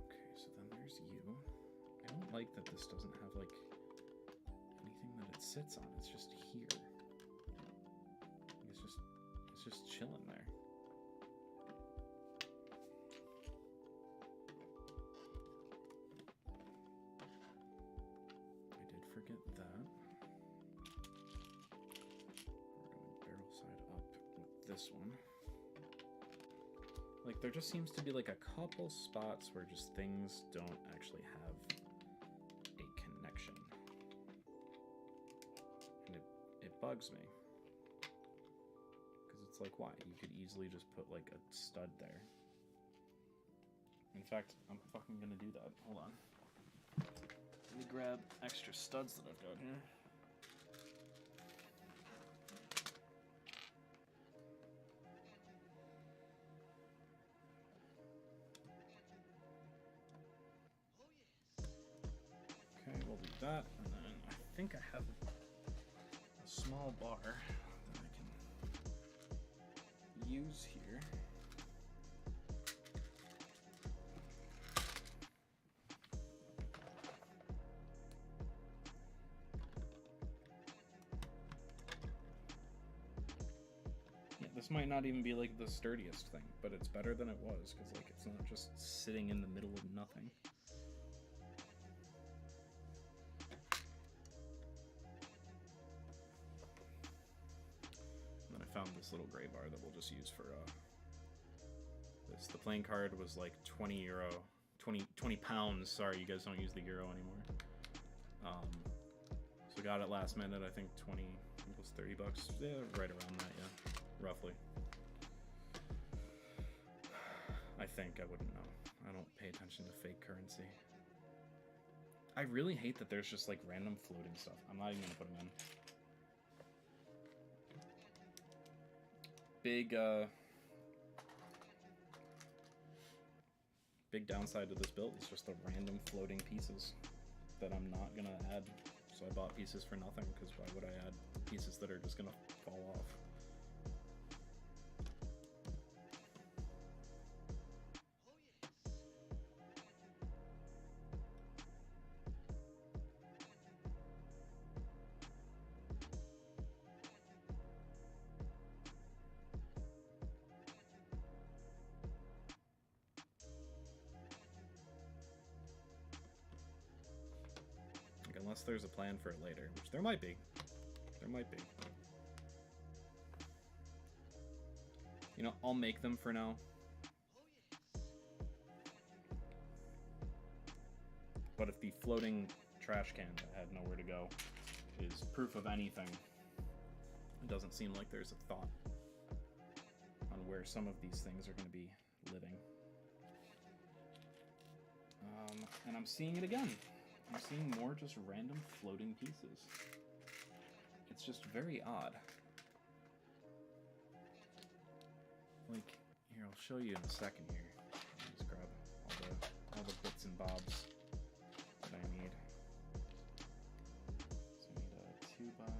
Okay, so then there's you. I don't like that this doesn't have, like, anything that it sits on. It's just here. It's just chilling there. Forget that. We're going barrel side up with this one. Like, there just seems to be like a couple spots where just things don't actually have a connection. And it bugs me. Because it's like, why? You could easily just put like a stud there. In fact, I'm fucking gonna do that. Hold on. Let me grab extra studs that I've got here. Okay, we'll do that, and then I think I have a small bar that I can use here. This might not even be like the sturdiest thing, but it's better than it was, because like it's not just sitting in the middle of nothing. And then I found this little gray bar that we'll just use for this. The playing card was like 20 euro, 20 pounds. Sorry, you guys don't use the euro anymore. So got it last minute. I think 20, it was 30 bucks. Yeah, right around that, yeah. Roughly. think. I wouldn't know. I don't pay attention to fake currency. I really hate that there's just like random floating stuff. I'm not even gonna put them in. Big downside to this build is just the random floating pieces that I'm not gonna add. So I bought pieces for nothing, because why would I add pieces that are just gonna fall off? Unless there's a plan for it later, which there might be. There might be. You know, I'll make them for now. But if the floating trash can that had nowhere to go is proof of anything, it doesn't seem like there's a thought on where some of these things are going to be living. And I'm seeing it again. I'm seeing more just random floating pieces. It's just very odd. Like, here, I'll show you in a second here. I'll just grab all the bits and bobs that I need. So I need a 2 by...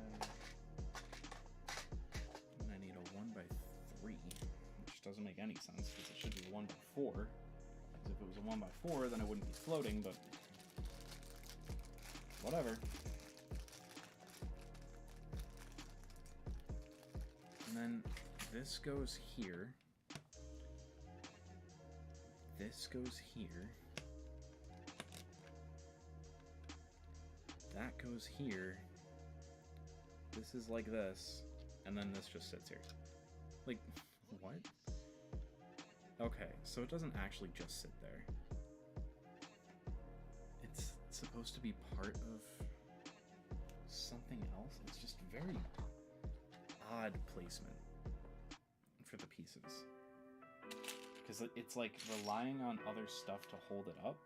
and I need a 1 by 3, which doesn't make any sense, because it should be a 1 by 4. Because if it was a 1 by 4, then it wouldn't be floating, but... whatever. And then this goes here. This goes here. That goes here. This is like this. And then this just sits here. Like, what? Okay, so it doesn't actually just sit there. It's supposed to be part of something else. It's just very odd placement for the pieces, because it's like relying on other stuff to hold it up,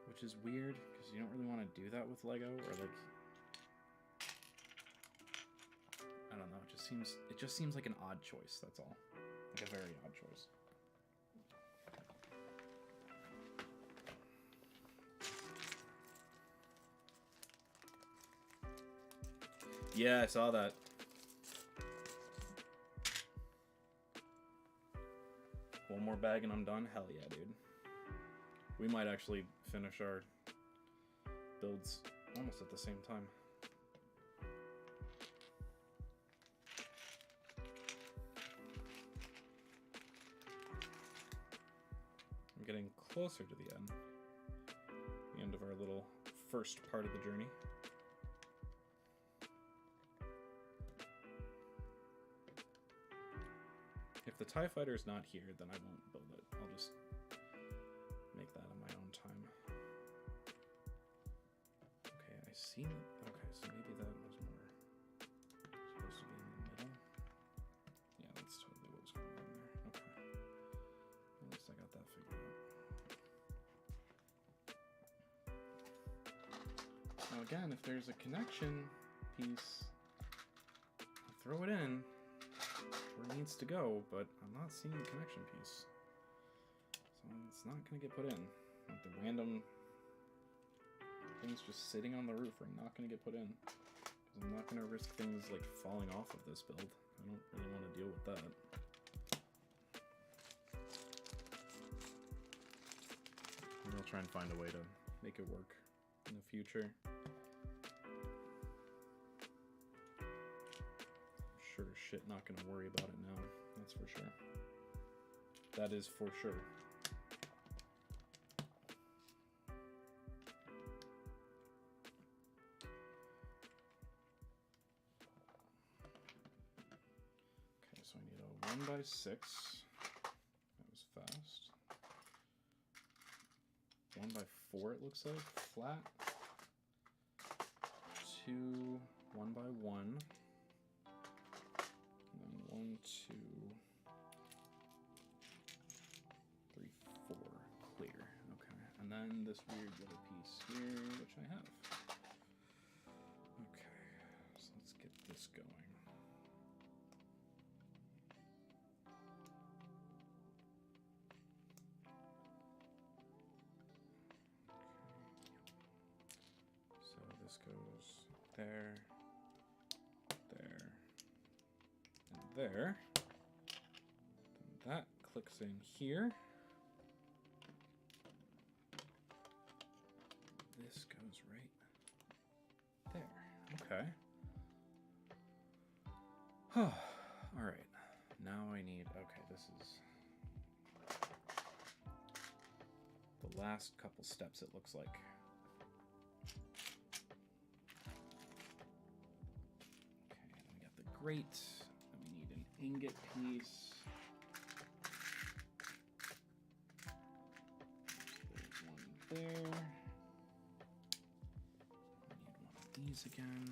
which is weird because you don't really want to do that with Lego, or like, I don't know, it just seems like an odd choice, that's all. Like a very odd choice. Yeah, I saw that. One more bag and I'm done? Hell yeah, dude. We might actually finish our builds almost at the same time. I'm getting closer to the end of our little first part of the journey. If the TIE Fighter's not here, then I won't build it. I'll just make that on my own time. Okay, I see that. Okay, so maybe that was more supposed to be in the middle. Yeah, that's totally what was going on there. Okay. At least I got that figured out. Now again, if there's a connection piece, I'll throw it in where it needs to go, but I'm not seeing the connection piece. So it's not going to get put in. Like the random things just sitting on the roof are not going to get put in. Because I'm not going to risk things like falling off of this build. I don't really want to deal with that. Maybe I'll try and find a way to make it work in the future. Sure as shit not gonna worry about it now, that's for sure. That is for sure. Okay, so I need a 1 by 6. That was fast. 1 by 4 it looks like, flat. 2 1 by 1. 1, 2, find this weird little piece here, which I have. Okay, so let's get this going. So this goes there, there, and there. Then that clicks in here. This goes right there. Okay. All right. Now I need, okay, this is the last couple steps, it looks like. Okay, then we got the grate. Then we need an ingot piece. There's one there. These again.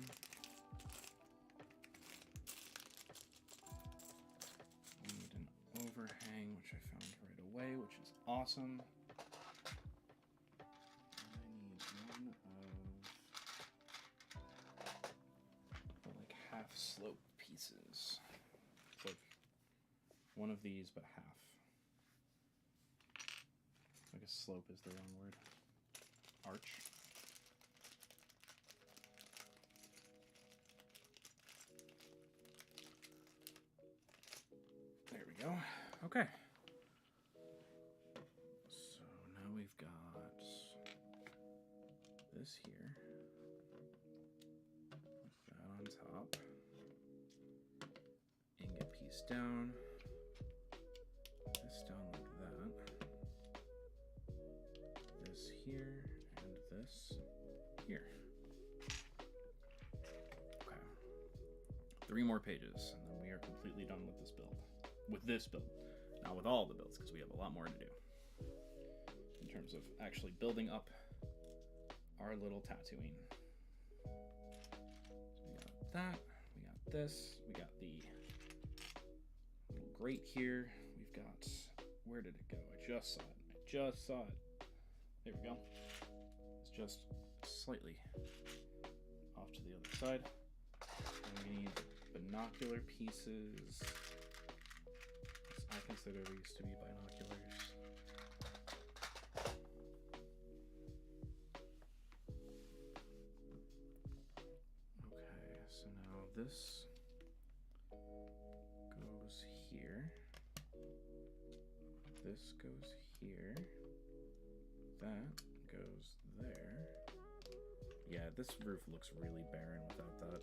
We need an overhang, which I found right away, which is awesome. I need one of the like half slope pieces. It's like one of these, but half. I guess slope is the wrong word. Arch. Go. Okay. So now we've got this here. Put that on top. Ingot piece down. This down like that. This here and this here. Okay. 3 more pages, and then we are completely done with this build. With this build, not with all the builds, because we have a lot more to do in terms of actually building up our little Tatooine. So we got that, we got this, we got the little grate here, we've got, where did it go? I just saw it. There we go. It's just slightly off to the other side. And we need binocular pieces. I consider these to be binoculars. Okay, so now this goes here. This goes here. That goes there. Yeah, this roof looks really barren without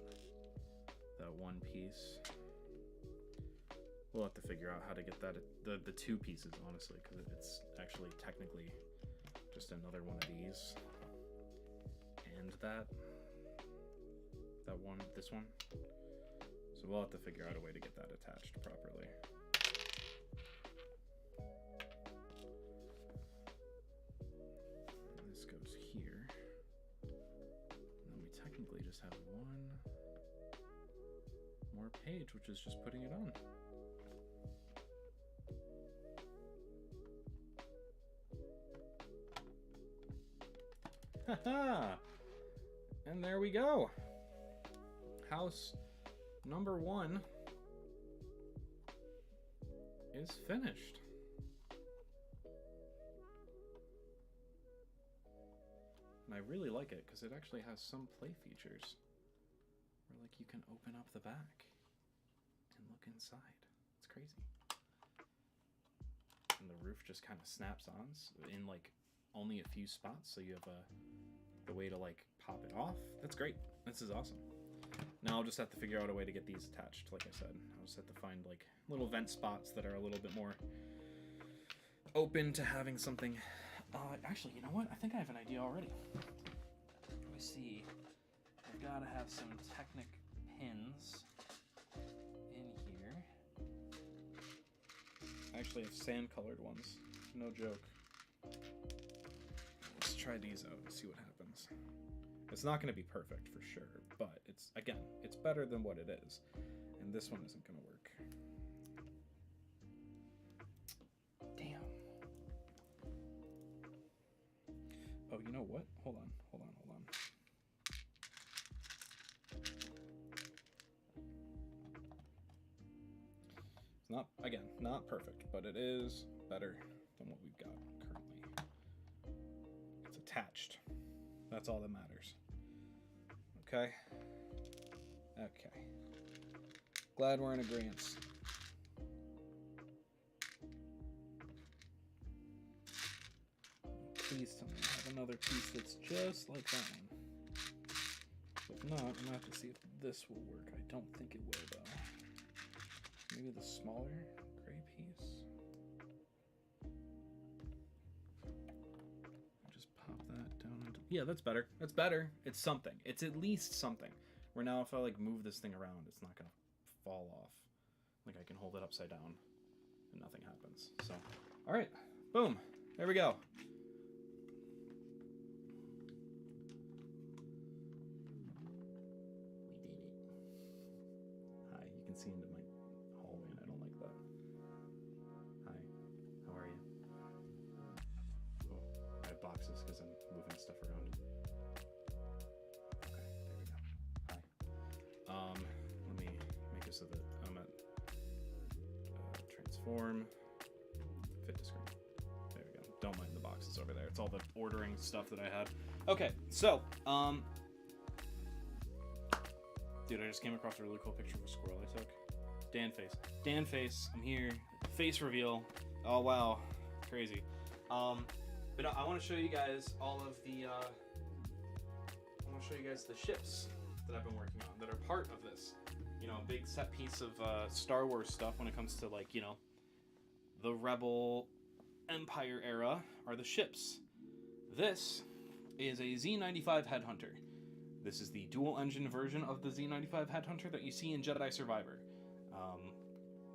that one piece. We'll have to figure out how to get that, the 2 pieces, honestly, because it's actually technically just another one of these. And that one, this one. So we'll have to figure out a way to get that attached properly. And this goes here. And then we technically just have one more page, which is just putting it on. Haha! And there we go. House number 1 is finished. And I really like it because it actually has some play features where like you can open up the back and look inside. It's crazy. And the roof just kind of snaps on in like only a few spots, so you have the way to like pop it off. That's great. This is awesome. Now I'll just have to figure out a way to get these attached. Like I said, I'll just have to find like little vent spots that are a little bit more open to having something. Actually, you know what? I think I have an idea already. Let me see. I've got to have some Technic pins in here. I actually have sand colored ones. No joke. Let's try these out and see what happens. It's not going to be perfect for sure, but it's better than what it is. And this one isn't going to work. Damn. what? Hold on. It's not, again, not perfect, but it is better than what we've got currently. It's attached. That's all that matters. Okay. Glad we're in agreement. Please tell me I have another piece that's just like that one. If not, I'm gonna have to see if this will work. I don't think it will though. Maybe the smaller gray piece. Just pop that down into. Yeah, that's better. That's better. It's something. It's at least something. Where now if I like move this thing around, it's not gonna fall off. Like I can hold it upside down and nothing happens. So, all right, boom. There we go. We did it. Hi, you can see into my hallway and I don't like that. Hi, how are you? Oh, I have boxes because I'm moving stuff around. Okay, there we go. Hi. Let me make it so that I'm at transform, fit to screen. There we go. Don't mind the boxes over there. It's all the ordering stuff that I had. Okay, so, dude, I just came across a really cool picture of a squirrel I took. Dan face, I'm here. Face reveal. Oh, wow. Crazy. But I want to show you guys all of the, I want to show you guys the ships that I've been working on that are part of this. You know, a big set piece of Star Wars stuff when it comes to, like, you know, the Rebel Empire era are the ships. This is a Z95 Headhunter. This is the dual engine version of the Z95 Headhunter that you see in Jedi Survivor.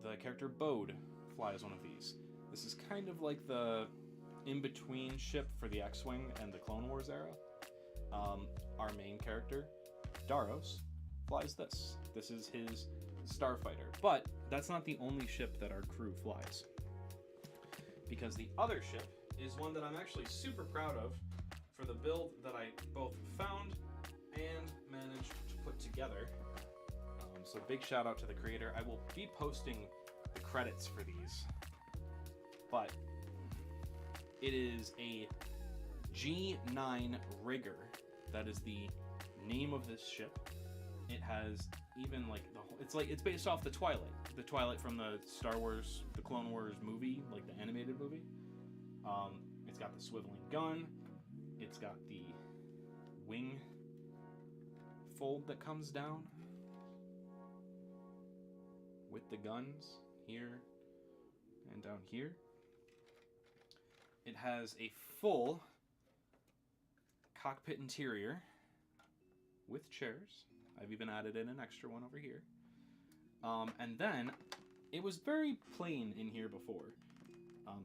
The character Bode flies one of these. This is kind of like the in-between ship for the X-Wing and the Clone Wars era. Our main character, Daros, flies this. This is his starfighter. But that's not the only ship that our crew flies. Because the other ship is one that I'm actually super proud of for the build that I both found and managed to put together. So big shout out to the creator. I will be posting the credits for these. But it is a G9 Rigger. That is the name of this ship. It has even like the whole, it's based off the Twilight from the Star Wars, the Clone Wars movie, like the animated movie. It's got the swiveling gun. It's got the wing fold that comes down with the guns here and down here. It has a full cockpit interior with chairs. I've even added in an extra one over here. And then it was very plain in here before.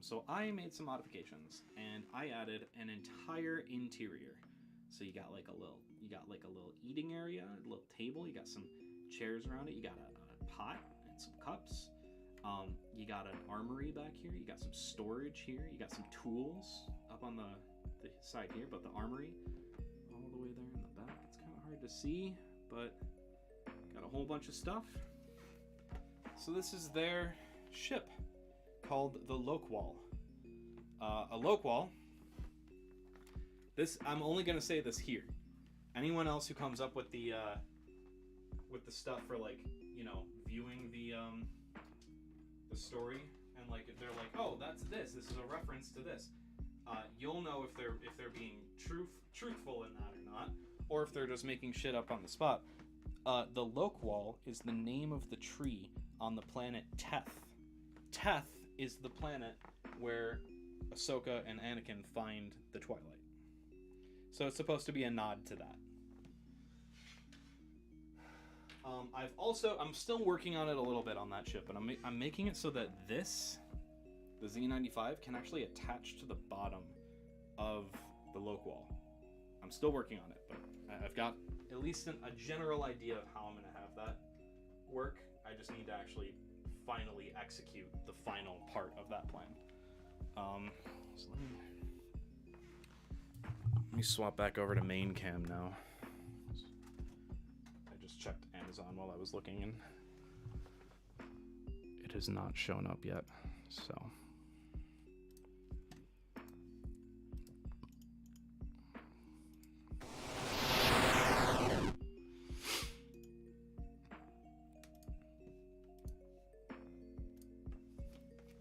So I made some modifications and I added an entire interior. So you got like a little eating area, a little table. You got some chairs around it. You got a pot and some cups. You got an armory back here. You got some storage here. You got some tools up on the side here, but the armory all the way there in the back. It's kind of hard to see, but got a whole bunch of stuff. So this is their ship called the Lokwall. A Lokwall. This, I'm only gonna say this here. Anyone else who comes up with the stuff for, like, you know, viewing the story and like if they're like, oh, that's this is a reference to this, you'll know if they're being truthful in that or not, or if they're just making shit up on the spot. The Lokwall is the name of the tree on the planet Teth. Teth is the planet where Ahsoka and Anakin find the Twilight. So it's supposed to be a nod to that. I'm still working on it a little bit on that ship, but I'm making it so that this, the Z95, can actually attach to the bottom of the Lokwall. I'm still working on it, but I've got at least a general idea of how I'm going to have that work. I just need to actually finally execute the final part of that plan. So let me Let me swap back over to main cam now. I just checked Amazon while I was looking and it has not shown up yet. So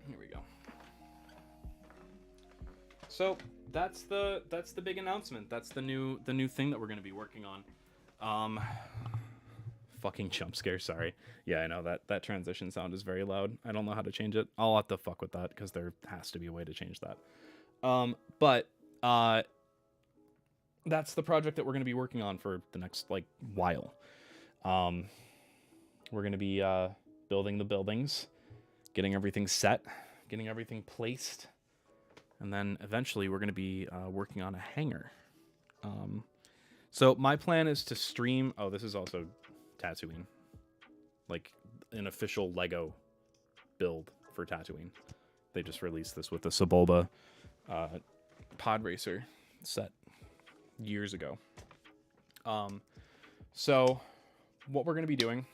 here we go. So that's the big announcement. That's the new thing that we're going to be working on. Fucking jump scare, sorry. Yeah, I know that transition sound is very loud. I don't know how to change it. I'll have to fuck with that because there has to be a way to change that. But that's the project that we're going to be working on for the next while. We're going to be building the buildings, getting everything set, getting everything placed. And then eventually we're going to be working on a hangar. So my plan is to stream... Oh, this is also Tatooine. Like an official Lego build for Tatooine. They just released this with the Sebulba pod racer set years ago. So what we're going to be doing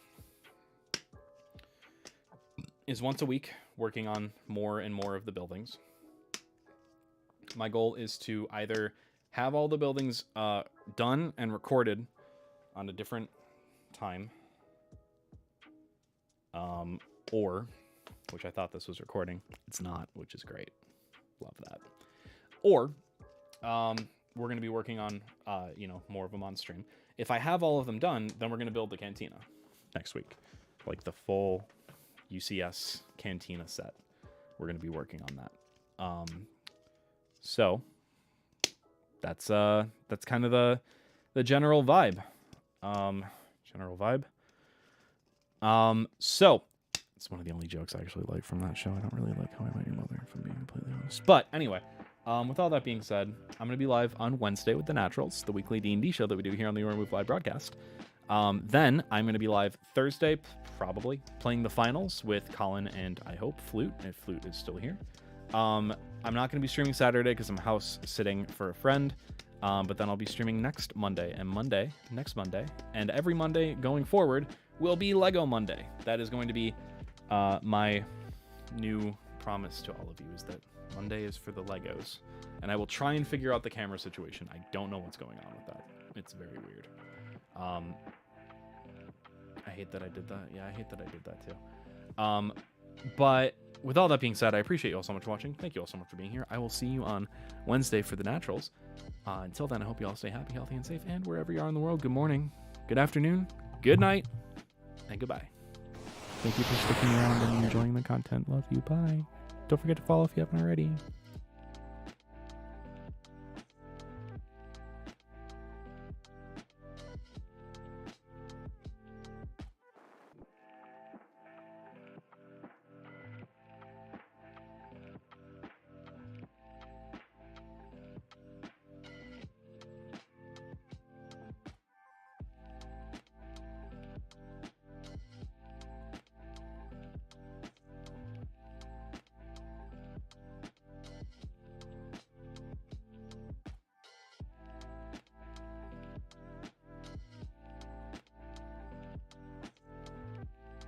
is once a week working on more and more of the buildings. My goal is to either have all the buildings done and recorded on a different time, or, which I thought this was recording, it's not, which is great. Love that. Or we're going to be working on, more of them on stream. If I have all of them done, then we're going to build the cantina next week, like the full UCS cantina set. We're going to be working on that. So that's kind of the general vibe. So it's one of the only jokes I actually like from that show. I don't really like How I Met Your Mother, if I'm being completely honest. But anyway, with all that being said, I'm going to be live on Wednesday with The Naturals, the weekly D&D show that we do here on the Remove Live broadcast. Then I'm going to be live Thursday, probably, playing the finals with Colin and, I hope, Flute, if Flute is still here. I'm not going to be streaming Saturday because I'm house sitting for a friend. But then I'll be streaming next Monday, and every Monday going forward will be Lego Monday. That is going to be my new promise to all of you, is that Monday is for the Legos. And I will try and figure out the camera situation. I don't know what's going on with that. It's very weird. I hate that I did that. Yeah, I hate that I did that too. But with all that being said, I appreciate you all so much for watching. Thank you all so much for being here. I will see you on Wednesday for the Naturals. Until then, I hope you all stay happy, healthy, and safe. And wherever you are in the world, good morning, good afternoon, good night, and goodbye. Thank you for sticking around and enjoying the content. Love you. Bye. Don't forget to follow if you haven't already.